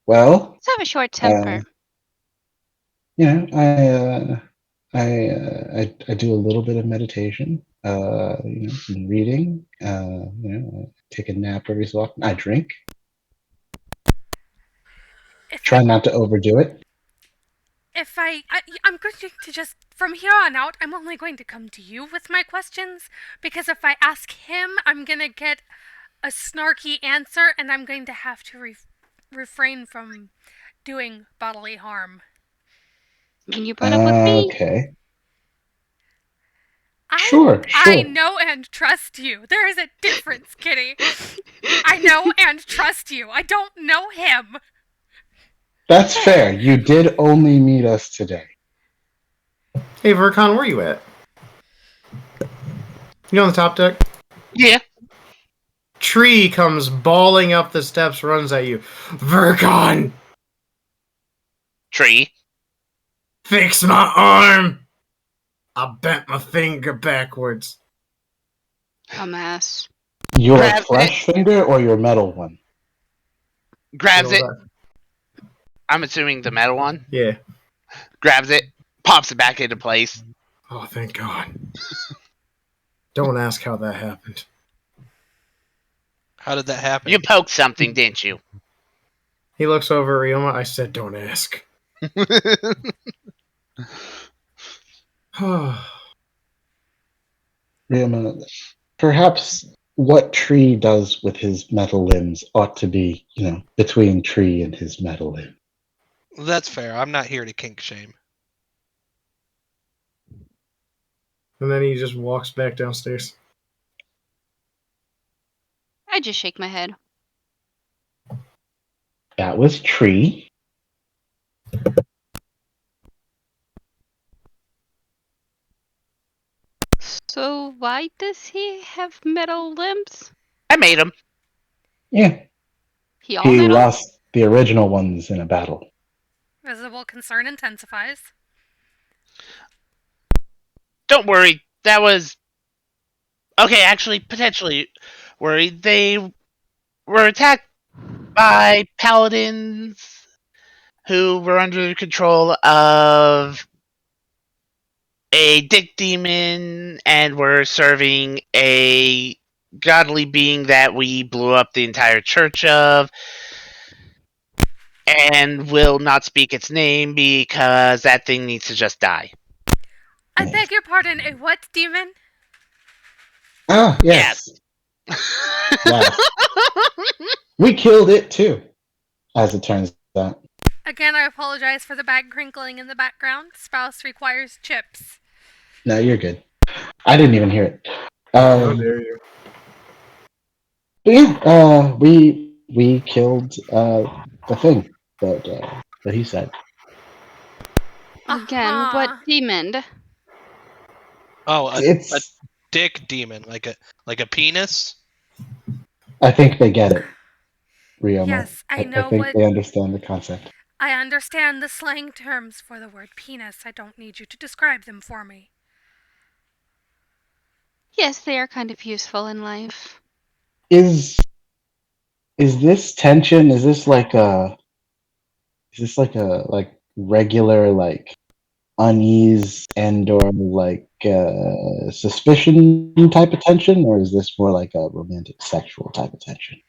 Well, Let's have a short temper. you know, I do a little bit of meditation, and reading, I take a nap every so often. I drink. Try not to overdo it. I'm going to just, from here on out, I'm only going to come to you with my questions, because if I ask him, I'm going to get a snarky answer, and I'm going to have to refrain from doing bodily harm. Can you put up with me? Okay. I Sure. know and trust you. There is a difference, Kitty. I know and trust you. I don't know him. That's fair. You did only meet us today. Hey, Vercon, where you at? You on the top deck? Yeah. Tree comes bawling up the steps, runs at you. Vercon! Tree. Fix my arm! I bent my finger backwards. Dumbass. Your Grab flesh finger or your metal one? Grabs it. I'm assuming the metal one. Yeah. Grabs it. Pops it back into place. Oh, thank God. Don't ask how that happened. How did that happen? You poked something, didn't you? He looks over at Ryoma. I said, don't ask. Ryoma, perhaps what Tree does with his metal limbs ought to be, between Tree and his metal limb. That's fair. I'm not here to kink shame. And then he just walks back downstairs. I just shake my head. That was Tree. So why does he have metal limbs? I made him. Yeah. He all He metal? lost the original ones in a battle. Visible concern intensifies. Don't worry. That was... Okay, actually, potentially worried. They were attacked by paladins who were under the control of a dick demon and were serving a godly being that we blew up the entire church of, and will not speak its name because that thing needs to just die. I beg your pardon, a what demon? Ah, yes. Yes. We killed it too, as it turns out. Again, I apologize for the bag crinkling in the background. Spouse requires chips. No, you're good. I didn't even hear it. How dare you? But yeah, we killed the thing that he said. Again, what demon? Oh, a It's. dick demon, like a penis. I think they get it, Ryoma. Yes, I know I think what... they understand the concept. I understand the slang terms for the word penis. I don't need you to describe them for me. Yes, they are kind of useful in life. Is this tension? Is this like a regular unease and or suspicion type of tension, or is this more like a romantic sexual type of tension?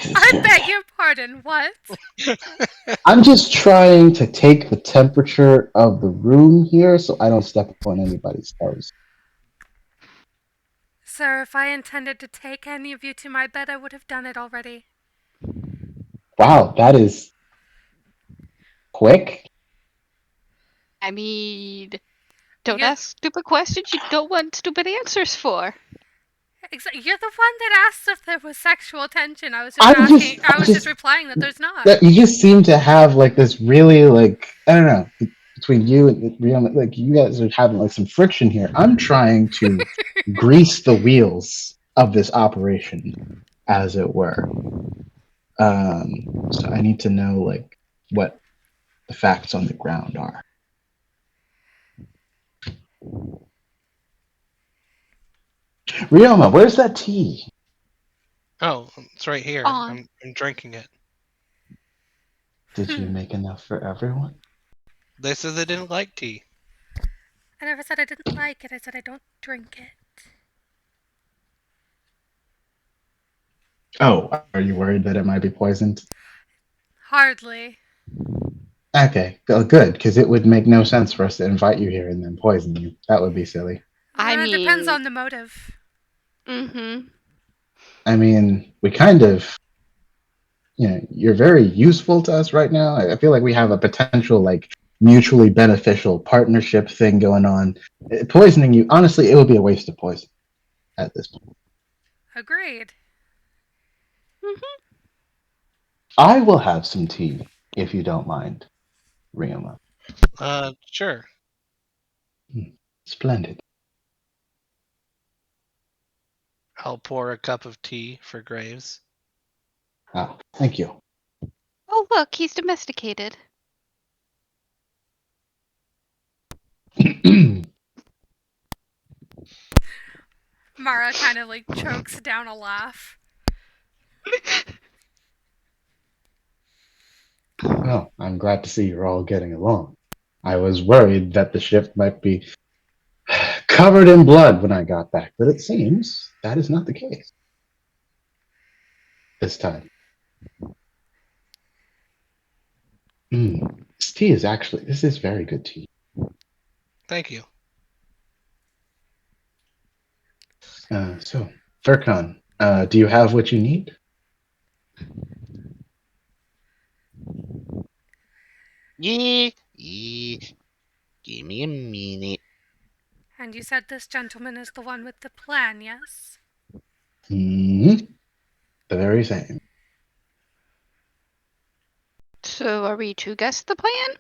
I beg your pardon, what? I'm just trying to take the temperature of the room here so I don't step on anybody's toes. Sir, if I intended to take any of you to my bed, I would have done it already. Wow, that is quick. I mean, don't ask stupid questions you don't want stupid answers for. You're the one that asked if there was sexual tension. I was just replying that there's not. You just seem to have this really I don't know, between you and Rihanna, you guys are having some friction here. I'm trying to grease the wheels of this operation, as it were. So I need to know like what the facts on the ground are. Ryoma, where's that tea? Oh, it's right here. On. I'm drinking it. Did you make enough for everyone? They said they didn't like tea. I never said I didn't like it. I said I don't drink it. Oh, are you worried that it might be poisoned? Hardly. Okay, good, because it would make no sense for us to invite you here and then poison you. That would be silly. I It depends mean, on the motive. mm-hmm. I mean, we kind of, you're very useful to us right now. I feel like we have a potential, like, mutually beneficial partnership thing going on. Poisoning you, honestly, it would be a waste of poison at this point. Agreed. Mm-hmm. I will have some tea, if you don't mind, Ryoma. Sure. Splendid. I'll pour a cup of tea for Graves. Ah, thank you. Oh, look, he's domesticated. Mara kind of like chokes down a laugh. Well, I'm glad to see you're all getting along. I was worried that the ship might be covered in blood when I got back, but it seems that is not the case this time. This tea is this is very good tea. Thank you. So, Furcon, do you have what you need? Yeah. Give me a minute. And you said this gentleman is the one with the plan, yes? hmm The very same. So are we to guess the plan?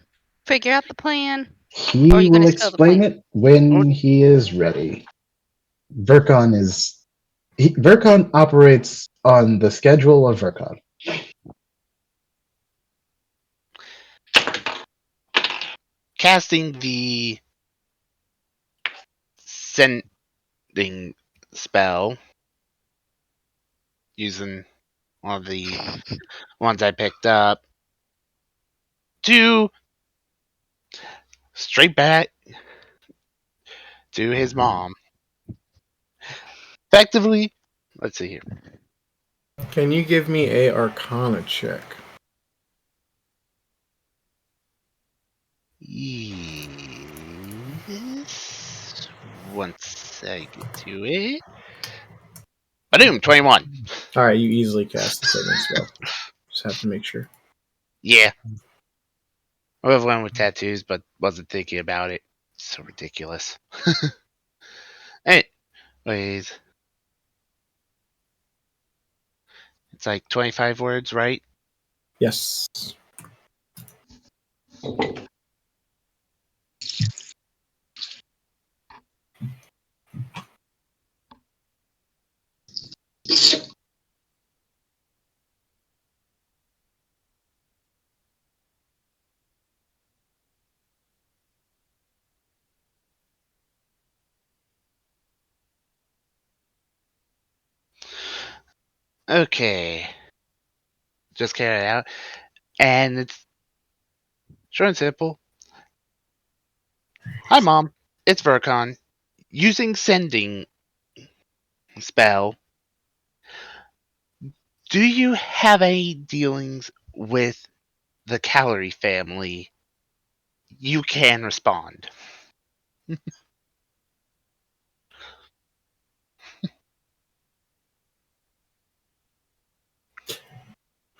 Figure out the plan? Or are He you will going to spill the explain plan? it when he is ready. Vercon operates on the schedule of Vercon. Casting the sending spell using one of the ones I picked up to straight back to his mom. Effectively, let's see here. Can you give me a Arcana check? Yes. Once I get to it. Boom, 21. Alright, you easily cast the saving spell. Just have to make sure. Yeah. I would have went with tattoos, but wasn't thinking about it. So ridiculous. Anyways. It's like 25 words, right? Yes. Okay. Just carry it out. And it's short and simple. Hi, Mom. It's Vercon. Using sending spell, do you have any dealings with the Calorie family? You can respond.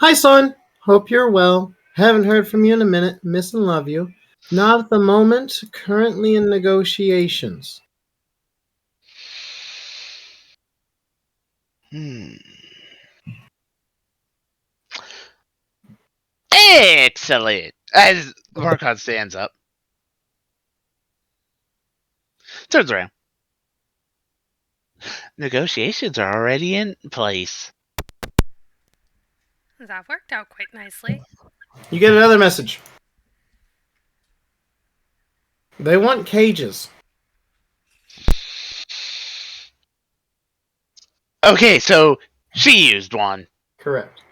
Hi, son. Hope you're well. Haven't heard from you in a minute. Miss and love you. Not at the moment. Currently in negotiations. Excellent. As Vercon stands up, turns around. Negotiations are already in place. That worked out quite nicely. You get another message. They want cages. Okay, so she used one. Correct.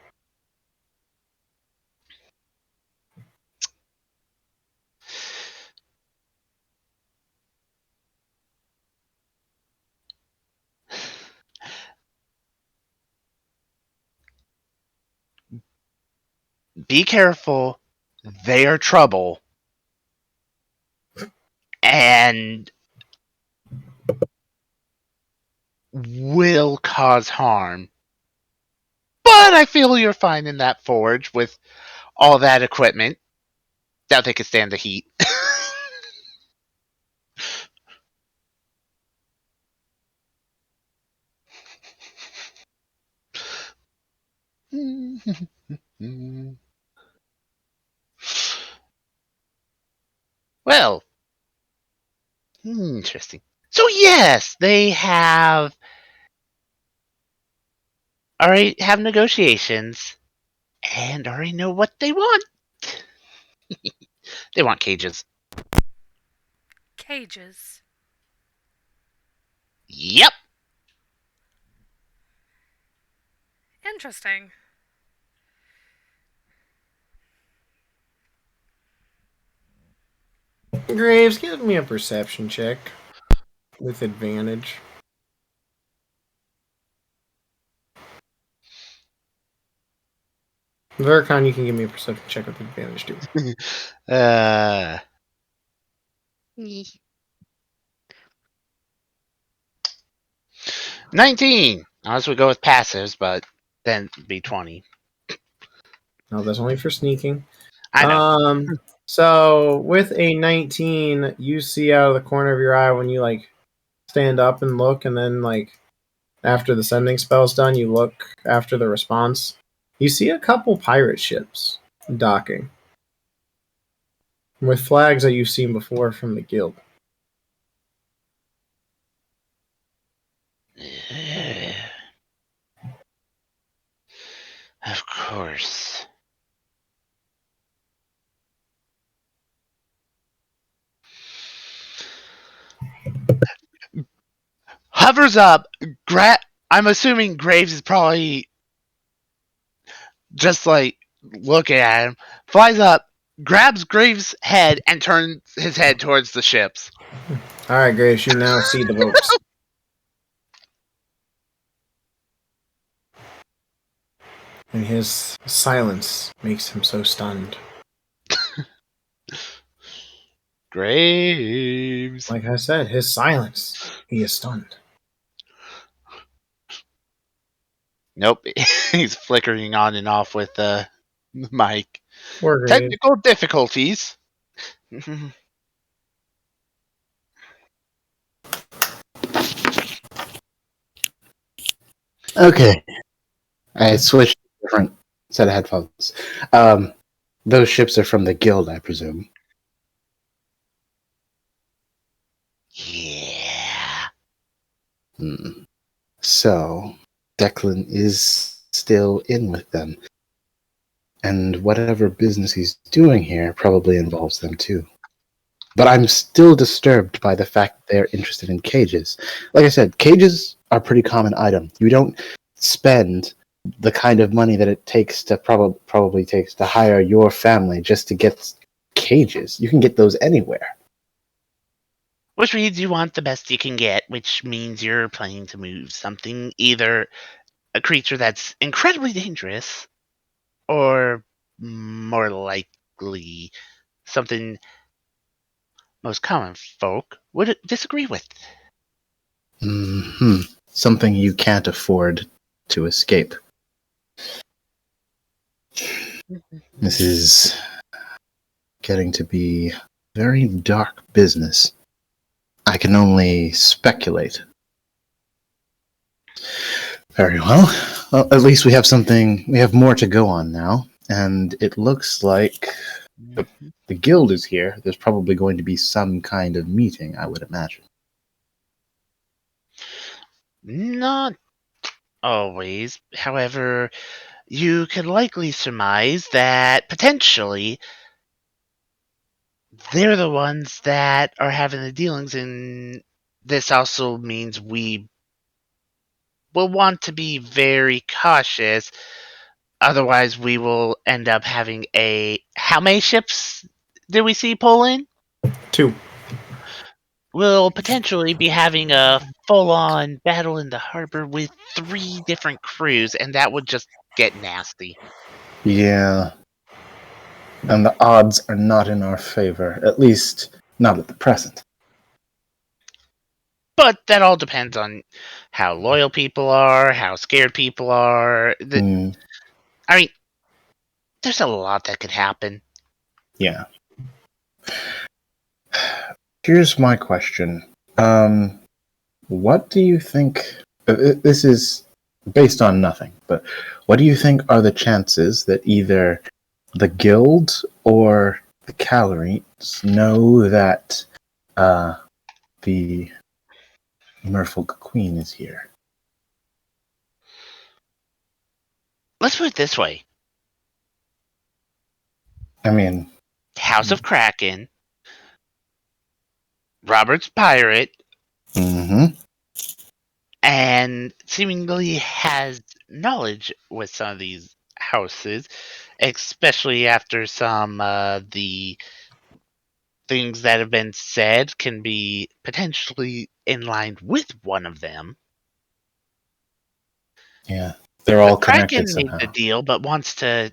Be careful. They are trouble. And will cause harm. But I feel you're fine in that forge with all that equipment. Doubt they could stand the heat. Well, interesting. So yes, they have already have negotiations and already know what they want. They want cages. Cages. Yep. Interesting. Graves, give me a perception check with advantage. Vericon, you can give me a perception check with advantage too. 19. Unless we go with passives, but then be 20. No, that's only for sneaking. I know. So with a 19, you see out of the corner of your eye when you like stand up and look, and then like after the sending spell's done, you look after the response. You see a couple pirate ships docking with flags that you've seen before from the guild. Of course. Hovers up. I'm assuming Graves is probably just like looking at him. Flies up, grabs Graves' head, and turns his head towards the ships. All right, Graves, you now see the boats. And his silence makes him so stunned. Graves. Like I said, his silence. He is stunned. Nope. He's flickering on and off with the mic. Poor Graves. Technical difficulties. Okay. I switched to a different set of headphones. Those ships are from the guild, I presume. Yeah. So, Declan is still in with them. And whatever business he's doing here probably involves them too. But I'm still disturbed by the fact that they're interested in cages. Like I said, cages are a pretty common item. You don't spend the kind of money that it takes to probably takes to hire your family just to get cages. You can get those anywhere. Which means you want the best you can get, which means you're planning to move something, either a creature that's incredibly dangerous, or more likely something most common folk would disagree with. Something you can't afford to escape. This is getting to be very dark business. I can only speculate. Very well. Well, at least we have more to go on now, and it looks like the guild is here. There's probably going to be some kind of meeting, I would imagine. Not always. However, you could likely surmise that potentially they're the ones that are having the dealings, and this also means we will want to be very cautious. Otherwise, we will end up having a. How many ships did we see pull in? 2. We'll potentially be having a full on battle in the harbor with 3 different crews, and that would just get nasty. Yeah. And the odds are not in our favor, at least not at the present. But that all depends on how loyal people are, how scared people are. Hmm. I mean, there's a lot that could happen. Yeah. Here's my question. What do you think? This is based on nothing, but what do you think are the chances that either the guild or the Calorites know that the Merfolk Queen is here? Let's put it this way. I mean, House of Kraken, Robert's Pirate, mm-hmm. and seemingly has knowledge with some of these houses, especially after some the things that have been said can be potentially in line with one of them. Yeah, they're The all connected Kraken made the somehow. deal but wants to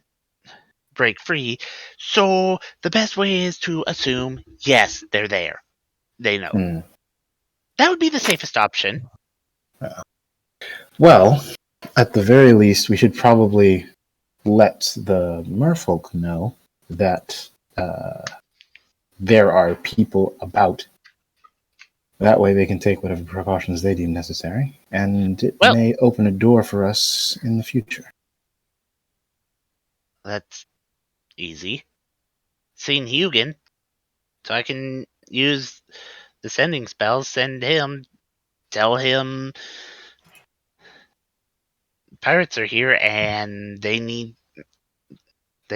break free, so the best way is to assume, yes, they're there. They know. Hmm. That would be the safest option. Well, at the very least, we should probably let the merfolk know that there are people about. That way they can take whatever precautions they deem necessary, and it Well, may open a door for us in the future. that's easy. Seen Hugin, so I can use the sending spell, send him, tell him pirates are here and they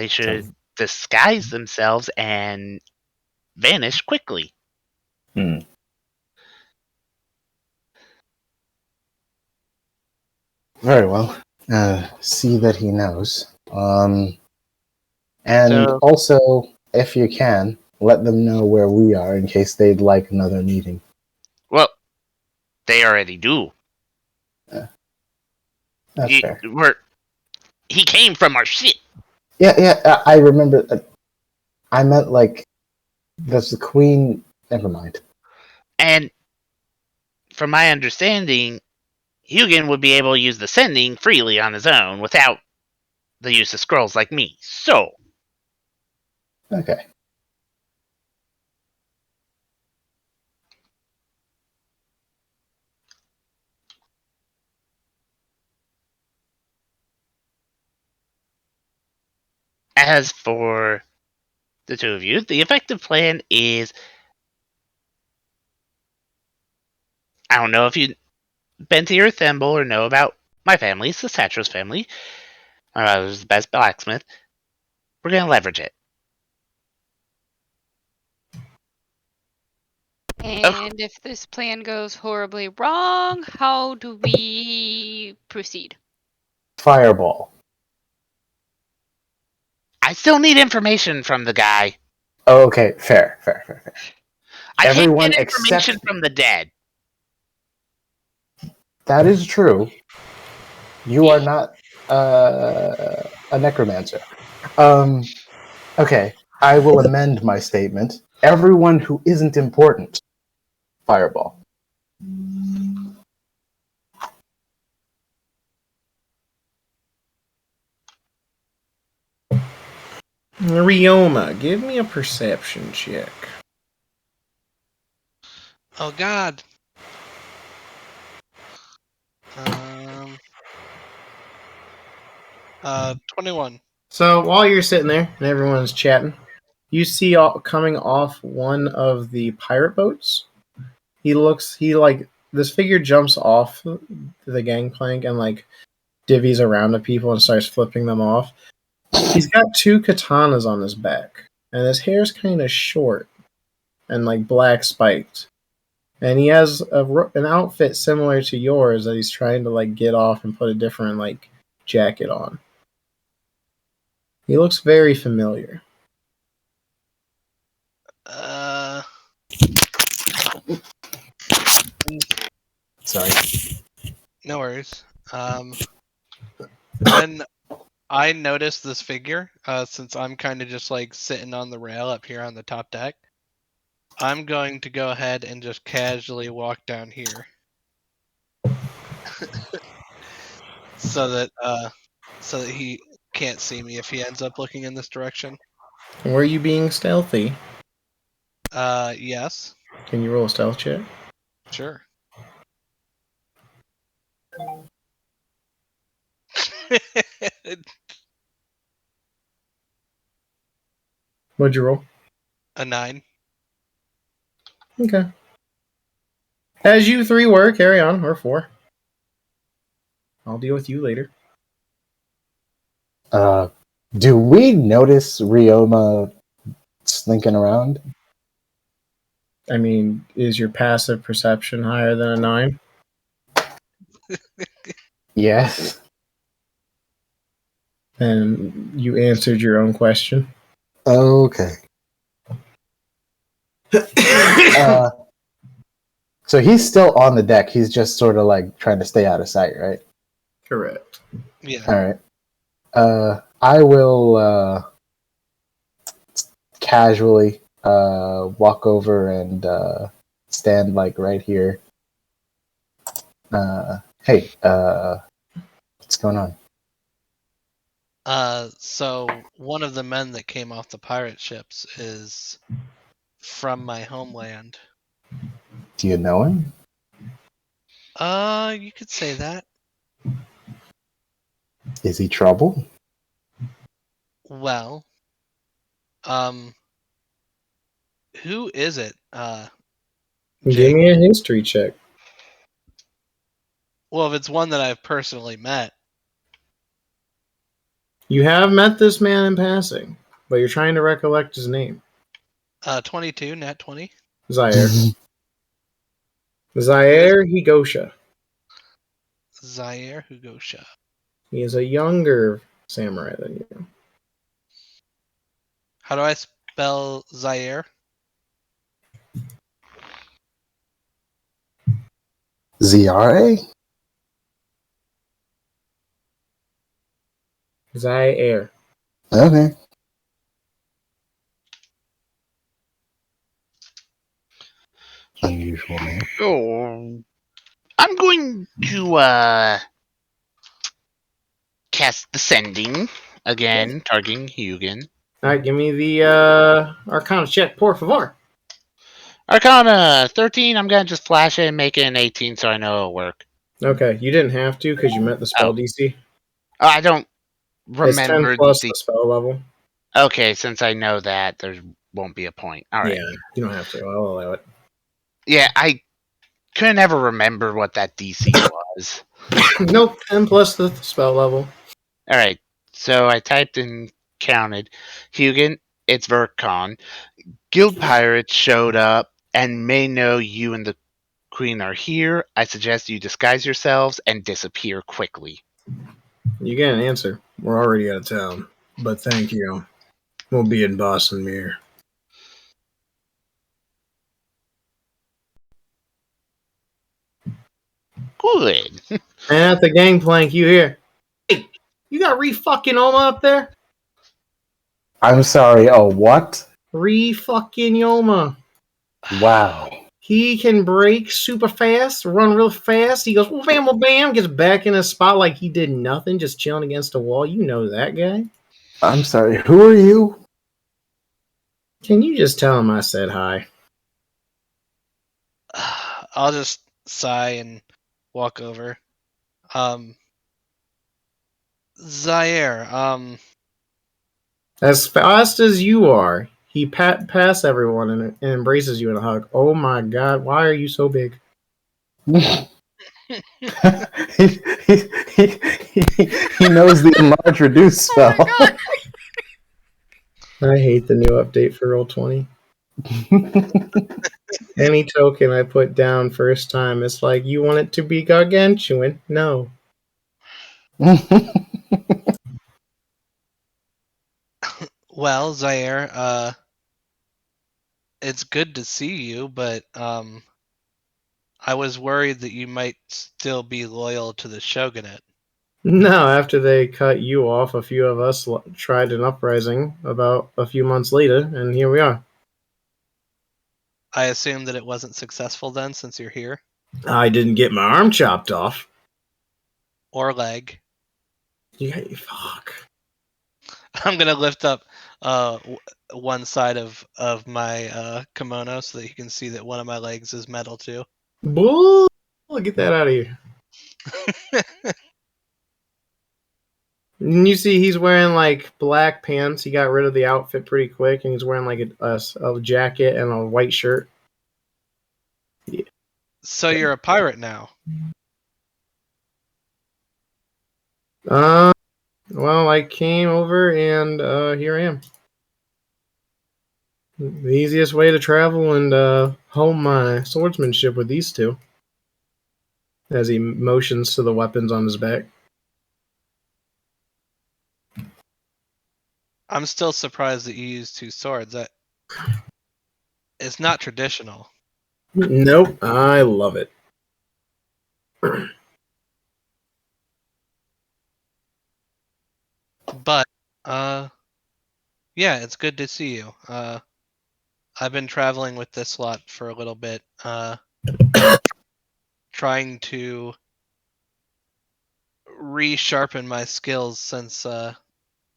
should disguise themselves and vanish quickly. Hmm. Very well. See that he knows. And So, also, if you can, let them know where we are in case they'd like another meeting. well, they already do. That's fair. He came from our ship. Yeah, I remember. I meant like, does the queen? Never mind. And from my understanding, Hugin would be able to use the sending freely on his own without the use of scrolls like me. So, Okay. as for the two of you, the effective plan is I don't know if you've been to your Thimble or know about my family, it's the Satros family. My father's the best blacksmith. We're going to leverage it. And if this plan goes horribly wrong, how do we proceed? Fireball. I still need information from the guy. Okay, fair. I Everyone can't get except information from the dead. that is true. You are not a necromancer. Okay, I will amend my statement. Everyone who isn't important, fireball. Rioma, give me a perception check. Oh God. 21. So while you're sitting there and everyone's chatting, you see coming off one of the pirate boats. He this figure jumps off the gangplank and like divvies around the people and starts flipping them off. He's got two katanas on his back, and his hair's kind of short and like black spiked. And he has an outfit similar to yours that he's trying to like get off and put a different like jacket on. He looks very familiar. Sorry. No worries. When I noticed this figure, since I'm kind of just like sitting on the rail up here on the top deck, I'm going to go ahead and just casually walk down here. so that he can't see me if he ends up looking in this direction. Were you being stealthy? Yes. Can you roll a stealth check? Sure. What'd you roll? A 9. Okay. As you three were, carry on, or 4. I'll deal with you later. Do we notice Ryoma slinking around? I mean, is your passive perception higher than a 9? Yes. And you answered your own question. Okay. So he's still on the deck. He's just sort of like trying to stay out of sight, right? Correct. Yeah. All right. I will casually walk over and stand like right here. Hey, what's going on? So one of the men that came off the pirate ships is from my homeland. Do you know him? You could say that. Is he trouble? Well, who is it? Give Jake? me a history check. Well, if it's one that I've personally met. You have met this man in passing, but you're trying to recollect his name. 22, nat 20. Zaire. Zaire Higosha. Zaire Hugosha. He is a younger samurai than you. How do I spell Zaire? ZRA? Zaire. Okay. Unusual name. Oh, I'm going to cast Descending again, targeting Hugin. Alright, give me the Arcana check, por favor. Arcana 13. I'm gonna just flash it and make it an 18, so I know it'll work. Okay, you didn't have to because you met the spell DC. I don't It's 10 remember plus the spell level. Okay, since I know that, there won't be a point. All right. Yeah, you don't have to. I'll allow it. Yeah, I couldn't ever remember what that DC was. Nope, 10 plus the spell level. All right, so I typed and counted. Hugin, it's Vercon. Guild pirates showed up and may know you and the queen are here. I suggest you disguise yourselves and disappear quickly. You get an answer. We're already out of town, but thank you. We'll be in Boston Mere. Good. And at the gangplank, you hear, "Hey, you got re-fucking Oma up there? I'm sorry. Oh, what? Re-fucking Yoma. Wow. He can break super fast, run real fast. He goes, bam, well, bam, gets back in his spot like he did nothing, just chilling against the wall. You know that guy. I'm sorry. Who are you? Can you just tell him I said hi? I'll just sigh and walk over. Zaire, As fast as you are, he past everyone and embraces you in a hug. Oh my god, why are you so big? he, he knows the enlarge reduce Oh spell. my god! I hate the new update for Roll20. Any token I put down first time, it's like, you want it to be gargantuan? No. Well, Zaire, it's good to see you, but I was worried that you might still be loyal to the shogunate. No, after they cut you off, a few of us tried an uprising about a few months later, and here we are. I assume that it wasn't successful then, since you're here, I didn't get my arm chopped off. or leg. Yeah, fuck. I'm gonna lift up one side of my kimono so that you can see that one of my legs is metal too. Bull! Get that out of here. And you see he's wearing like black pants. He got rid of the outfit pretty quick, and he's wearing like a jacket and a white shirt. So you're a pirate now. Well, I came over and here I am. The easiest way to travel and hone my swordsmanship with these two. As he motions to the weapons on his back. I'm still surprised that you use two swords. It's not traditional. Nope, I love it. But yeah, it's good to see you. I've been traveling with this lot for a little bit, trying to resharpen my skills since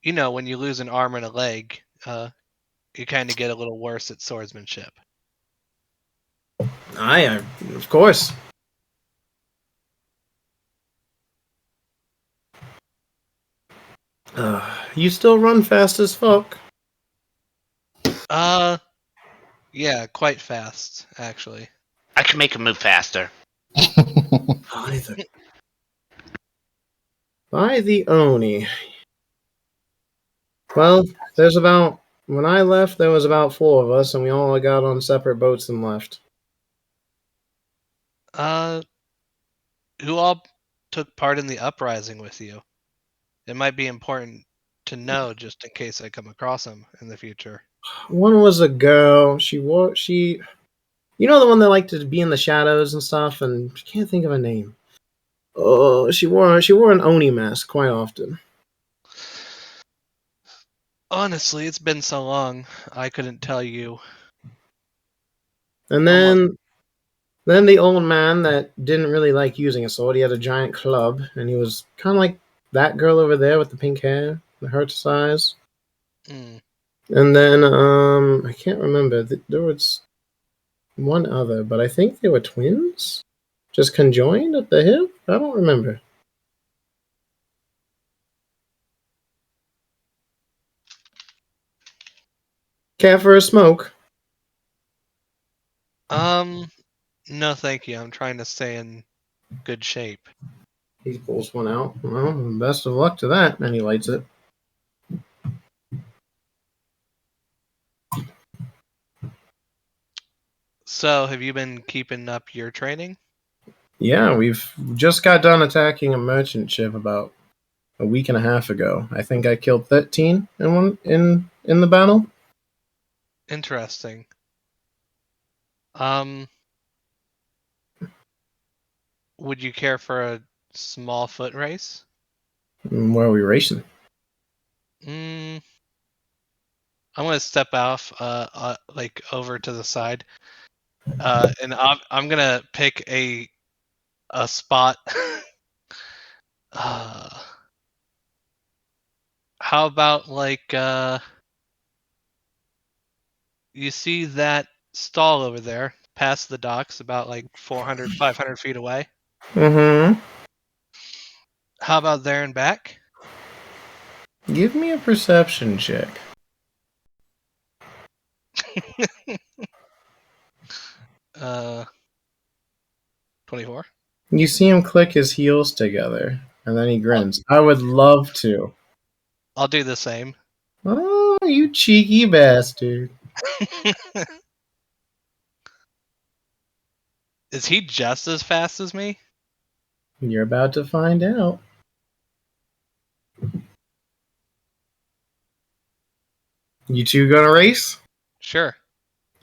when you lose an arm and a leg, you kind of get a little worse at swordsmanship. Of course. You still run fast as fuck. Yeah, quite fast actually. I can make him move faster. By the Oni. Well, when I left, there was about 4 of us, and we all got on separate boats and left. Who all took part in the uprising with you? It might be important to know just in case I come across them in the future. One was a girl. You know the one that liked to be in the shadows and stuff, and I can't think of her name. Oh, she wore an Oni mask quite often. Honestly, it's been so long, I couldn't tell you. And then the old man that didn't really like using a sword, he had a giant club, and he was kind of like that girl over there with the pink hair, the her size. Mm. And then I can't remember. There was one other, but I think they were twins, just conjoined at the hip. I don't remember. Care for a smoke? No, thank you. I'm trying to stay in good shape. He pulls one out. Well, best of luck to that. And he lights it. So, have you been keeping up your training? Yeah, we've just got done attacking a merchant ship about a week and a half ago. I think I killed 13 in the battle. Interesting. Would you care for a small foot race? Where are we racing? I'm gonna step off, like over to the side, and I'm gonna pick a spot. How about like you see that stall over there, past the docks, about like 400, 500 feet away? Mm-hmm. How about there and back? Give me a perception check. 24. You see him click his heels together, and then he grins. I would love to. I'll do the same. Oh, you cheeky bastard. Is he just as fast as me? You're about to find out. You two gonna race? Sure.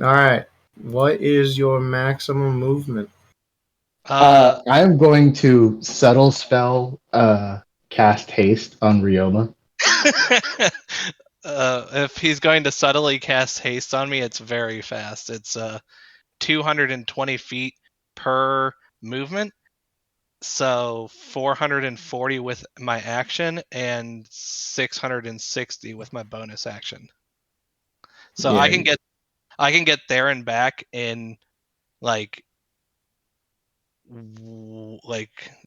Alright. What is your maximum movement? I'm going to subtle spell cast haste on Ryoma. If he's going to subtly cast haste on me, it's very fast. It's 220 feet per movement. So 440 with my action and 660 with my bonus action. So Yeah. I can get there and back in like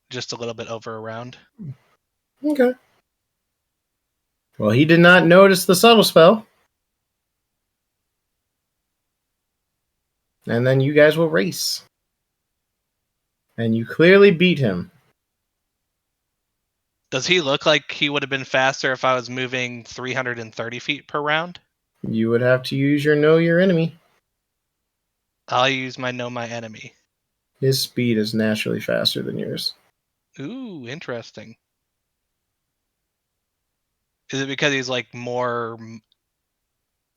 just a little bit over a round. Okay. Well, he did not notice the subtle spell. And then you guys will race. And you clearly beat him. Does he look like he would have been faster if I was moving 330 feet per round? You would have to use your know your enemy. I'll use my know my enemy. His speed is naturally faster than yours. Ooh, interesting. Is it because he's like more?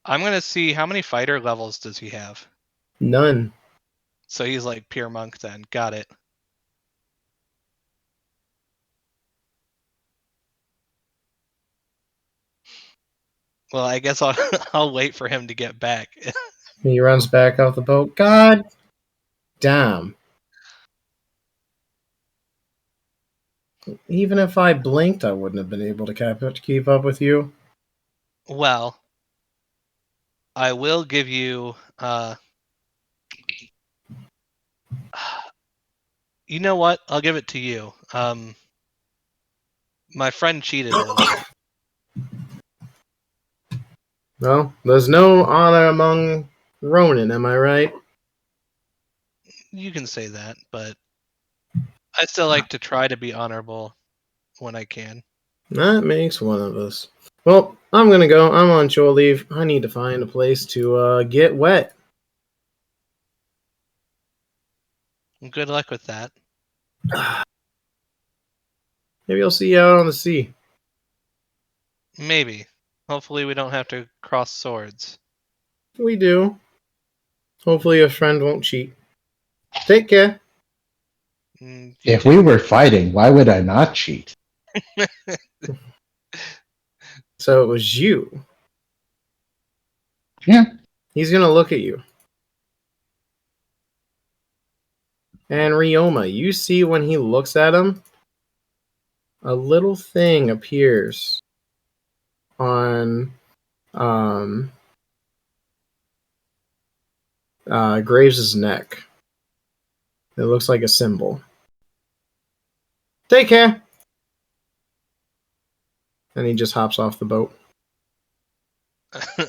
I'm gonna see how many fighter levels does he have. None. So he's like pure monk then. Got it. Well, I guess I'll I'll wait for him to get back. He runs back off the boat. God damn. Even if I blinked, I wouldn't have been able to keep up with you. Well, I will give you. You know what? I'll give it to you. My friend cheated a little bit. Well, there's no honor among Ronin, am I right? You can say that, but I still like to try to be honorable when I can. That makes one of us. Well, I'm gonna go. I'm on shore leave. I need to find a place to get wet. Good luck with that. Maybe I'll see you out on the sea. Maybe. Hopefully, we don't have to cross swords. We do. Hopefully, a friend won't cheat. Take care. You If too. we were fighting, why would I not cheat? So it was you. Yeah. He's gonna look at you. And Ryoma, you see when he looks at him, a little thing appears on Graves' neck. It looks like a symbol. Take care. And he just hops off the boat.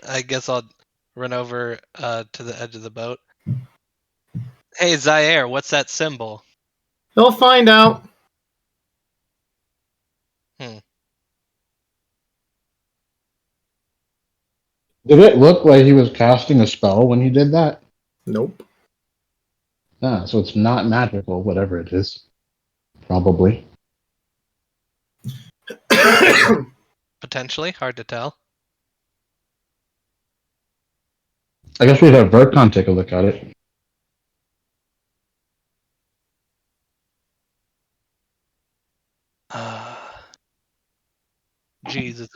I guess I'll run over to the edge of the boat. Hey, Zaire, what's that symbol? He'll find out. Did it look like he was casting a spell when he did that? Nope. Ah, so it's not magical, whatever it is. Probably. Potentially, hard to tell. I guess we'd have Vercon take a look at it. Geez,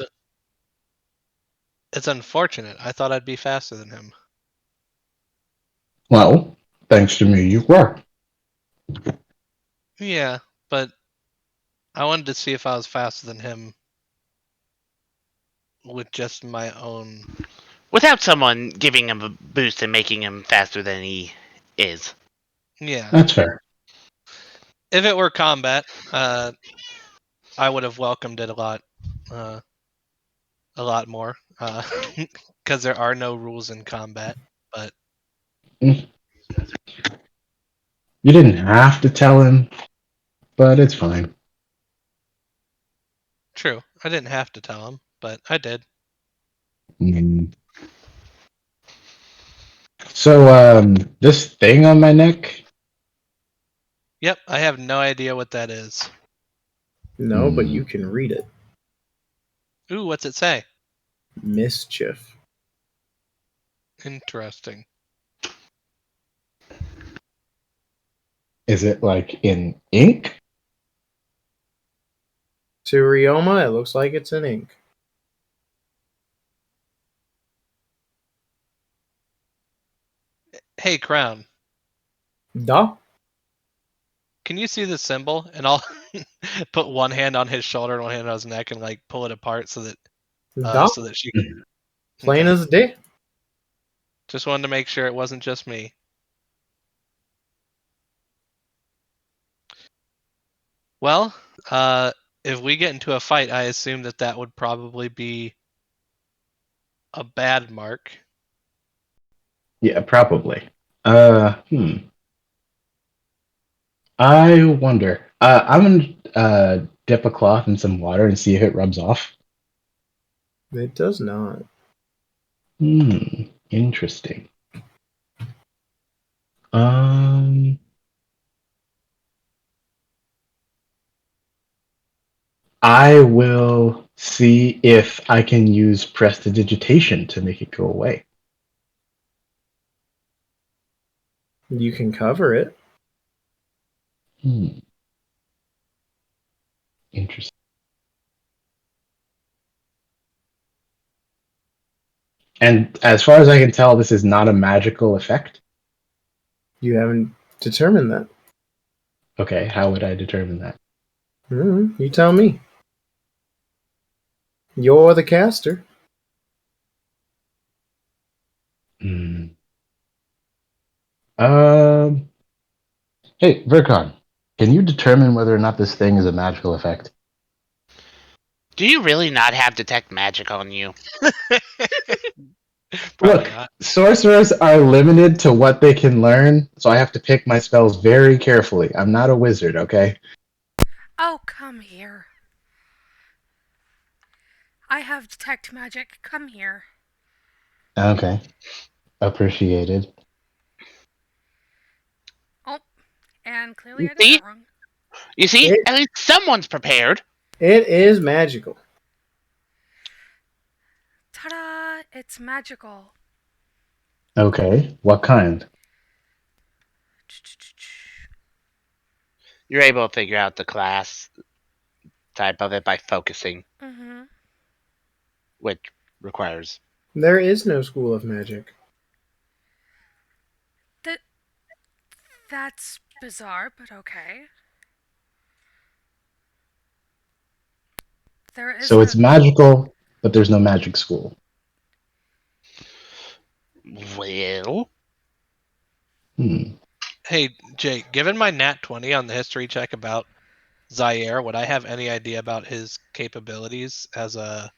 it's unfortunate. I thought I'd be faster than him. Well, thanks to me, you were. Yeah, but I wanted to see if I was faster than him with just my own. Without someone giving him a boost and making him faster than he is. Yeah. That's fair. If it were combat, I would have welcomed it a lot more, because there are no rules in combat. But You didn't have to tell him, but it's fine. True. I didn't have to tell him, but I did. Mm. So, this thing on my neck? Yep, I have no idea what that is. No, but you can read it. Ooh, what's it say? Mischief. Interesting. Is it like in ink? To Ryoma, it looks like it's in ink. Hey, Crown, Da? can you see the symbol? And I'll put one hand on his shoulder and one hand on his neck and like pull it apart so that Da? she. Plain Okay. as day. Just wanted to make sure it wasn't just me. Well, if we get into a fight, I assume that would probably be a bad mark. Yeah, probably. I wonder. I'm gonna dip a cloth in some water and see if it rubs off. It does not. Interesting. Um, I will see if I can use prestidigitation to make it go away. You can cover it. Interesting. And as far as I can tell, this is not a magical effect. You haven't determined that. Okay, how would I determine that? You tell me. You're the caster. Hmm. Hey, Vercon, can you determine whether or not this thing is a magical effect? Do you really not have detect magic on you? Probably Look, not. sorcerers are limited to what they can learn, so I have to pick my spells very carefully. I'm not a wizard, okay? Oh, come here. I have detect magic. Come here. Okay. Appreciated. Oh, and clearly I did See? that wrong. You see? It, At least someone's prepared. it is magical. Ta-da! It's magical. Okay. What kind? You're able to figure out the class type of it by focusing, Mm-hmm. which requires. There is no school of magic. That's bizarre, but okay. There is So no... it's magical, but there's no magic school. Well, Hey, Jake, given my nat 20 on the history check about Zaire, would I have any idea about his capabilities as a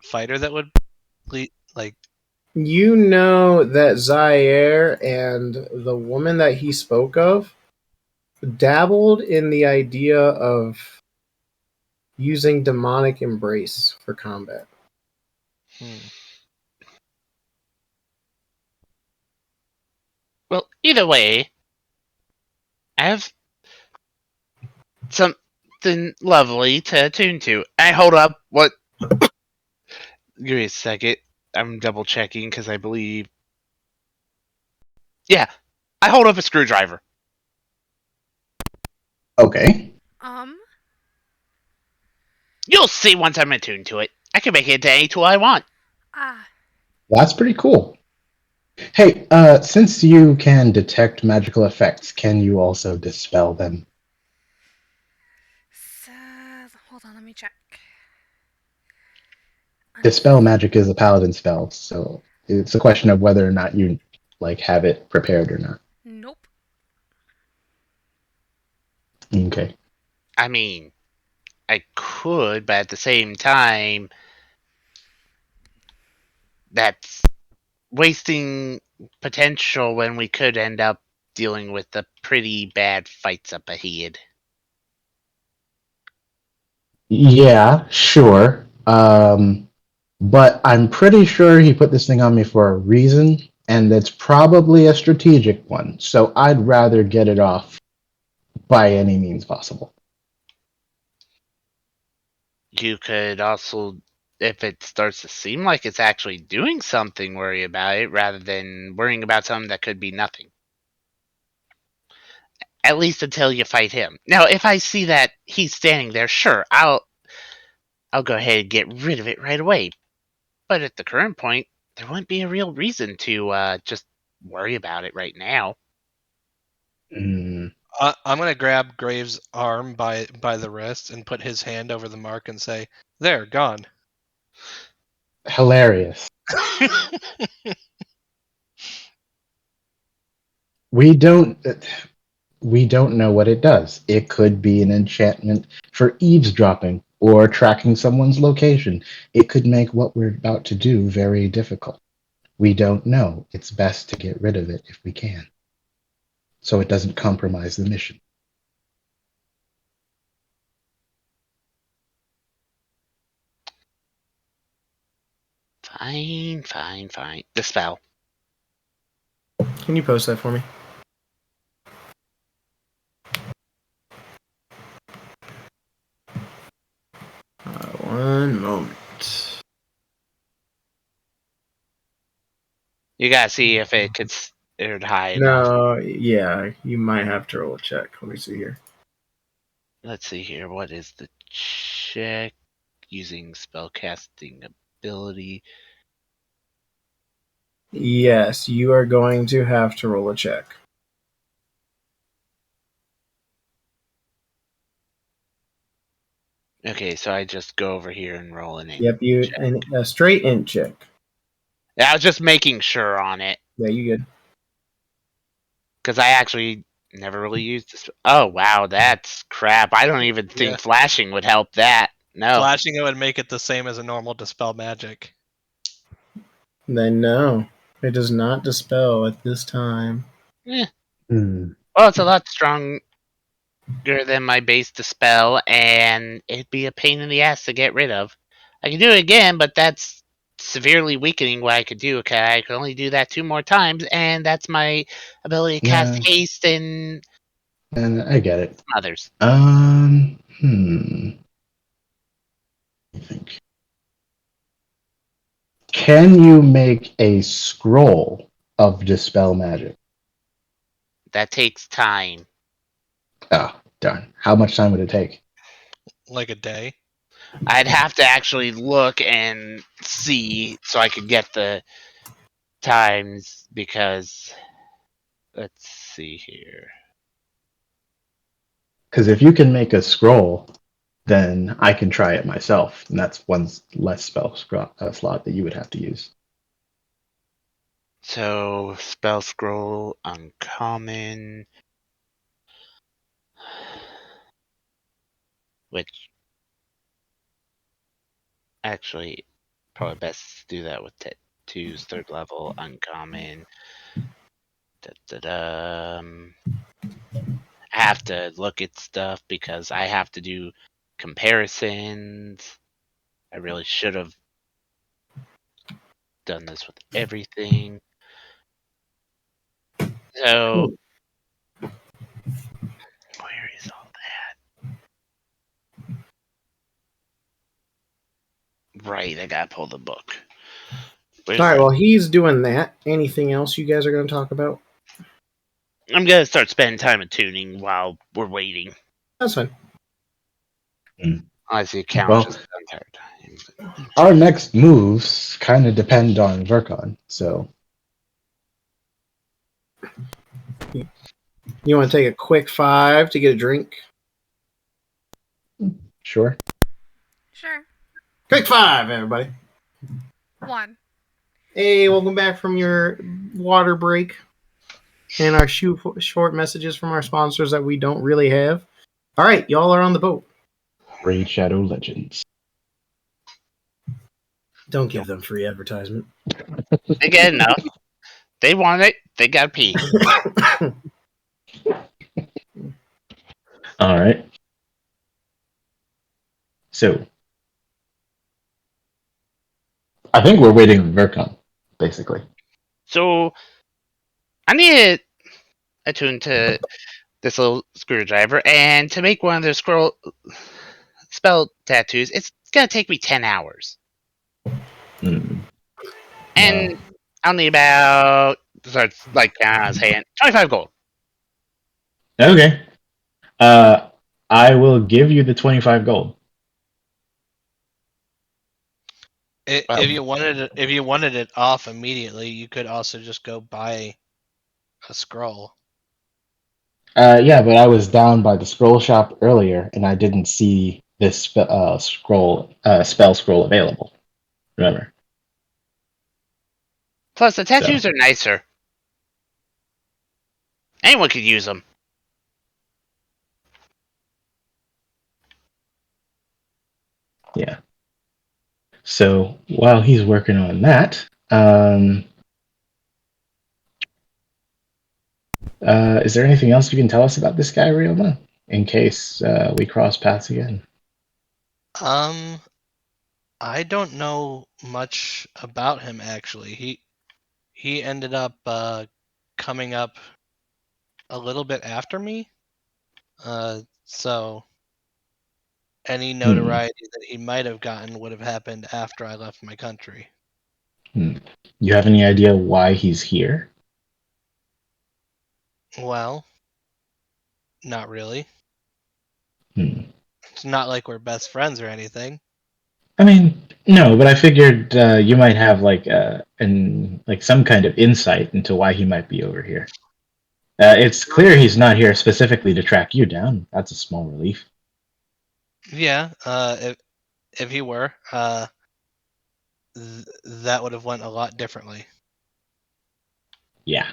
fighter that would like? You know that Zaire and the woman that he spoke of dabbled in the idea of using demonic embrace for combat. well, either way, I have something lovely to attune to. I hold up what. Give me a second. I'm double checking because I believe. Yeah, I hold up a screwdriver. Okay. You'll see once I'm attuned to it. I can make it into any tool I want. That's pretty cool. Hey, since you can detect magical effects, can you also dispel them? Hold on, let me check. Dispel magic is a paladin spell, so it's a question of whether or not you like have it prepared or not. Nope. Okay. I mean, I could, but at the same time, that's wasting potential when we could end up dealing with the pretty bad fights up ahead. Yeah, sure. But I'm pretty sure he put this thing on me for a reason, and it's probably a strategic one. So I'd rather get it off by any means possible. You could also, if it starts to seem like it's actually doing something, worry about it rather than worrying about something that could be nothing. At least until you fight him. Now, if I see that he's standing there, sure, I'll go ahead and get rid of it right away. But at the current point, there wouldn't be a real reason to just worry about it right now. Mm, I'm gonna grab Graves' arm by the wrist and put his hand over the mark and say, "There, gone." hilarious. We don't. We don't know what it does. It could be an enchantment for eavesdropping or tracking someone's location. It could make what we're about to do very difficult. We don't know. It's best to get rid of it if we can, so it doesn't compromise the mission. Fine, fine, fine. Dispel. Can you post that for me? One moment. You gotta see if it considered high enough. No, yeah, you might have to roll a check. Let me see here. Let's see here. What is the check? Using spellcasting ability. Yes, you are going to have to roll a check. Okay, so I just go over here and roll an int. Yep, you check. and a straight int check. I was just making sure on it. Yeah, you good. Because I actually never really used this. Oh, wow, that's crap. I don't even think Yeah. flashing would help that. No. Flashing it would make it the same as a normal dispel magic. Then no, it does not dispel at this time. Eh. Hmm. Well, it's a lot stronger than my base dispel, and it'd be a pain in the ass to get rid of. I can do it again, but that's severely weakening what I could do. Okay, I can only do that 2 more times, and that's my ability to cast Yeah. haste and And I get it. others. I think. Can you make a scroll of dispel magic? That takes time. Oh, darn. How much time would it take? Like a day. I'd have to actually look and see so I could get the times because let's see here. Because if you can make a scroll, then I can try it myself, and that's one less spell slot that you would have to use. So spell scroll uncommon, which actually probably best to do that with tattoos, 3rd level uncommon. I have to look at stuff because I have to do comparisons. I really should have done this with everything. So, where is all that? Right, I gotta pull the book. Where's All right, that? well, he's doing that. Anything else you guys are going to talk about? I'm gonna start spending time attuning while we're waiting. That's fine. I see count Well, just the entire time. our next moves kind of depend on Vercon, so You want to take a quick 5 to get a drink? sure. Sure. Quick 5, everybody. 1. Hey, welcome back from your water break and our short messages from our sponsors that we don't really have. All right, y'all are on the boat. Raid Shadow Legends. Don't give them free advertisement. They get enough. They want it. They gotta pee. All right. So I think we're waiting on Vercom, basically. So I need to attune to this little screwdriver, and to make one of those scroll spell tattoos, it's gonna take me 10 hours. Hmm. And Wow. I'll need about, starts like I was saying, 25 gold. Okay. I will give you the 25 gold. Well, If you wanted it off immediately, you could also just go buy a scroll. Yeah, but I was down by the scroll shop earlier, and I didn't see this spell scroll available. Remember? plus the So tattoos are nicer. Anyone could use them. yeah. So while he's working on that, is there anything else you can tell us about this guy, Ryoma, in case we cross paths again? I don't know much about him actually. He ended up coming up a little bit after me. So any Hmm. notoriety that he might have gotten would have happened after I left my country. You have any idea why he's here? Well, not really. Hmm. It's not like we're best friends or anything. I mean, no, but I figured you might have like some kind of insight into why he might be over here. It's clear he's not here specifically to track you down. That's a small relief. Yeah, if he were, that would have went a lot differently. Yeah,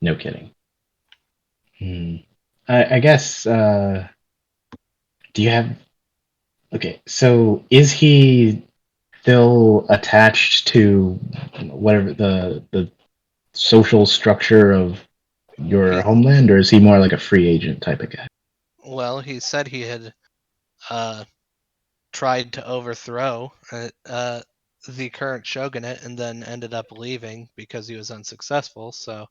no kidding. Hmm. I guess. Do you have? Okay, so is he still attached to whatever the social structure of your He homeland, or is he more like a free agent type of guy? Well, he said he had uh, tried to overthrow the current shogunate and then ended up leaving because he was unsuccessful. So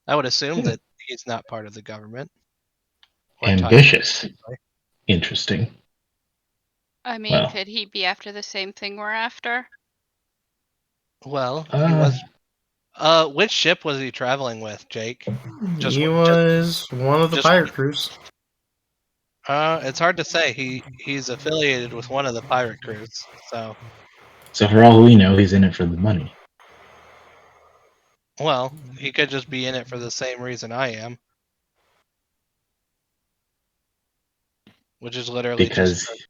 I would assume Hmm. that he's not part of the government or tied to it. Ambitious. Interesting. I mean, Well, could he be after the same thing we're after? Well, he uh, was. Which ship was he traveling with, Jake? Just, He just, was one of the just. pirate crews. It's hard to say. He's affiliated with one of the pirate crews. So, so for all we know, he's in it for the money well, he could just be in it for the same reason I am, which is literally just because.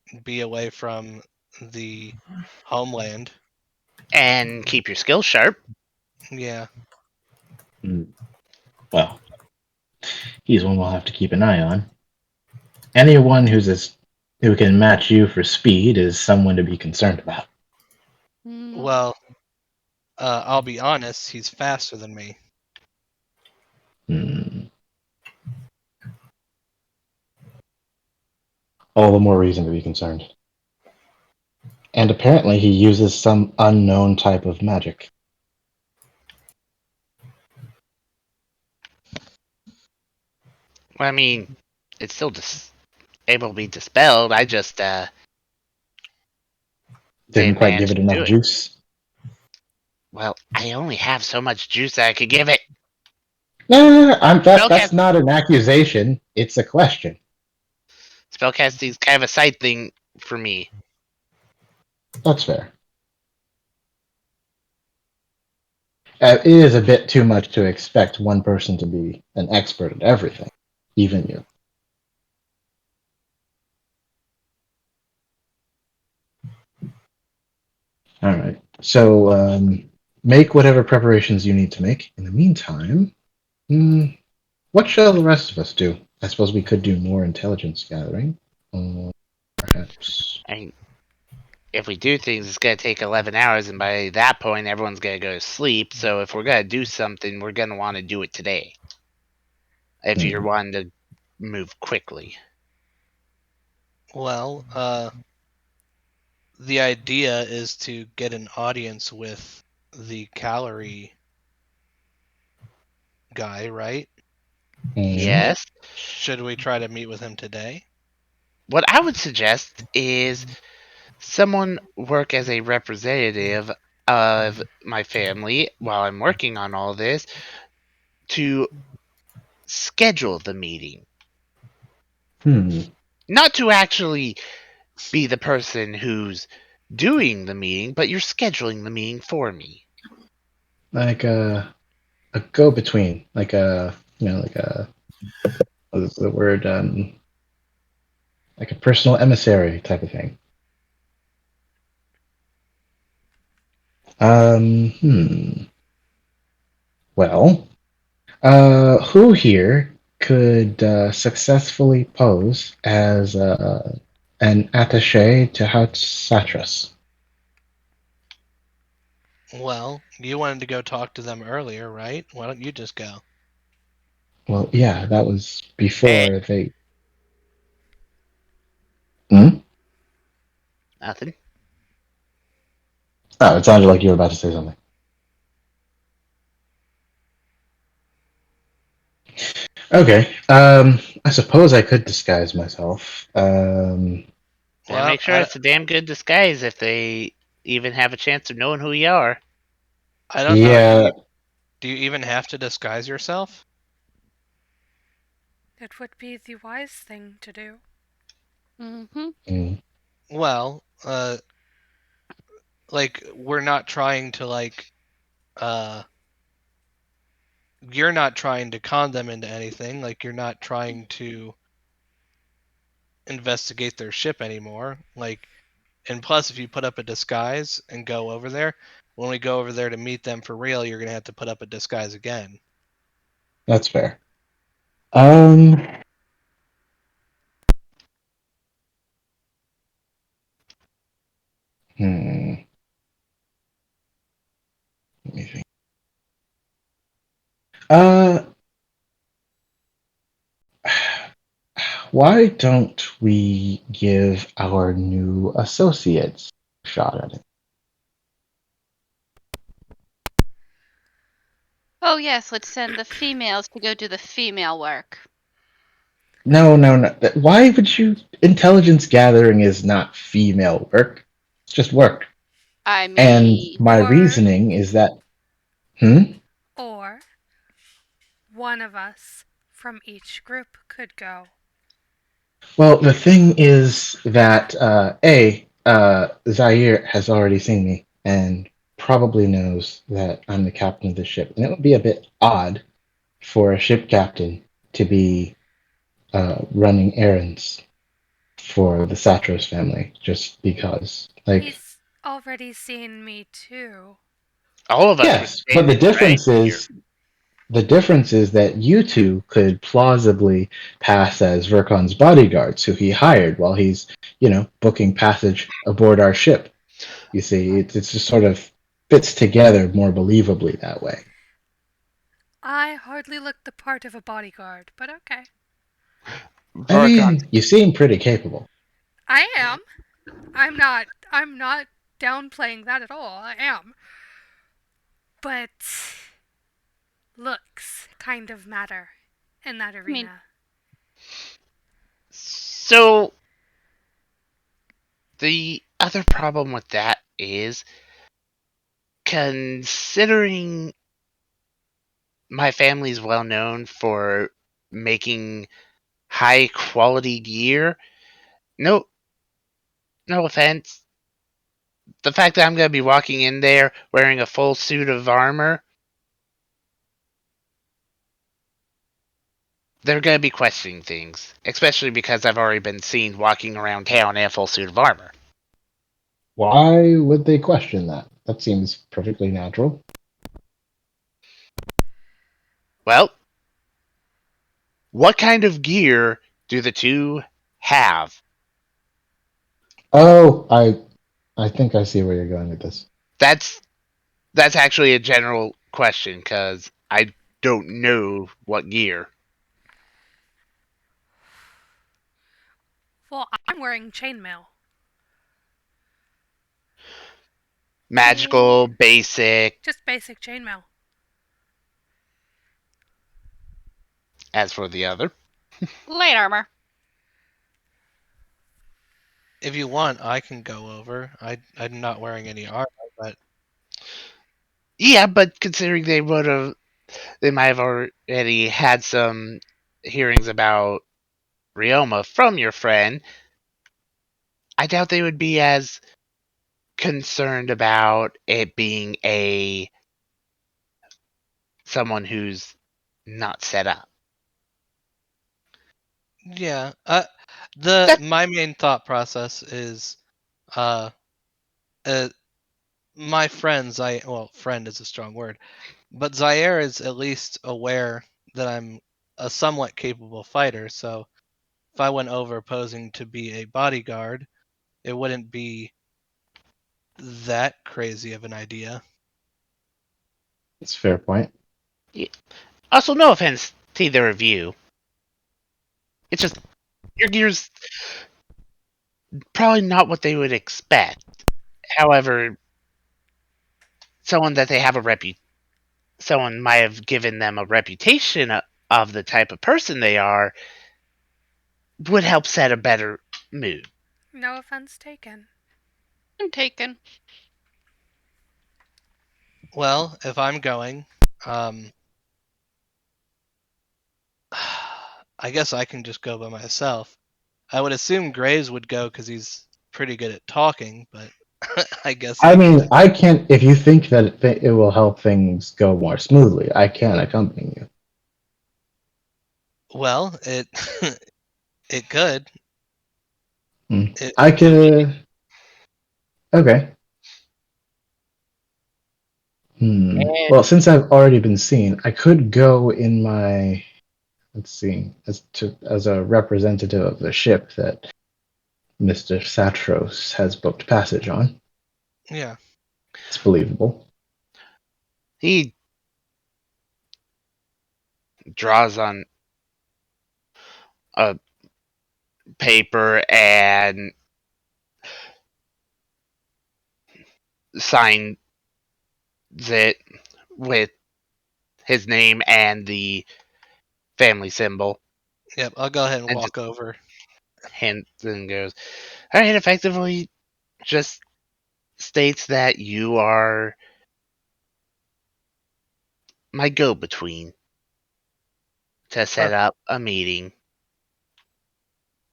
to be away from the homeland. And keep your skills sharp. Yeah. Mm, well, he's one we'll have to keep an eye on. Anyone who can match you for speed is someone to be concerned about. Hmm. Well, I'll be honest. He's faster than me. Hmm. All the more reason to be concerned. And apparently, he uses some unknown type of magic. Well, I mean, it's still able to be dispelled. I just Didn't didn't quite give manage it to do enough it. juice. Well, I only have so much juice that I could give it. No, that's Spellcast, not an accusation. It's a question. spellcasting is kind of a side thing for me. That's fair. It is a bit too much to expect one person to be an expert at everything, even you. All right. So make whatever preparations you need to make. In the meantime, what shall the rest of us do? I suppose we could do more intelligence gathering. Perhaps. I mean, if we do things, it's going to take 11 hours, and by that point, everyone's going to go to sleep. So if we're going to do something, we're going to want to do it today. If you're wanting to move quickly. Well, the idea is to get an audience with the calorie guy, right? Yes. Should we try to meet with him today? What I would suggest is someone work as a representative of my family while I'm working on all this to schedule the meeting. Not to actually be the person who's doing the meeting, but you're scheduling the meeting for me. Like a go between, like a like a what is the word? Like a personal emissary type of thing. Well, who here could successfully pose as an attaché to Hatsatras? Well, you wanted to go talk to them earlier, right? Why don't you just go? Well, yeah, that was before they. Hmm? Nothing. Oh, it sounded like you were about to say something. Okay. I suppose I could disguise myself. Well, make sure it's a damn good disguise if they even have a chance of knowing who you are. I don't know. Yeah. Do you even have to disguise yourself? It would be the wise thing to do. Well, like we're not trying to you're not trying to con them into anything. Like you're not trying to investigate their ship anymore. Like, and plus, if you put up a disguise and go over there, when we go over there to meet them for real, you're gonna have to put up a disguise again. That's fair. Let me think. Why don't we give our new associates a shot at it? Oh, yes, let's send the females to go do the female work. No. Why would you? Intelligence gathering is not female work. It's just work. I mean, And my reasoning is that. Or one of us from each group could go. Well, the thing is that Zaire has already seen me and probably knows that I'm the captain of the ship, and it would be a bit odd for a ship captain to be running errands for the Satros family just because. Like, he's already seen me too. All of us yes, but the difference is that you two could plausibly pass as Verkon's bodyguards, who he hired while he's, booking passage aboard our ship. You see, it's just sort of fits together more believably that way. I hardly look the part of a bodyguard, but okay. I mean, you seem pretty capable. I am. I'm not downplaying that at all. I am. But looks kind of matter in that arena. So the other problem with that is considering my family's well known for making high quality gear. No offense. The fact that I'm going to be walking in there wearing a full suit of armor, they're going to be questioning things, especially because I've already been seen walking around town in a full suit of armor. Why would they question that? That seems perfectly natural. Well, what kind of gear do the two have? Oh, I think I see where you're going with this. That's actually a general question because I don't know what gear. Well, I'm wearing chainmail. Magical, basic. Just basic chainmail. As for the other, Light armor. If you want, I can go over. I'm not wearing any armor, but yeah, but considering they might have already had some hearings about Ryoma from your friend, I doubt they would be as concerned about it being someone who's not set up. yeah. That My main thought process is, uh, uh my friends. Friend is a strong word, but Zaire is at least aware that I'm a somewhat capable fighter. So if I went over posing to be a bodyguard, it wouldn't be that crazy of an idea. It's a fair point. also, no offense to either of you. It's just your gear's probably not what they would expect. However, someone that they have someone might have given them a reputation of the type of person they are would help set a better mood. No offense taken. Taken. Well, if I'm going, I guess I can just go by myself. I would assume Graves would go because he's pretty good at talking, but I guess I he can. mean, I can't. If you think that it will help things go more smoothly, I can accompany you. Well, it it could. Hmm. It, I could. Okay. Well, since I've already been seen, I could go in my. Let's see, as a representative of the ship that Mr. Satros has booked passage on. yeah. It's believable. He draws on a paper and signs it with his name and the family symbol, Yep. I'll go ahead and and just walk over. hints and goes, all right, effectively just states that you are my go-between to set Perfect. up a meeting.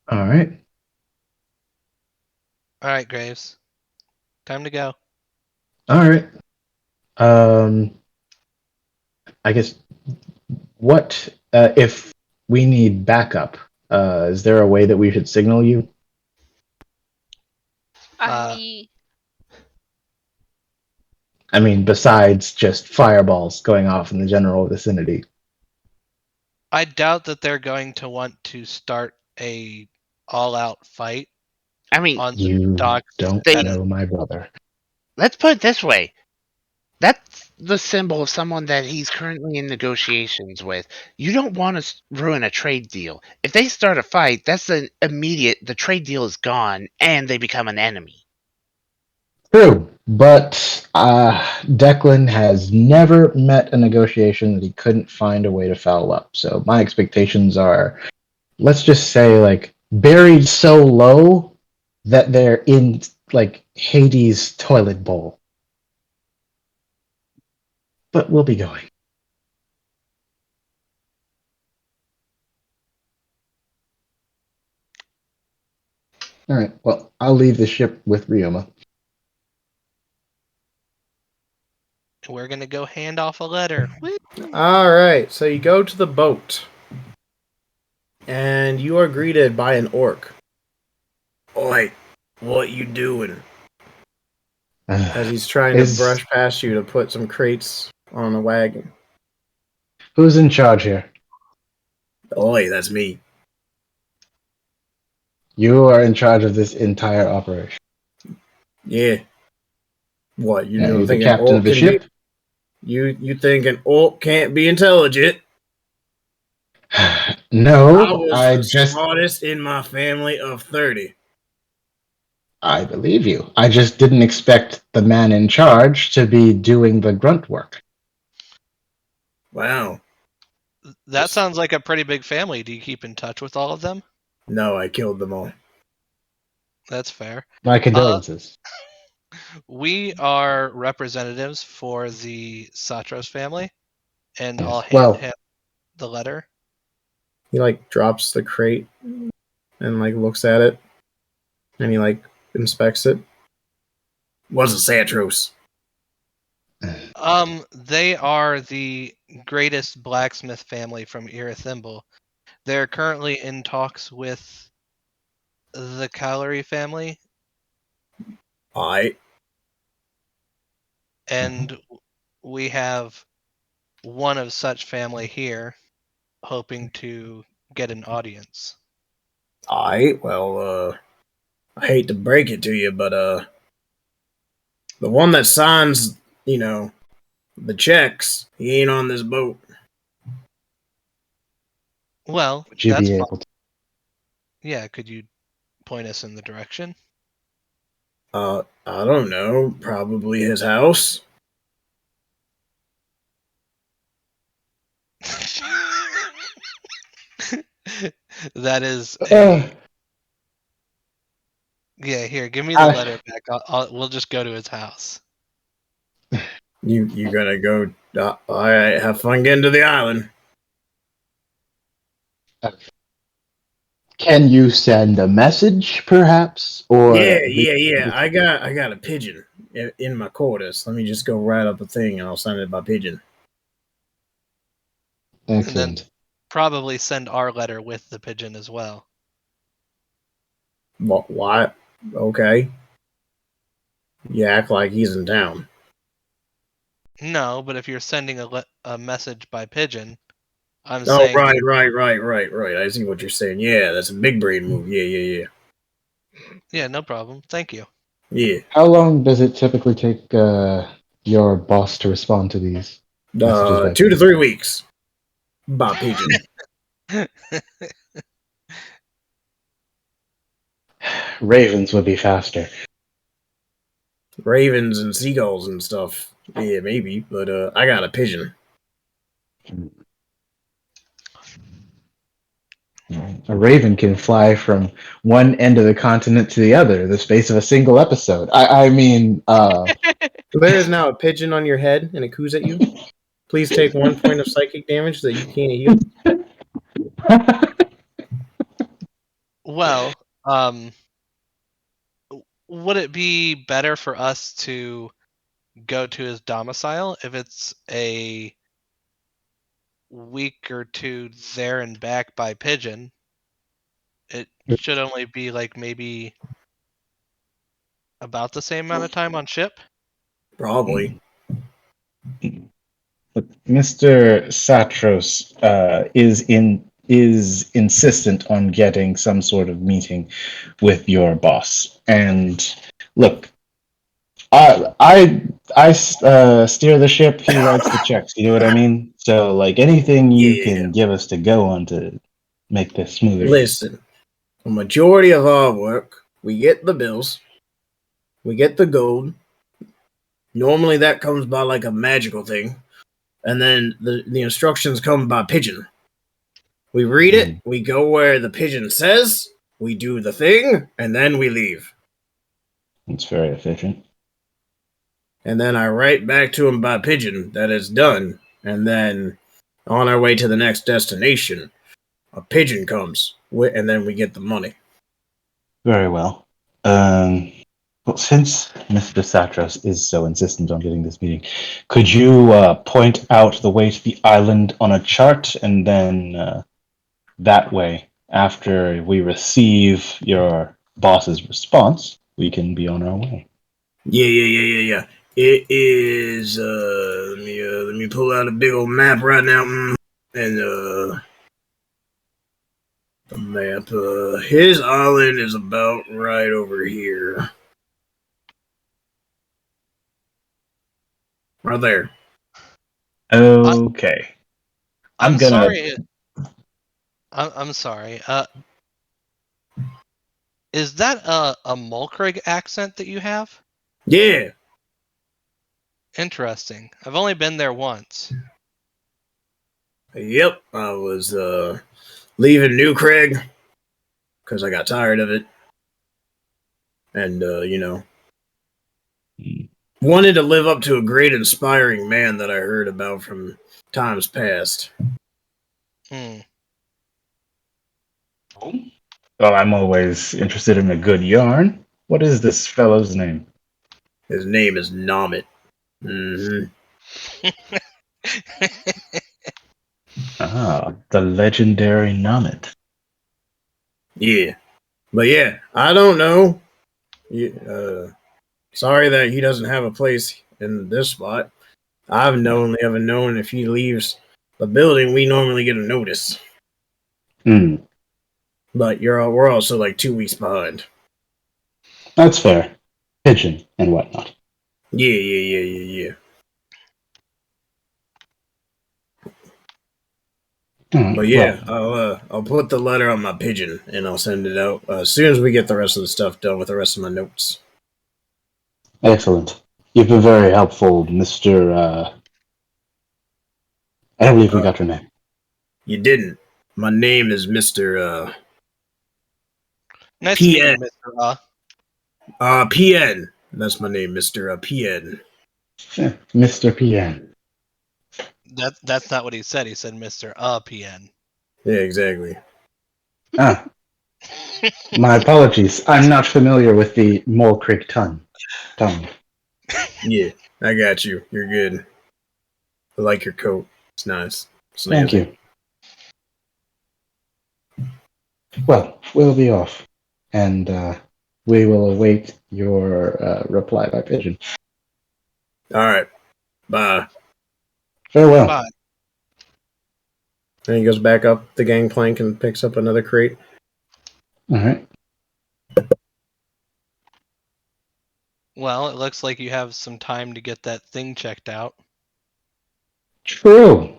All right. All right, Graves. Time to go. All right. I guess what if we need backup? Is there a way that we should signal you? I Uh, mean, I mean, besides just fireballs going off in the general vicinity. I doubt that they're going to want to start a all-out fight I mean, on the You docks don't they at a. know my brother. let's put it this way. That's the symbol of someone that he's currently in negotiations with. You don't want to ruin a trade deal. If they start a fight, that's an immediate. The trade deal is gone, and they become an enemy. True, but Declan has never met a negotiation that he couldn't find a way to foul up. So my expectations are, let's just say, like buried so low that they're in like Hades' toilet bowl. But we'll be going. All right. Well, I'll leave the ship with Ryoma. We're gonna go hand off a letter. Woo. All right, so you go to the boat, and you are greeted by an orc. Oi, what you doing? As he's trying to Is brush past you to put some crates on the wagon. who's in charge here? Oi, that's me. You are in charge of this entire operation. Yeah. What, Are you the think an captain of orc the can be... ship? You think an orc can't be intelligent? I No, was I the just smartest in my family of 30. I believe you. I just didn't expect the man in charge to be doing the grunt work. Wow. That sounds like a pretty big family. Do you keep in touch with all of them? No, I killed them all. That's fair. My condolences. We are representatives for the Satros family, and I'll Yes. hand Well, him the letter. He like drops the crate and like looks at it, and he like inspects it. Was a Satros. They are the greatest blacksmith family from Irithimble. They're currently in talks with the Calorie family, I and we have one of such family here hoping to get an audience. well, I hate to break it to you, but the one that signs, the checks, he ain't on this boat. Well, would you that's be fine. able to? Yeah, could you point us in the direction? I don't know, probably his house. That is Uh, a yeah. Here, give me the I, letter back. We'll just go to his house. You gonna go? All right, have fun getting to the island. can you send a message, perhaps, Yeah, or leave yeah, it to yeah. be I got a pigeon in my quarters. Let me just go write up a thing and I'll send it by pigeon. And then excellent? probably send our letter with the pigeon as well. What? Okay. You act like he's in town. No, but if you're sending a message by pigeon, I'm Oh, saying that right. I see what you're saying. Yeah, that's a big brain move. Yeah. yeah, no problem. Thank you. Yeah. How long does it typically take your boss to respond to these messages by 2 to pigeon? 3 weeks by pigeon. Ravens would be faster. Ravens and seagulls and stuff. Yeah, maybe, but I got a pigeon. A raven can fly from one end of the continent to the other in the space of a single episode. I mean, So there is now a pigeon on your head and it coos at you. Please take 1 point of psychic damage that you can't heal. Well, would it be better for us to go to his domicile if it's a week or two there and back by pigeon? It should only be like maybe about the same amount of time on ship. Probably. Mr. Satros is insistent on getting some sort of meeting with your boss. And look, I steer the ship. He writes the checks. You know what I mean? So like anything you Yeah. can give us to go on to make this smoother. Listen, a majority of our work, we get the bills, we get the gold. Normally that comes by like a magical thing. And then the instructions come by pigeon. We read it, we go where the pigeon says, we do the thing, and then we leave. It's very efficient. And then I write back to him by pigeon that it's done. And then on our way to the next destination, a pigeon comes, and then we get the money. Very well. Well, since Mr. Satros is so insistent on getting this meeting, could you point out the way to the island on a chart, and then that way, after we receive your boss's response, we can be on our way. Yeah. It is. Let me pull out a big old map right now, and the map. His island is about right over here. Right there. Okay. I'm gonna. sorry. I'm sorry. Is that a Mulcrig accent that you have? Yeah. Interesting. I've only been there once. Yep. I was leaving New Craig because I got tired of it. And, wanted to live up to a great inspiring man that I heard about from times past. Hmm. Well, I'm always interested in a good yarn. What is this fellow's name? His name is Nomit. Mm-hmm. Ah, the legendary Nomit. Yeah. But yeah, I don't know. Sorry that he doesn't have a place in this spot. Only ever known if he leaves the building, we normally get a notice. Hmm, But we're also like 2 weeks behind. that's fair. Pigeon and whatnot. Yeah. But yeah, I'll put the letter on my pigeon and I'll send it out as soon as we get the rest of the stuff done with the rest of my notes. Excellent. You've been very helpful, Mr. I don't believe we got your name. You didn't. My name is Mr. Nice to meet you, PN. Mr. PN. That's my name, Mr. PN. Mr. PN. That's not what he said. He said Mr. PN. Yeah, exactly. Ah, my apologies. I'm not familiar with the Mole Creek tongue. Yeah, I got you. You're good. I like your coat. It's nice. Thank you. Well, we'll be off, and we will await your reply by pigeon. All right. Bye. Farewell. Bye. And he goes back up the gangplank and picks up another crate. All right. Well, it looks like you have some time to get that thing checked out. True.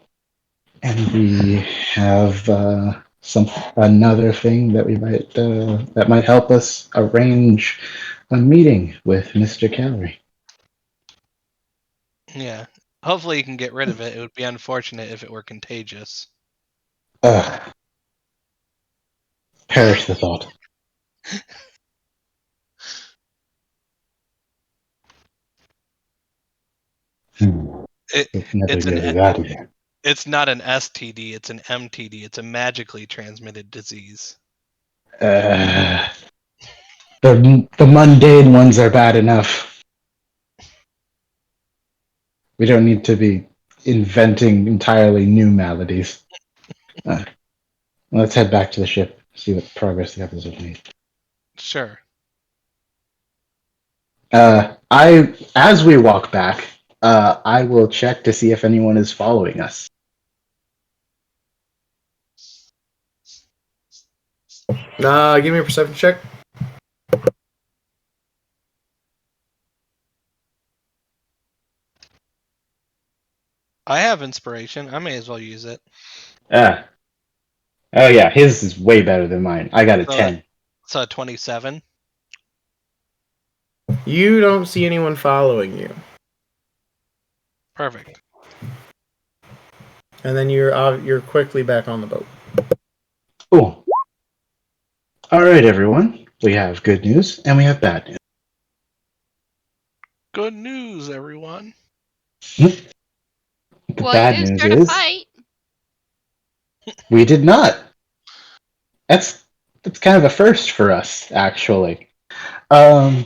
And we have another thing that we might that might help us arrange a meeting with Mr. Calorie. Yeah. Hopefully you can get rid of it. It would be unfortunate if it were contagious. Perish the thought. Never It's go an to that again. It's not an STD, it's an MTD. It's a magically transmitted disease. The mundane ones are bad enough. We don't need to be inventing entirely new maladies. Let's head back to the ship, see what progress the others have made. Sure. As we walk back, I will check to see if anyone is following us. Give me a perception check. I have inspiration. I may as well use it. Oh yeah, his is way better than mine. I got a 10. So 27. You don't see anyone following you. Perfect. And then you're quickly back on the boat. Cool. All right, everyone. We have good news and we have bad news. Good news, everyone. The Well, bad you didn't news start a is fight. we did not. That's kind of a first for us, actually. But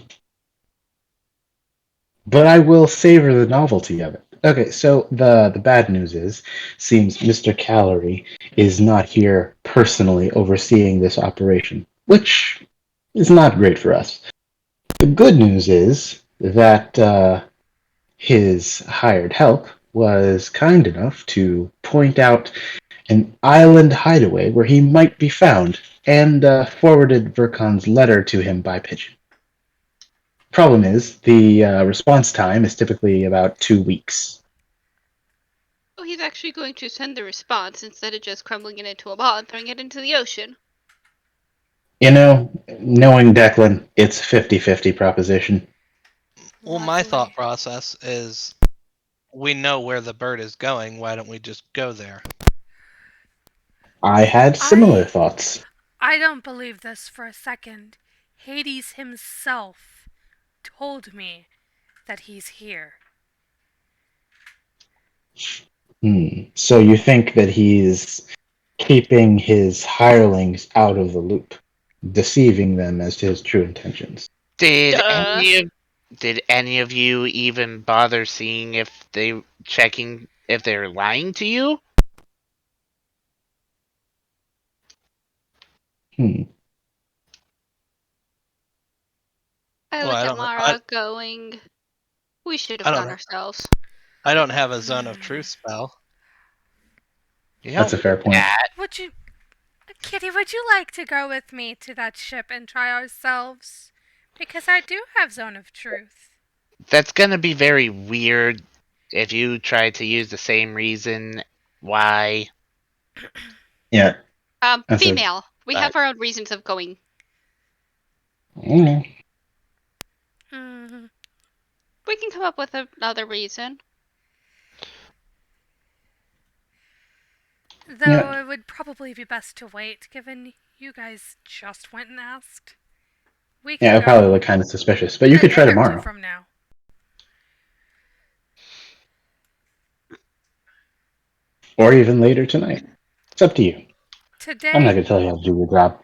I will savor the novelty of it. Okay, so the bad news seems Mr. Calorie is not here personally overseeing this operation, which is not great for us. The good news is that his hired help was kind enough to point out an island hideaway where he might be found, and forwarded Verkon's letter to him by pigeon. Problem is, the response time is typically about 2 weeks. Oh, he's actually going to send the response instead of just crumbling it into a ball and throwing it into the ocean. You know, knowing Declan, it's 50-50 proposition. Well, my thought Luckily. process is we know where the bird is going. Why don't we just go there? I had similar thoughts. I don't believe this for a second. Hades himself told me that he's here. So you think that he's keeping his hirelings out of the loop, deceiving them as to his true intentions? Did Duh. any of you even bother seeing if they're lying to you? Hmm. I Well, look I at don't. Mara going, we should I have don't. gone ourselves. I don't have a zone of truth spell. You That's a don't fair need point. that. Would you, Kitty, would you like to go with me to that ship and try ourselves? Because I do have Zone of Truth. That's gonna be very weird if you try to use the same reason why. Yeah. That's a. Female. We have our own reasons of going. Mm, Hmm. We can come up with another reason. Though Yeah. it would probably be best to wait, given you guys just went and asked. We could Yeah, it go probably look kind of suspicious, but in you a could try day or two tomorrow. from now. Or even later tonight. It's up to you. I'm not Today, going to tell you how to do your job.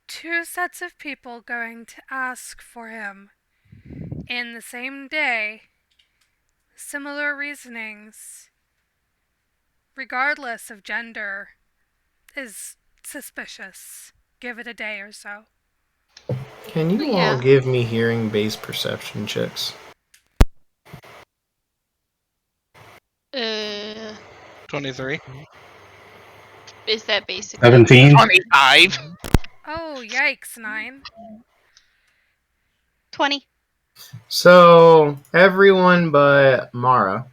2 sets of people going to ask for him in the same day. Similar reasonings, regardless of gender, is suspicious. Give it a day or so. Can you all Yeah. give me hearing-based perception checks? 23. Is that basically 17? 25. Oh, yikes, 9. 20? So everyone but Mara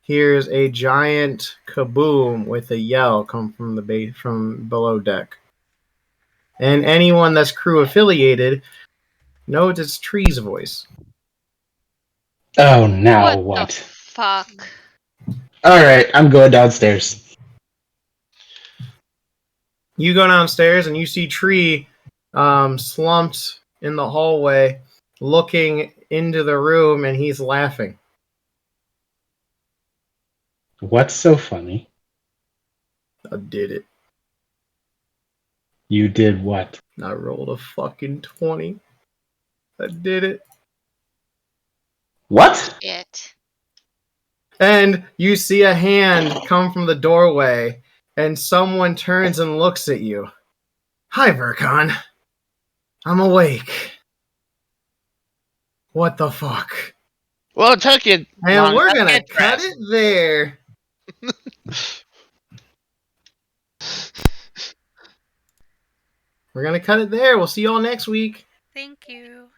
hears a giant kaboom with a yell come from from below deck, and anyone that's crew affiliated knows it's Tree's voice. Oh, now What the what? fuck? Alright, I'm going downstairs. You go downstairs and you see Tree slumped in the hallway, looking into the room, and he's laughing. What's so funny? I did it. You did what? I rolled a fucking 20. I did it. What? It. And you see a hand come from the doorway, and someone turns and looks at you. Hi, Vercon. I'm awake. What the fuck? Well, it took you And long we're enough to gonna get cut dressed. it there. We're gonna cut it there. We'll see y'all next week. Thank you.